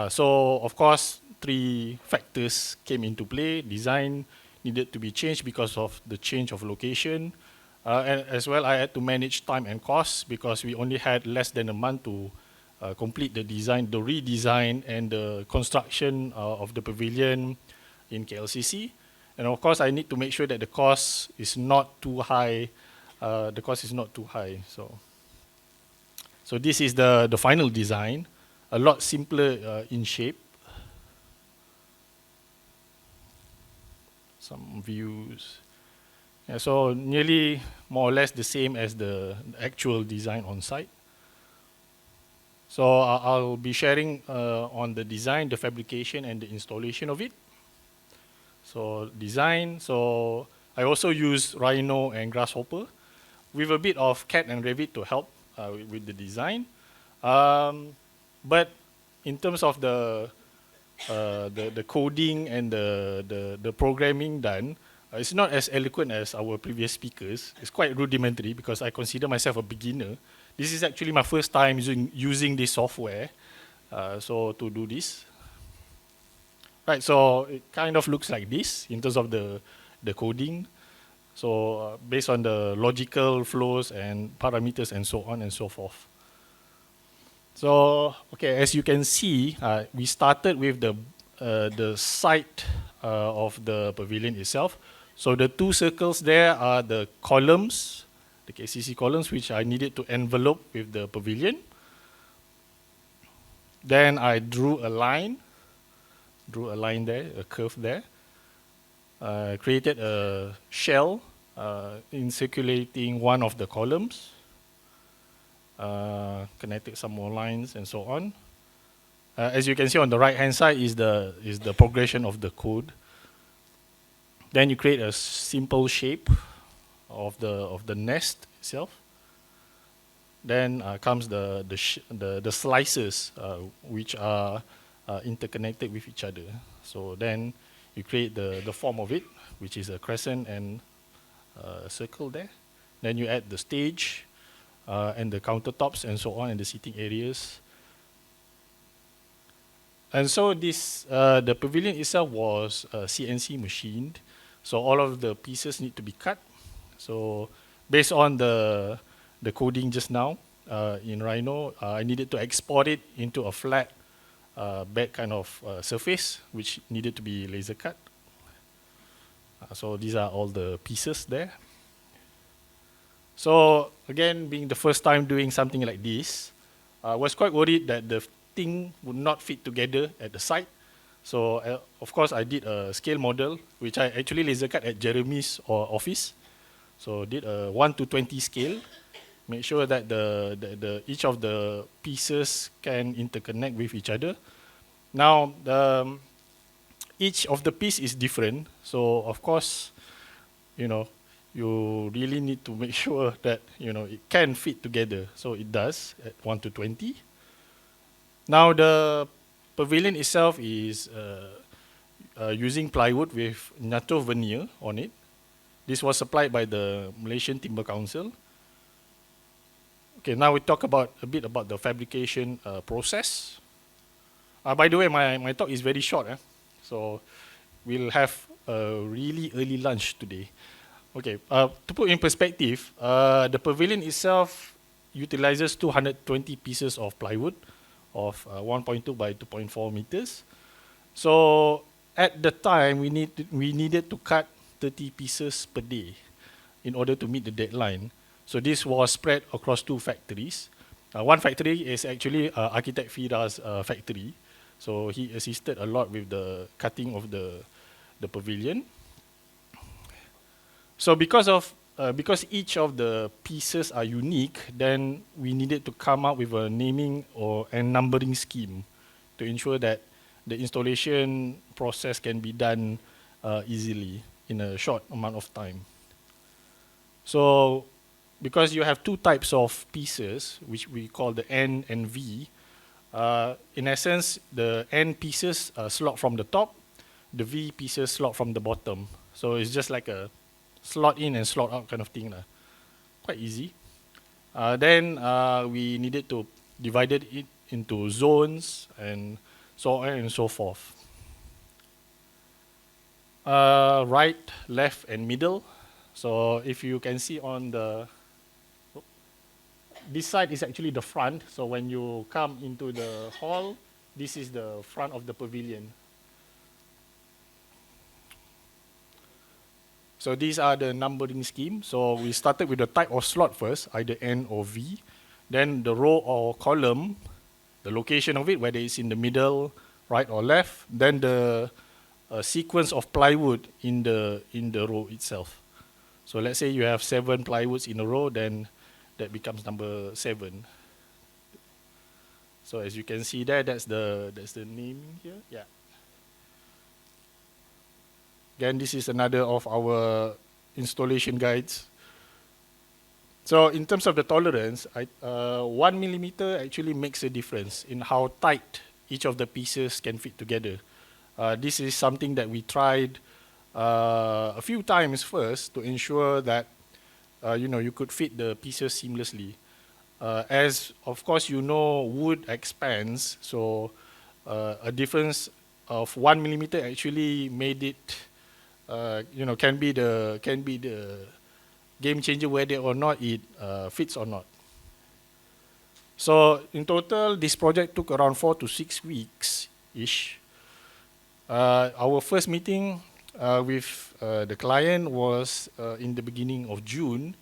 So of course, 3 factors came into play. Design needed to be changed because of the change of location. And as well, I had to manage time and costs because we only had less than a month to complete the design, the redesign, and the construction of the pavilion in KLCC. And of course, I need to make sure that the cost is not too high. So this is the final design, a lot simpler in shape. Some views. Yeah, so nearly more or less the same as the actual design on site. So I'll be sharing on the design, the fabrication, and the installation of it. So design, so I also use Rhino and Grasshopper with a bit of CAD and Revit to help with the design. But in terms of the coding and the programming done, it's not as eloquent as our previous speakers. It's quite rudimentary because I consider myself a beginner. This is actually my first time using this software, so to do this. Right, so it kind of looks like this in terms of the coding. So based on the logical flows and parameters and so on and so forth. So, okay, as you can see, we started with the site of the pavilion itself. So the 2 circles there are the columns, the KCC columns, which I needed to envelope with the pavilion. Then I drew a line there, a curve there. Created a shell in circulating one of the columns. Connected some more lines and so on. As you can see on the right hand side is the progression of the code. Then you create a simple shape of the nest itself. Then comes the slices which are interconnected with each other. So then you create the form of it, which is a crescent and a circle there. Then you add the stage and the countertops and so on, and the seating areas. And so this the pavilion itself was CNC machined. So all of the pieces need to be cut. So based on the coding just now in Rhino, I needed to export it into a flat bed kind of surface, which needed to be laser cut. So these are all the pieces there. So again, being the first time doing something like this, I was quite worried that the thing would not fit together at the site. So of course I did a scale model, which I actually laser cut at Jeremy's office. So did a 1:20 scale, make sure that each of the pieces can interconnect with each other. Now, each of the piece is different, so of course, you really need to make sure that it can fit together. So it does at 1 to 20. Now the pavilion itself is using plywood with Nato veneer on it. This was supplied by the Malaysian Timber Council. Okay, now we talk a bit about the fabrication process. By the way, my talk is very short, so we'll have a really early lunch today. Okay, to put in perspective, the pavilion itself utilizes 220 pieces of plywood of 1.2 by 2.4 meters. So at the time, we needed to cut 30 pieces per day in order to meet the deadline. So this was spread across 2 factories. One factory is actually Architect Fira's factory. So he assisted a lot with the cutting of the pavilion. So because each of the pieces are unique, then we needed to come up with a naming and numbering scheme to ensure that the installation process can be done easily in a short amount of time. So because you have 2 types of pieces, which we call the N and V, in essence, the N pieces slot from the top, the V pieces slot from the bottom. So it's just like a slot in and slot out kind of thing. Quite easy. Then we needed to divide it into zones and so on and so forth. Right, left, and middle. So if you can see on this side is actually the front. So when you come into the hall, this is the front of the pavilion. So these are the numbering scheme. So we started with the type of slot first, either N or V. Then the row or column, the location of it, whether it's in the middle, right or left. Then the sequence of plywood in the row itself. So let's say you have 7 plywoods in a row, then that becomes number 7. So as you can see there, that's the naming here. Yeah. Again, this is another of our installation guides. So in terms of the tolerance, 1 millimeter actually makes a difference in how tight each of the pieces can fit together. This is something that we tried a few times first to ensure that you could fit the pieces seamlessly. As of course wood expands, so a difference of 1 millimeter actually made it can be the game changer whether or not it fits or not. So in total, this project took around 4 to 6 weeks-ish. Our first meeting with the client was in the beginning of June.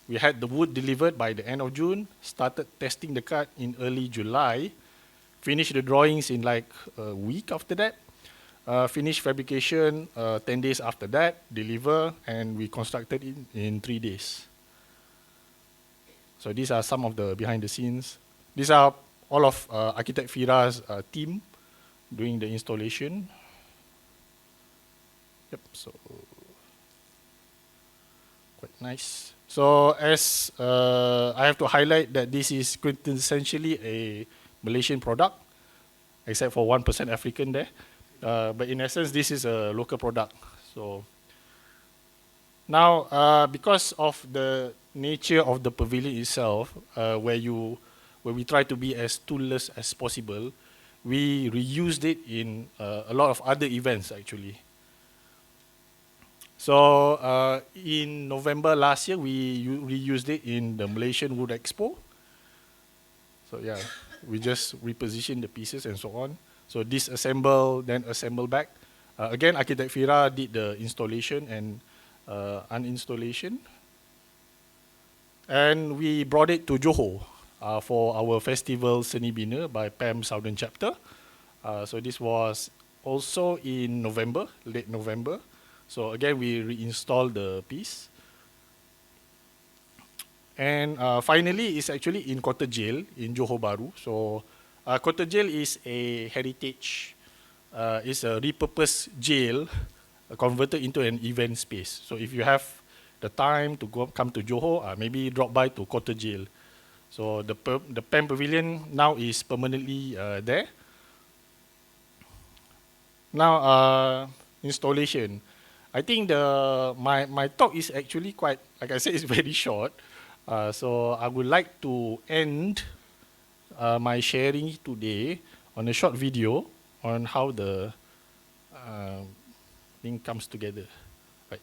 We had the wood delivered by the end of June, started testing the cut in early July, finished the drawings in like a week after that, finished fabrication 10 days after that, deliver, and we constructed it in 3 days. So these are some of the behind the scenes. These are all of Architect Fira's team doing the installation. Yep, so quite nice. So as I have to highlight that this is quintessentially a Malaysian product, except for 1% African there. But in essence, this is a local product. So now, because of the nature of the pavilion itself, where we try to be as toolless as possible, we reused it in a lot of other events actually. So in November last year, we reused it in the Malaysian Wood Expo. So yeah, we just repositioned the pieces and so on. So disassemble, then assemble back. Again, Architect Fira did the installation and uninstallation. And we brought it to Johor for our festival Seni Bina by PAM Southern Chapter. So this was also in November, late November. So again, we reinstalled the piece. And finally, it's actually in Kota Jail in Johor Bahru. So Kota Jail is a heritage, it's a repurposed jail converted into an event space. So if you have the time to come to Johor, maybe drop by to Kota Jail. So the PAM Pavilion now is permanently there. Now, installation. I think my talk is actually quite, like I said, it's very short. So I would like to end my sharing today on a short video on how the thing comes together. Right.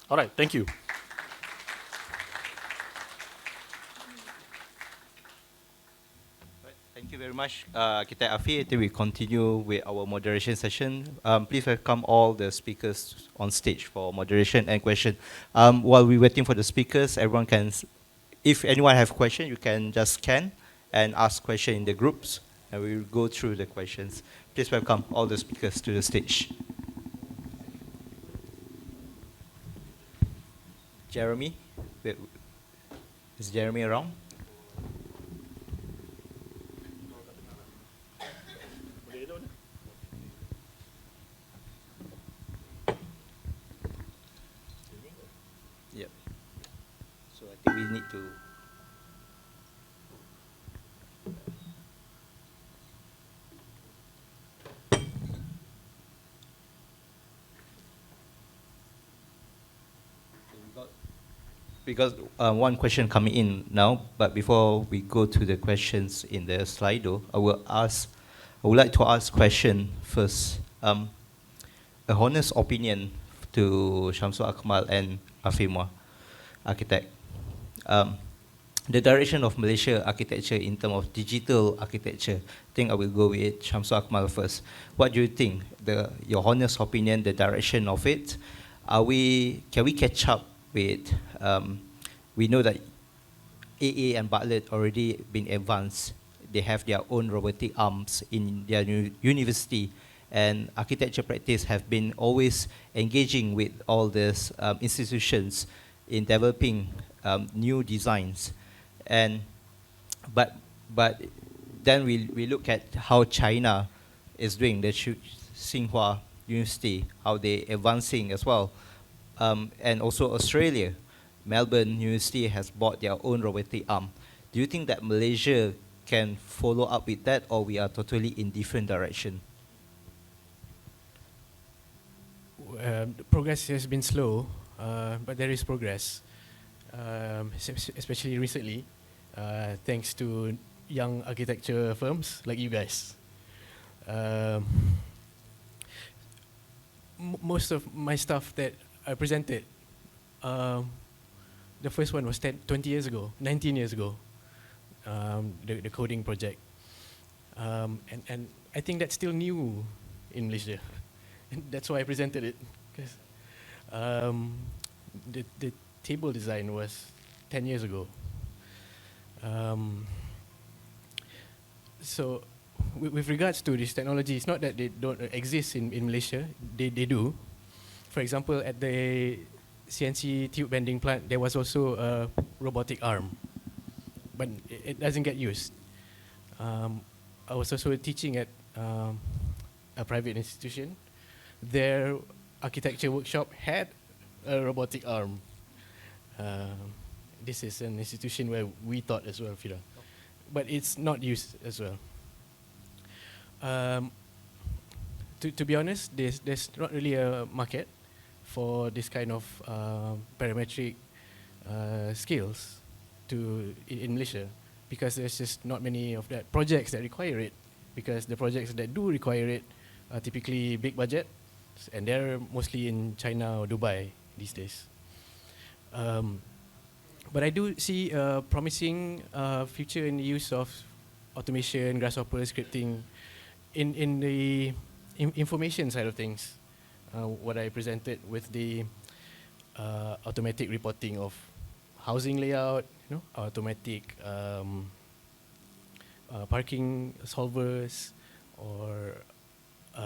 All right, thank you. Thank you very much, Architect Afi. I think we continue with our moderation session. Please welcome all the speakers on stage for moderation and question. While we're waiting for the speakers, everyone can, if anyone have question, you can just scan and ask question in the groups, and we will go through the questions. Please welcome all the speakers to the stage. Jeremy, is Jeremy around? Yep. So I think we need to. Because one question coming in now, but before we go to the questions in the Slido, I would like to ask question first. A honest opinion to SHAMSUL AKMAL and Afimwa, architect. The direction of Malaysia architecture in terms of digital architecture, I think I will go with SHAMSUL AKMAL first. What do you think? Your honest opinion, the direction of it? Can we catch up with? We know that AA and Bartlett already been advanced. They have their own robotic arms in their university, and architecture practice have been always engaging with all these institutions in developing new designs. But then we look at how China is doing, the Tsinghua University, how they advancing as well. And also Australia, Melbourne University has bought their own robotic arm. Do you think that Malaysia can follow up with that, or we are totally in different direction? The progress has been slow, but there is progress, especially recently, thanks to young architecture firms like you guys. Most of my stuff that I presented, the first one was 20 years ago, 19 years ago, the coding project. And I think that's still new in Malaysia. And that's why I presented it. Because the table design was 10 years ago. So with regards to this technology, it's not that they don't exist in Malaysia. They do. For example, at the CNC tube bending plant, there was also a robotic arm, but it doesn't get used. I was also teaching at a private institution. Their architecture workshop had a robotic arm. This is an institution where we taught as well, Fira. But it's not used as well. To be honest, there's not really a market for this kind of parametric skills in Malaysia, because there's just not many of that projects that require it, because the projects that do require it are typically big budget, and they're mostly in China or Dubai these days. But I do see a promising future in the use of automation, grasshopper scripting in the information side of things. What I presented with the automatic reporting of housing layout, automatic parking solvers, or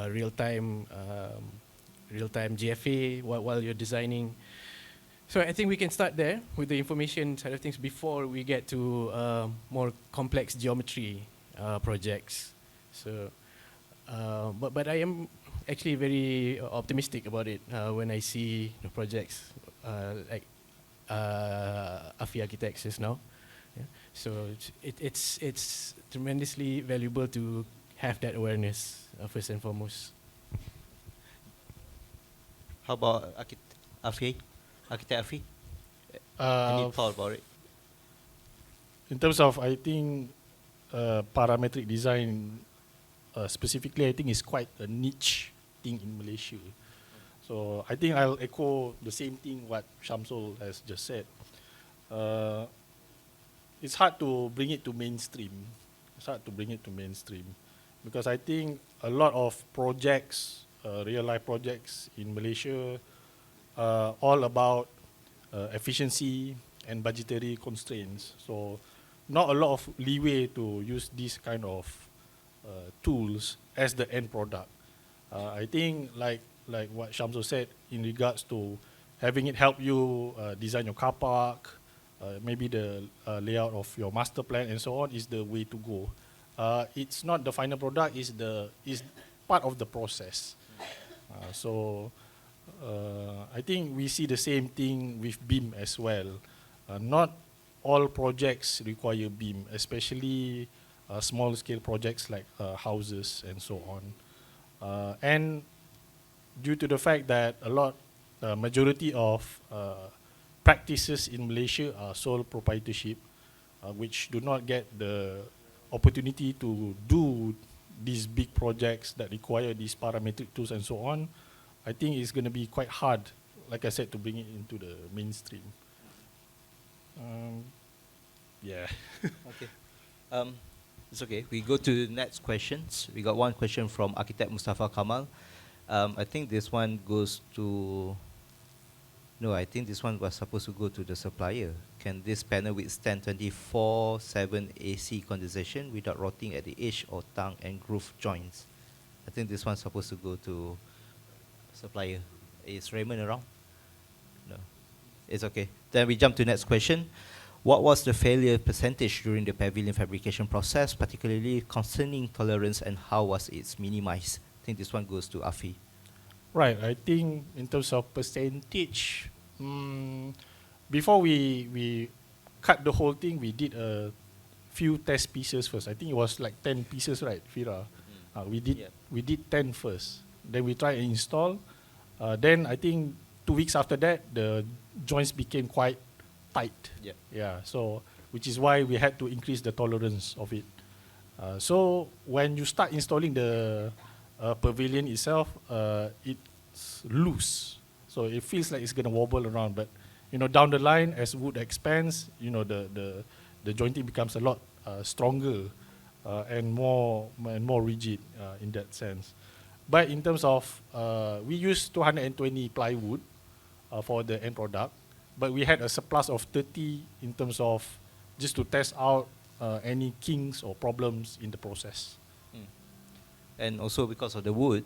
real-time GFA while you're designing. So I think we can start there with the information side of things before we get to more complex geometry projects. So, but I am actually very optimistic about it when I see the projects like AFI Architects just now. Yeah. So it's tremendously valuable to have that awareness first and foremost. How about Architect Afi? Any thought about it? In terms of, I think, parametric design, specifically, I think is quite a niche thing in Malaysia. So I think I'll echo the same thing what Shamsul has just said. It's hard to bring it to mainstream. Because I think a lot of projects, real life projects in Malaysia, all about efficiency and budgetary constraints. So not a lot of leeway to use these kind of tools as the end product. I think like what Shamsul said in regards to having it help you design your car park, maybe the layout of your master plan and so on is the way to go. It's not the final product, is part of the process. So I think we see the same thing with BIM as well. Not all projects require BIM, especially small scale projects like houses and so on. And due to the fact that majority of practices in Malaysia are sole proprietorship, which do not get the opportunity to do these big projects that require these parametric tools and so on, I think it's going to be quite hard, like I said, to bring it into the mainstream. Yeah. Okay. It's okay. We go to the next questions. We got one question from Architect Mustafa Kamal. I think this one goes to... No, I think this one was supposed to go to the supplier. Can this panel withstand 24/7 AC condensation without rotting at the edge or tongue and groove joints? I think this one's supposed to go to supplier. Is Raymond around? No. It's okay. Then we jump to next question. What was the failure percentage during the pavilion fabrication process, particularly concerning tolerance, and how was it minimized? I think this one goes to Afi. Right. I think in terms of percentage, before we cut the whole thing, we did a few test pieces first. I think it was like 10 pieces, right, Fira? We did 10 first. Then we tried and install. Then I think 2 weeks after that, the joints became quite tight. Yeah. So which is why we had to increase the tolerance of it. So when you start installing the pavilion itself, it's loose, so it feels like it's gonna wobble around. But down the line, as wood expands, the jointing becomes a lot stronger and more rigid in that sense. But in terms of we used 220 plywood for the end product, but we had a surplus of 30 in terms of just to test out any kinks or problems in the process. and also because of the wood,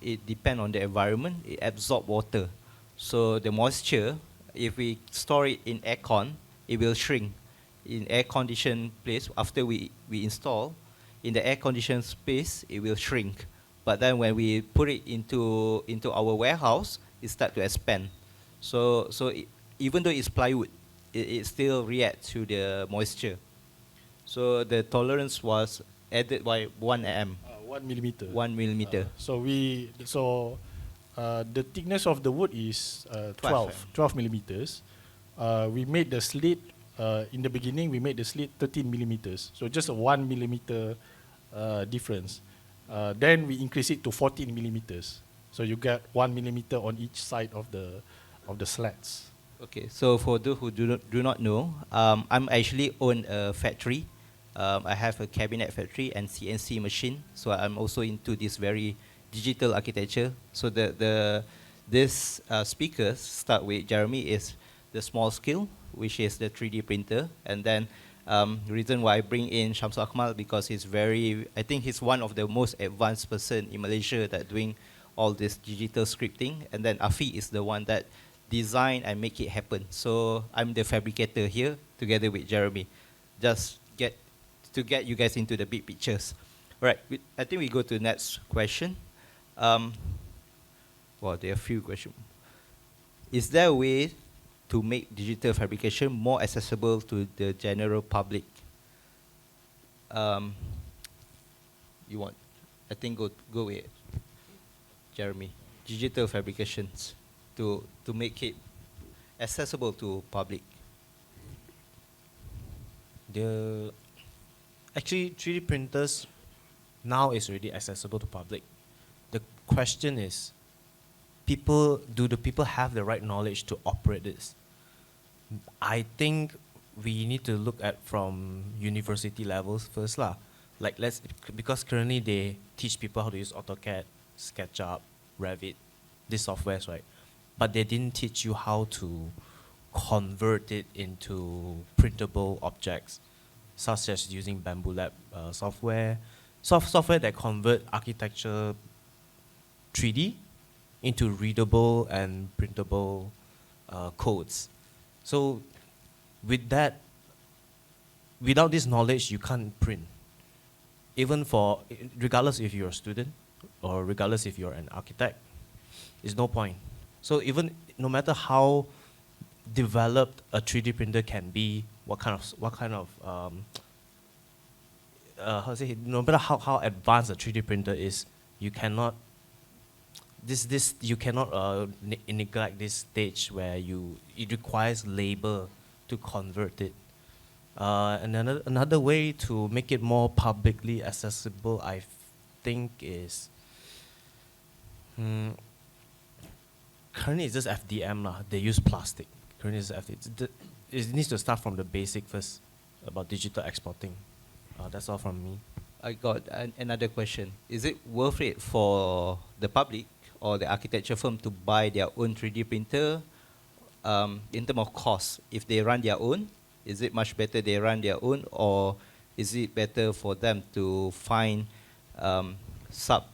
it depends on the environment. It absorbs water, so the moisture, if we store it in aircon, it will shrink. In air-conditioned place, after we install, in the air-conditioned space, it will shrink. But then when we put it into our warehouse, it start to expand. So even though it's plywood, it still reacts to the moisture. So the tolerance was added by 1 mm. 1 millimeter. 1 millimeter. The thickness of the wood is 12 millimeters. We made the slit, in the beginning we made the slit 13 millimeters. So just a 1 millimeter difference. Then we increase it to 14 millimeters. So you get 1 millimeter on each side of the slats. Okay, so for those who do not know, I'm actually own a factory. I have a cabinet factory and CNC machine. So I'm also into this very digital architecture. So this speakers start with Jeremy is the small scale, which is the 3D printer, and then the reason why I bring in SHAMSUL AKMAL because I think he's one of the most advanced person in Malaysia that doing all this digital scripting, and then Afi is the one that design and make it happen. So I'm the fabricator here together with Jeremy, just to get you guys into the big pictures. All right, I think we go to the next question. Well, there are a few questions. Is there a way to make digital fabrication more accessible to the general public? You want? I think go with Jeremy. Digital fabrications to make it accessible to public. Actually, 3D printers now is already accessible to public. The question is, do the people have the right knowledge to operate this? I think we need to look at from university levels first lah. Like because currently they teach people how to use AutoCAD, SketchUp, Revit, these softwares, right? But they didn't teach you how to convert it into printable objects, such as using Bamboo Lab software that convert architecture 3D into readable and printable codes. So without this knowledge, you can't print. Regardless if you're a student or regardless if you're an architect, it's no point. So no matter how developed a 3D printer can be, no matter how advanced a 3D printer is, you cannot neglect this stage where it requires labor to convert it. And another way to make it more publicly accessible, I think, is currently it's just FDM lah. They use plastic. Currently it's FDM. It needs to start from the basic first about digital exporting. That's all from me. I got another question. Is it worth it for the public or the architecture firm to buy their own 3D printer in terms of cost? If they run their own, is it much better they run their own, or is it better for them to find sub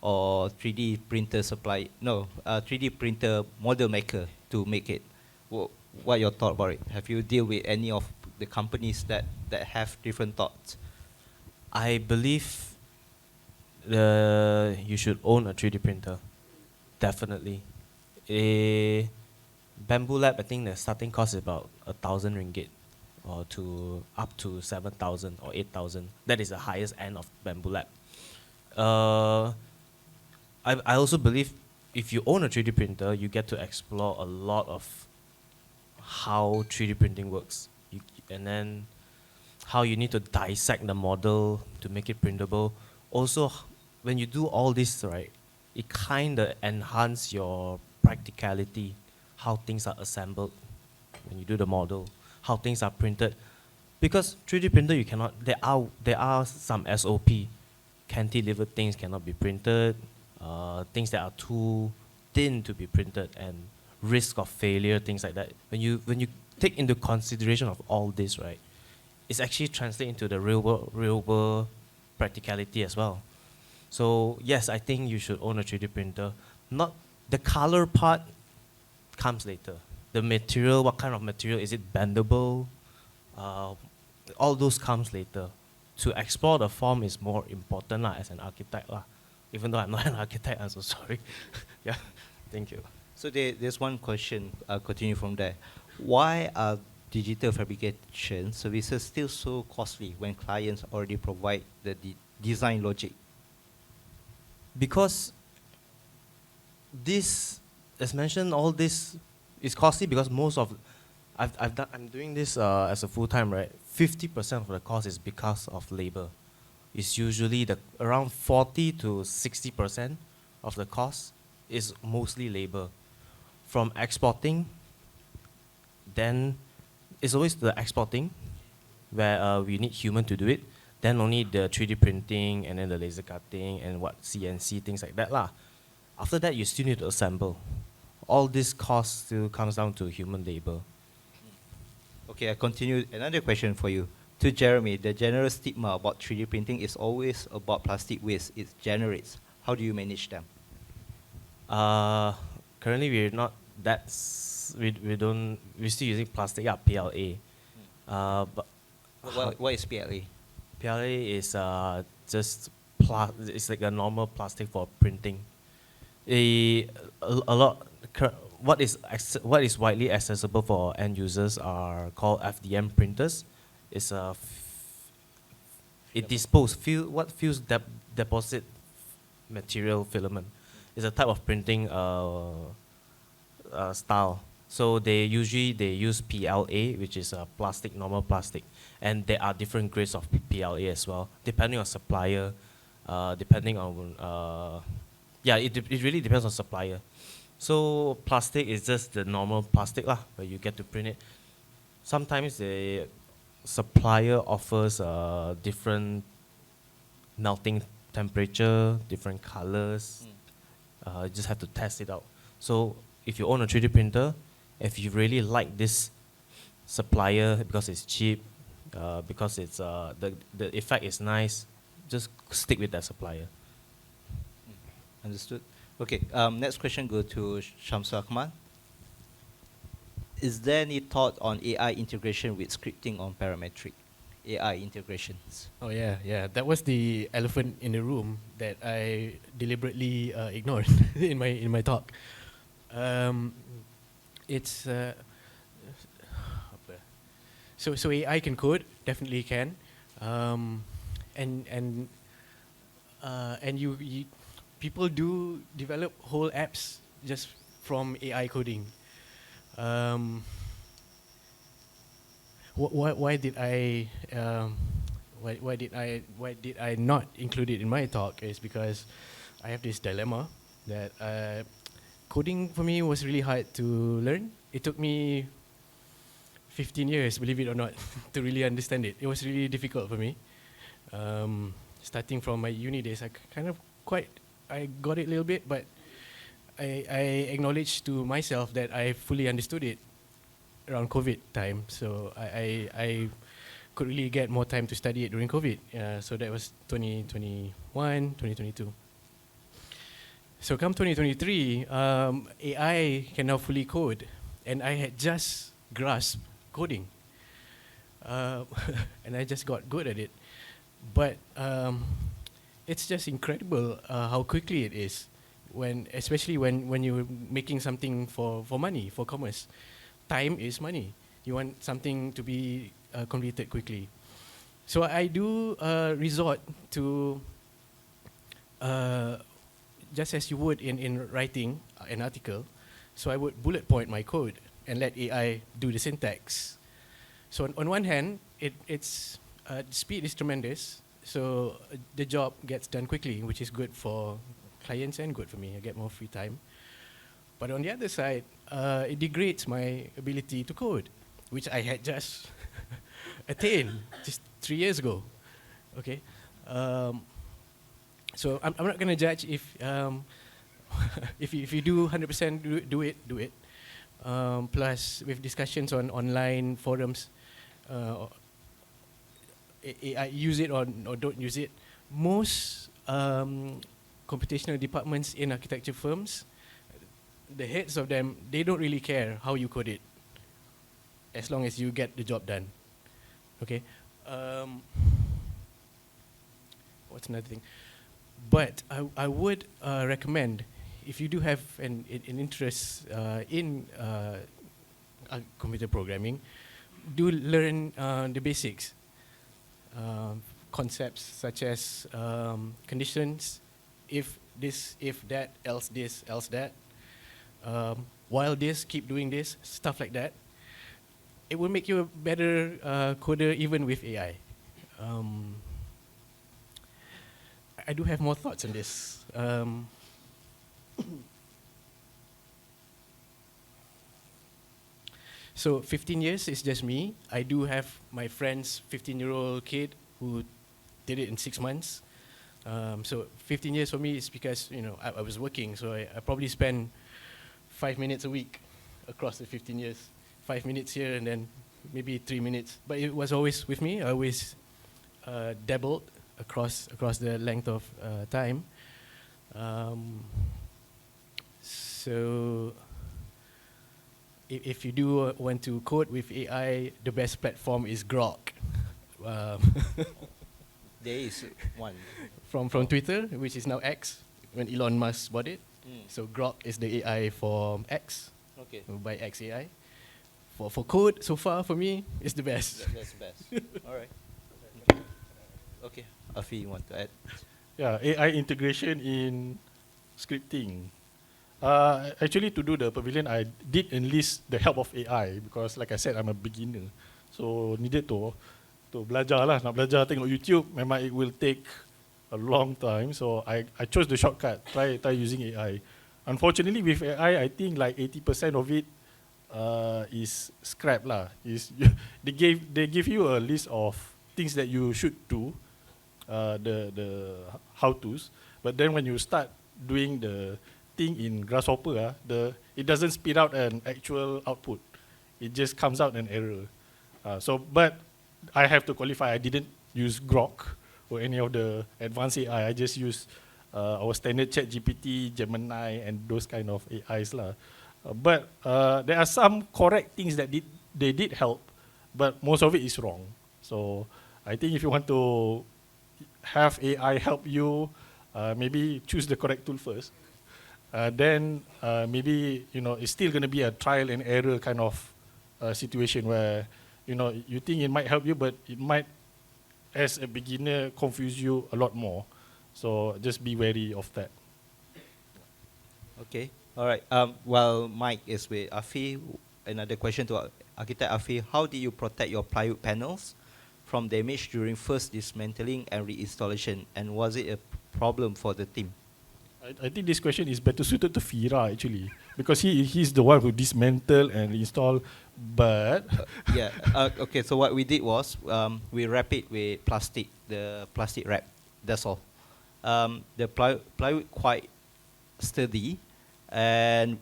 or 3D printer 3D printer model maker to make it? What your thought about it? Have you deal with any of the companies that have different thoughts? I believe you should own a 3D printer. Definitely. Bamboo Lab, I think the starting cost is about 1,000 ringgit or up to 7,000 or 8,000. That is the highest end of Bamboo Lab. I also believe if you own a 3D printer, you get to explore a lot of how 3D printing works. And then how you need to dissect the model to make it printable. Also, when you do all this, right, it kind of enhances your practicality, how things are assembled when you do the model, how things are printed. Because 3D printer, you cannot, there are some SOP. Cantilever things cannot be printed, things that are too thin to be printed, and risk of failure, things like that. When you take into consideration of all this, right, it's actually translating into the real world practicality as well. So yes, I think you should own a 3D printer. Not the color part comes later. The material, what kind of material, is it bendable? All those comes later. To explore the form is more important as an architect. Even though I'm not an architect, I'm so sorry. Yeah, thank you. So there's one question, continue from there. Why are digital fabrication services still so costly when clients already provide the design logic? Because this, as mentioned, all this is costly because most of, I'm doing this as a full-time, right? 50% of the cost is because of labor. It's usually around 40 to 60% of the cost is mostly labor. From exporting, then it's always the exporting where we need human to do it. Then only the 3D printing and then the laser cutting and what CNC, things like that lah. After that, you still need to assemble. All this cost still comes down to human labor. Okay, I continue. Another question for you. To Jeremy, the general stigma about 3D printing is always about plastic waste it generates. How do you manage them? Currently, we're not that. We're still using plastic, PLA. But What is PLA? PLA is just it's like a normal plastic for printing. What is widely accessible for end users are called FDM printers. It's it disposes deposit material filament. It's a type of printing style. So they use PLA, which is a plastic, normal plastic, and there are different grades of PLA as well, depending on supplier, depending on it really depends on supplier. So plastic is just the normal plastic where you get to print it. Sometimes the supplier offers different melting temperature, different colors. You just have to test it out. So if you own a 3D printer, if you really like this supplier because it's cheap, because it's the effect is nice, just stick with that supplier. Understood. Okay, next question go to SHAMSUL AKMAL. Is there any thought on AI integration with scripting on parametric AI integrations? Oh yeah. That was the elephant in the room that I deliberately ignored in my talk. It's so AI can code, definitely can, and you people do develop whole apps just from AI coding. Why did I not include it in my talk is because I have this dilemma that coding for me was really hard to learn. It took me 15 years, believe it or not, to really understand it. It was really difficult for me. Starting from my uni days, I got it a little bit, but I acknowledged to myself that I fully understood it around COVID time. So I could really get more time to study it during COVID. So that was 2021, 2022. So come 2023, AI can now fully code, and I had just grasped coding, and I just got good at it. But it's just incredible how quickly it is, especially when you're making something for money, for commerce. Time is money. You want something to be completed quickly. So I do resort to, just as you would in writing an article, so I would bullet point my code and let AI do the syntax. So on one hand, it's speed is tremendous, so the job gets done quickly, which is good for clients and good for me. I get more free time. But on the other side, it degrades my ability to code, which I had just attained just 3 years ago. Okay, so I'm not going to judge if if you do 100% do it. Plus, with discussions on online forums, I use it or don't use it. Most computational departments in architecture firms, the heads of them, they don't really care how you code it, as long as you get the job done. Okay. What's another thing? But I would recommend, if you do have an interest in computer programming, do learn the basics. Concepts such as conditions, if this, if that, else this, else that. While this, keep doing this, stuff like that. It will make you a better coder even with AI. I do have more thoughts on this. So 15 years is just me. I do have my friend's 15-year-old kid who did it in 6 months. So 15 years for me is because I was working, so I probably spend 5 minutes a week across the 15 years. 5 minutes here and then maybe 3 minutes. But it was always with me. I always dabbled across the length of time. So if you do want to code with AI, the best platform is Grok. There is one. From Twitter, which is now X, when Elon Musk bought it. So Grok is the AI for X, Okay. by XAI. For code, so far for me, it's the best. That's the best. All right. Okay. Afi, you want to add? Yeah, AI integration in scripting. Actually, to do the pavilion, I did enlist the help of AI because, like I said, I'm a beginner. So needed to belajar lah. Nak belajar tengok YouTube, memang it will take a long time. So I chose the shortcut. Try using AI. Unfortunately, with AI, I think like 80% of it is scrap lah. They give you a list of things that you should do, the how-tos. But then when you start doing the thing in Grasshopper, it doesn't spit out an actual output. It just comes out an error. But I have to qualify. I didn't use Grok or any of the advanced AI. I just used our standard ChatGPT, Gemini, and those kind of AIs lah. But there are some correct things that they did help, but most of it is wrong. So I think if you want to have AI help you, maybe choose the correct tool first. Then maybe it's still going to be a trial and error kind of situation where you think it might help you, but it might, as a beginner, confuse you a lot more. So just be wary of that. Okay. All right. While Mike is with Afi, another question to Architect Afi: how did you protect your plywood panels from damage during first dismantling and reinstallation, and was it a problem for the team? I think this question is better suited to Fira actually, because he's the one who dismantled and installed. But Yeah. Okay. So what we did was we wrap it with plastic, the plastic wrap. That's all. The plywood quite sturdy, and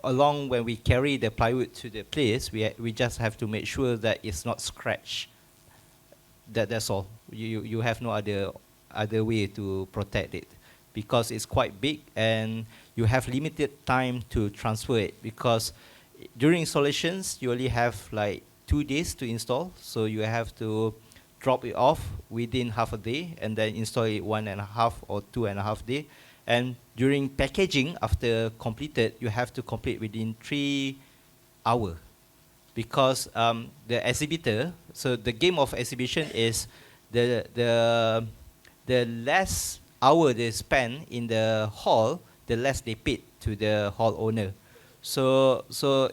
along when we carry the plywood to the place, we just have to make sure that it's not scratched. That's all. You have no other way to protect it, because it's quite big and you have limited time to transfer it, because during installations you only have like 2 days to install, so you have to drop it off within half a day and then install it 1.5 or 2.5 days. And during packaging, after completed, you have to complete within 3 hours, because the exhibitor, so the game of exhibition is the less hour they spend in the hall, the less they paid to the hall owner. So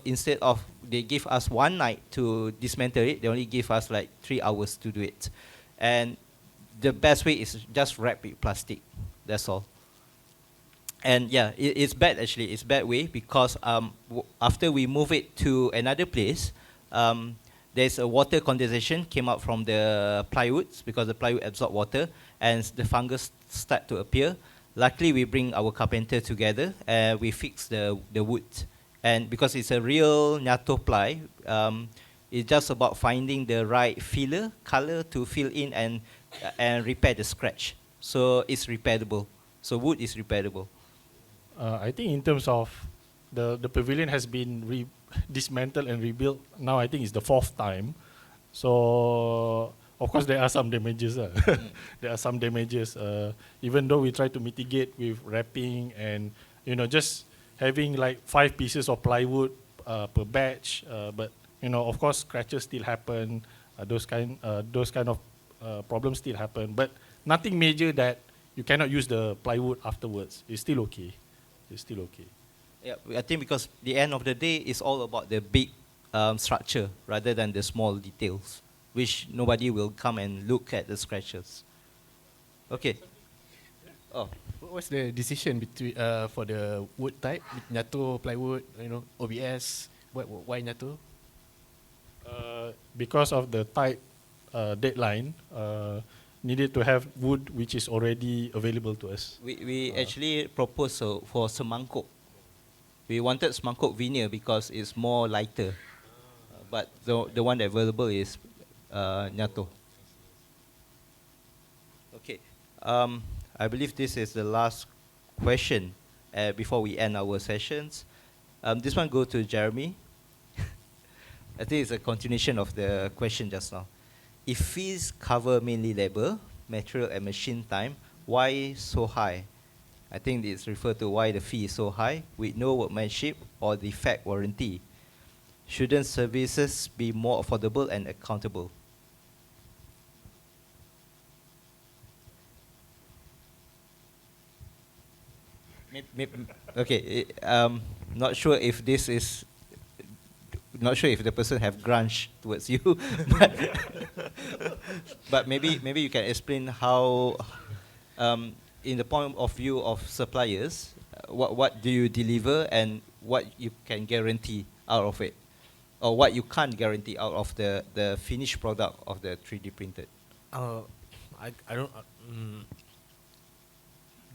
instead of they give us 1 night to dismantle it, they only give us like 3 hours to do it. And the best way is just wrap it plastic. That's all. And yeah, it's bad actually. It's bad way because after we move it to another place, there's a water condensation came out from the plywoods, because the plywood absorb water and the fungus start to appear. Luckily, we bring our carpenter together and we fix the wood. And because it's a real Nyato ply, it's just about finding the right filler color to fill in and repair the scratch. So it's repairable. So wood is repairable. I think in terms of the pavilion has been dismantled and rebuilt. Now I think it's the 4th time. So of course there are some damages. There are some damages. Even though we try to mitigate with wrapping and just having like 5 pieces of plywood per batch. But of course scratches still happen. Those kind of problems still happen. But nothing major that you cannot use the plywood afterwards. It's still okay. It's still okay. Yeah, I think because the end of the day is all about the big structure rather than the small details, which nobody will come and look at the scratches. Okay. Oh, What's the decision between for the wood type, Nyato, plywood, OBS? Why Nyato? Because of the tight deadline, needed to have wood which is already available to us. we actually proposed for semangkuk. We wanted semangkuk veneer because it's more lighter, but the one available is Nyato. Okay, I believe this is the last question before we end our sessions. This one go to Jeremy. I think it's a continuation of the question just now. If fees cover mainly labor, material and machine time, why so high? I think it's referred to why the fee is so high with no workmanship or defect warranty. Shouldn't services be more affordable and accountable? Okay, not sure if this is, not sure if the person have grudge towards you, but maybe you can explain how, in the point of view of suppliers, what do you deliver and what you can guarantee out of it, or what you can't guarantee out of the finished product of the 3D printed. I don't.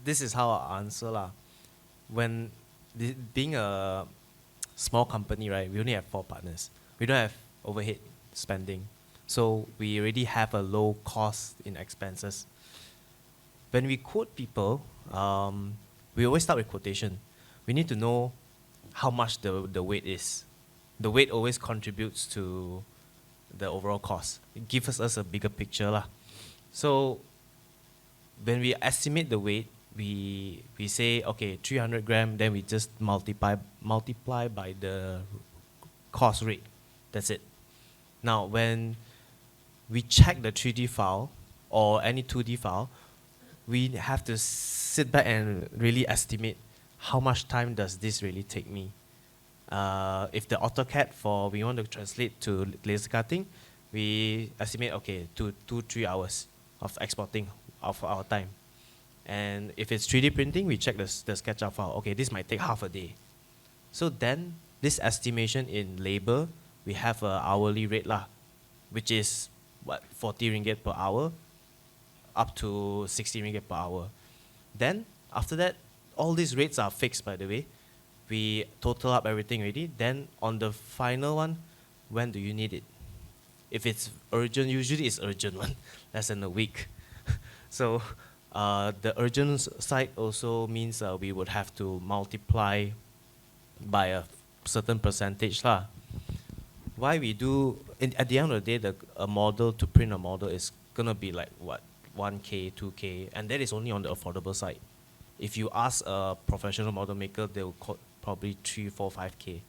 This is how I answer lah. When being a small company, right, we only have 4 partners. We don't have overhead spending, so we already have a low cost in expenses. When we quote people, we always start with quotation. We need to know how much the weight is. The weight always contributes to the overall cost. It gives us a bigger picture lah. So when we estimate the weight, we say, okay, 300 gram, then we just multiply by the cost rate. That's it. Now, when we check the 3D file or any 2D file, we have to sit back and really estimate how much time does this really take me. If the AutoCAD we want to translate to laser cutting, we estimate, okay, 2-3 hours of exporting of our time. And if it's 3D printing, we check the SketchUp file. Okay, this might take half a day. So then, this estimation in labor, we have an hourly rate lah, which is 40 ringgit per hour, up to 60 ringgit per hour. Then, after that, all these rates are fixed, by the way. We total up everything already. Then, on the final one, when do you need it? If it's urgent, usually it's urgent one, less than a week. So, the urgent side also means we would have to multiply by a certain percentage lah. Why we do, at the end of the day, a model, to print a model is gonna be like what, 1K, 2K, and that is only on the affordable side. If you ask a professional model maker, they will quote probably 3, 4, 5K.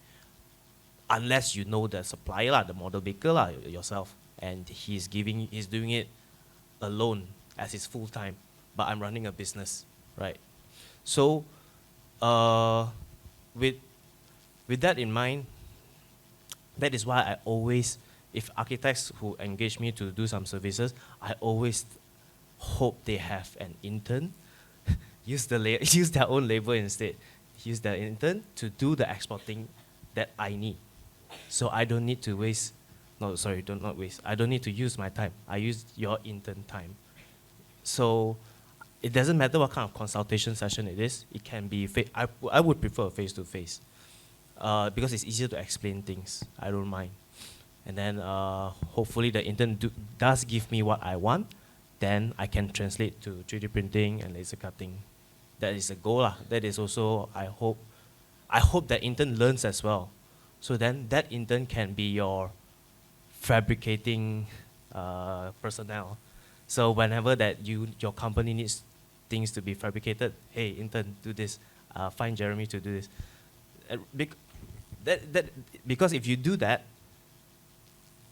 Unless you know the supplier lah, the model maker lah, yourself, and he's doing it alone as his full time. But I'm running a business, right? So, with that in mind, that is why I always, if architects who engage me to do some services, I always hope they have an intern, use their own labor instead, use their intern to do the exporting that I need. So I don't need to waste, no, sorry, not waste. I don't need to use my time. I use your intern time. So, it doesn't matter what kind of consultation session it is. It can be, I would prefer face-to-face because it's easier to explain things. I don't mind. And then hopefully the intern does give me what I want. then I can translate to 3D printing and laser cutting. That is a goal lah. That is also, I hope that intern learns as well. So then that intern can be your fabricating personnel. So whenever that your company needs things to be fabricated, hey intern, do this. Find Jeremy to do this. Because if you do that,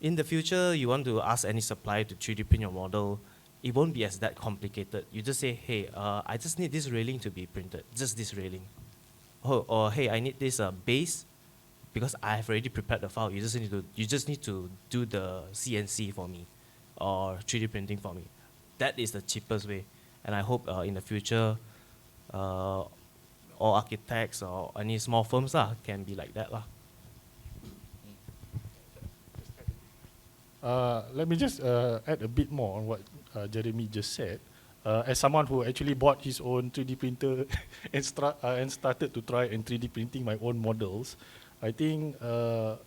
in the future you want to ask any supplier to 3D print your model, it won't be as that complicated. You just say, hey, I just need this railing to be printed, just this railing. Or hey, I need this base, because I have already prepared the file. You just need to do the CNC for me, or 3D printing for me. That is the cheapest way, and I hope in the future, all architects or any small firms can be like that lah. Let me just add a bit more on what Jeremy just said. As someone who actually bought his own 3D printer and started to try and 3D printing my own models, I think, of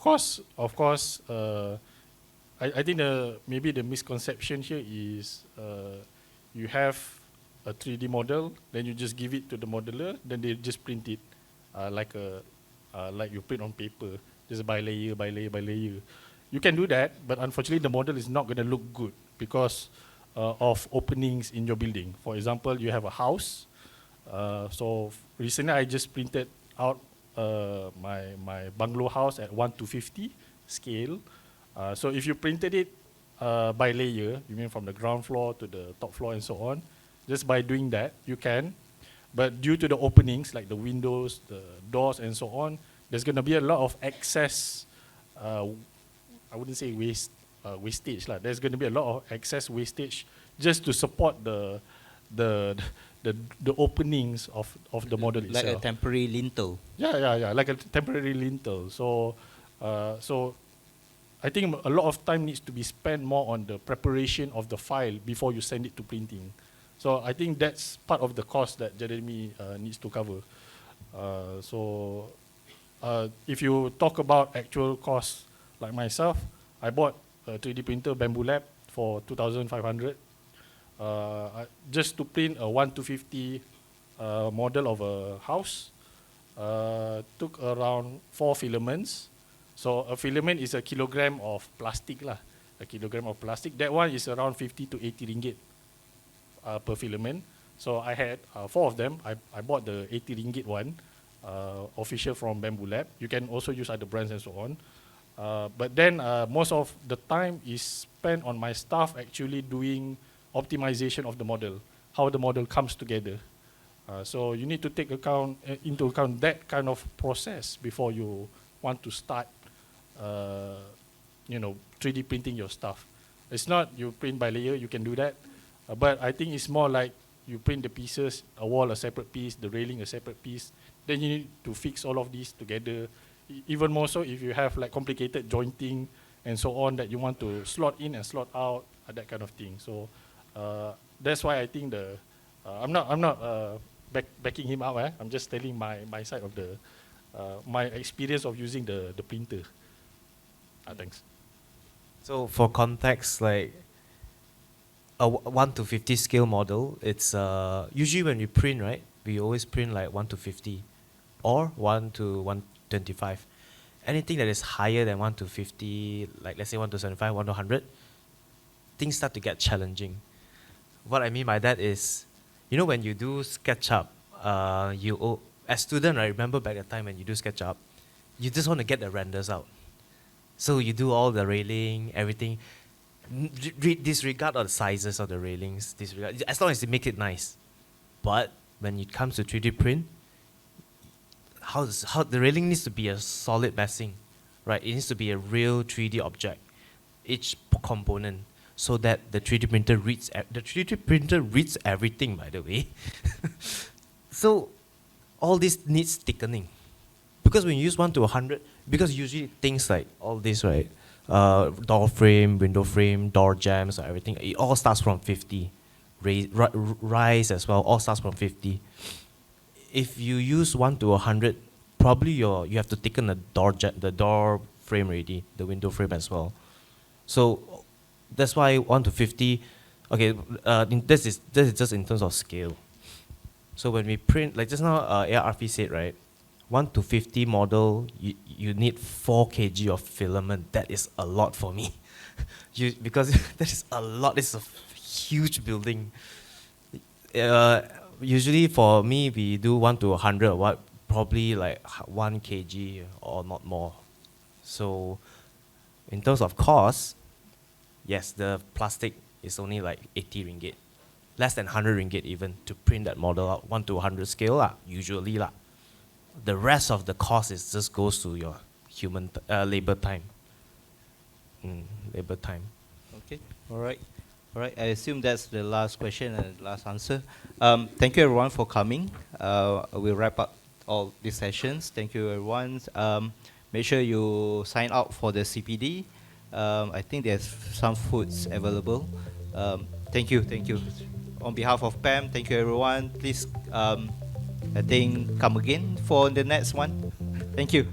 course, I think maybe the misconception here is you have a 3D model, then you just give it to the modeler, then they just print it like you print on paper, just by layer, by layer, by layer. You can do that, but unfortunately the model is not going to look good because of openings in your building. For example, you have a house. So recently I just printed out my bungalow house at 1:50 scale. So if you printed it by layer, you mean from the ground floor to the top floor and so on, just by doing that, you can. But due to the openings, like the windows, the doors and so on, there's going to be a lot of excess, I wouldn't say wastage. There's going to be a lot of excess wastage just to support the openings of the model itself. Like a temporary lintel. Yeah, like a temporary lintel. So I think a lot of time needs to be spent more on the preparation of the file before you send it to printing. So I think that's part of the cost that Jeremy needs to cover. If you talk about actual costs, like myself, I bought a 3D printer Bamboo Lab for 2,500 just to print a 1:50 model of a house. Took around 4 filaments. So a filament is a kilogram of plastic lah. A kilogram of plastic. That one is around 50 to 80 ringgit per filament. So I had 4 of them. I bought the 80 ringgit one, official from Bamboo Lab. You can also use other brands and so on. But then most of the time is spent on my staff actually doing optimization of the model, how the model comes together. So you need to take into account that kind of process before you want to start 3D printing your stuff. It's not you print by layer, you can do that. But I think it's more like you print the pieces, a wall a separate piece, the railing a separate piece. Then you need to fix all of these together. Even more so if you have like complicated jointing and so on that you want to slot in and slot out, that kind of thing. So that's why I think I'm not backing him up. I'm just telling my side of the my experience of using the printer. Thanks. So for context, like a 1:50 scale model, it's usually when we print, right? We always print like 1:50 or 1:125. Anything that is higher than 1:50, like let's say 1:75, 1:100, things start to get challenging. What I mean by that is, when you do SketchUp, as student, I remember back at the time when you do SketchUp, you just want to get the renders out. So you do all the railing, everything. Disregard all the sizes of the railings, as long as you make it nice. But when it comes to 3D print, how the railing needs to be a solid bashing, right? It needs to be a real 3D object, each component, so that the 3D printer reads. The 3D printer reads everything, by the way. So all this needs thickening, because when you use 1:100, because usually things like all this, right? Door frame, window frame, door jambs, everything, it all starts from 50. Rise as well, all starts from 50. If you use 1:100, probably you have to thicken the door frame already, the window frame as well. So that's why 1:50, Okay, this is just in terms of scale. So when we print, like just now, ARFI said, right, 1 to 50 model, you need 4 kg of filament. That is a lot for me. Because that is a lot. It's a huge building. Usually for me, we do 1 to 100, probably like 1 kg or not more. So in terms of cost, yes, the plastic is only like 80 ringgit. Less than 100 ringgit even to print that model out, 1 to 100 scale usually . The rest of the cost is just goes to your human labor time. Labor time. Okay, all right. All right, I assume that's the last question and last answer. Thank you everyone for coming. We'll wrap up all these sessions. Thank you everyone. Make sure you sign up for the CPD. I think there's some foods available. Thank you. On behalf of Pam, thank you everyone. Please, I think come again for the next one. Thank you.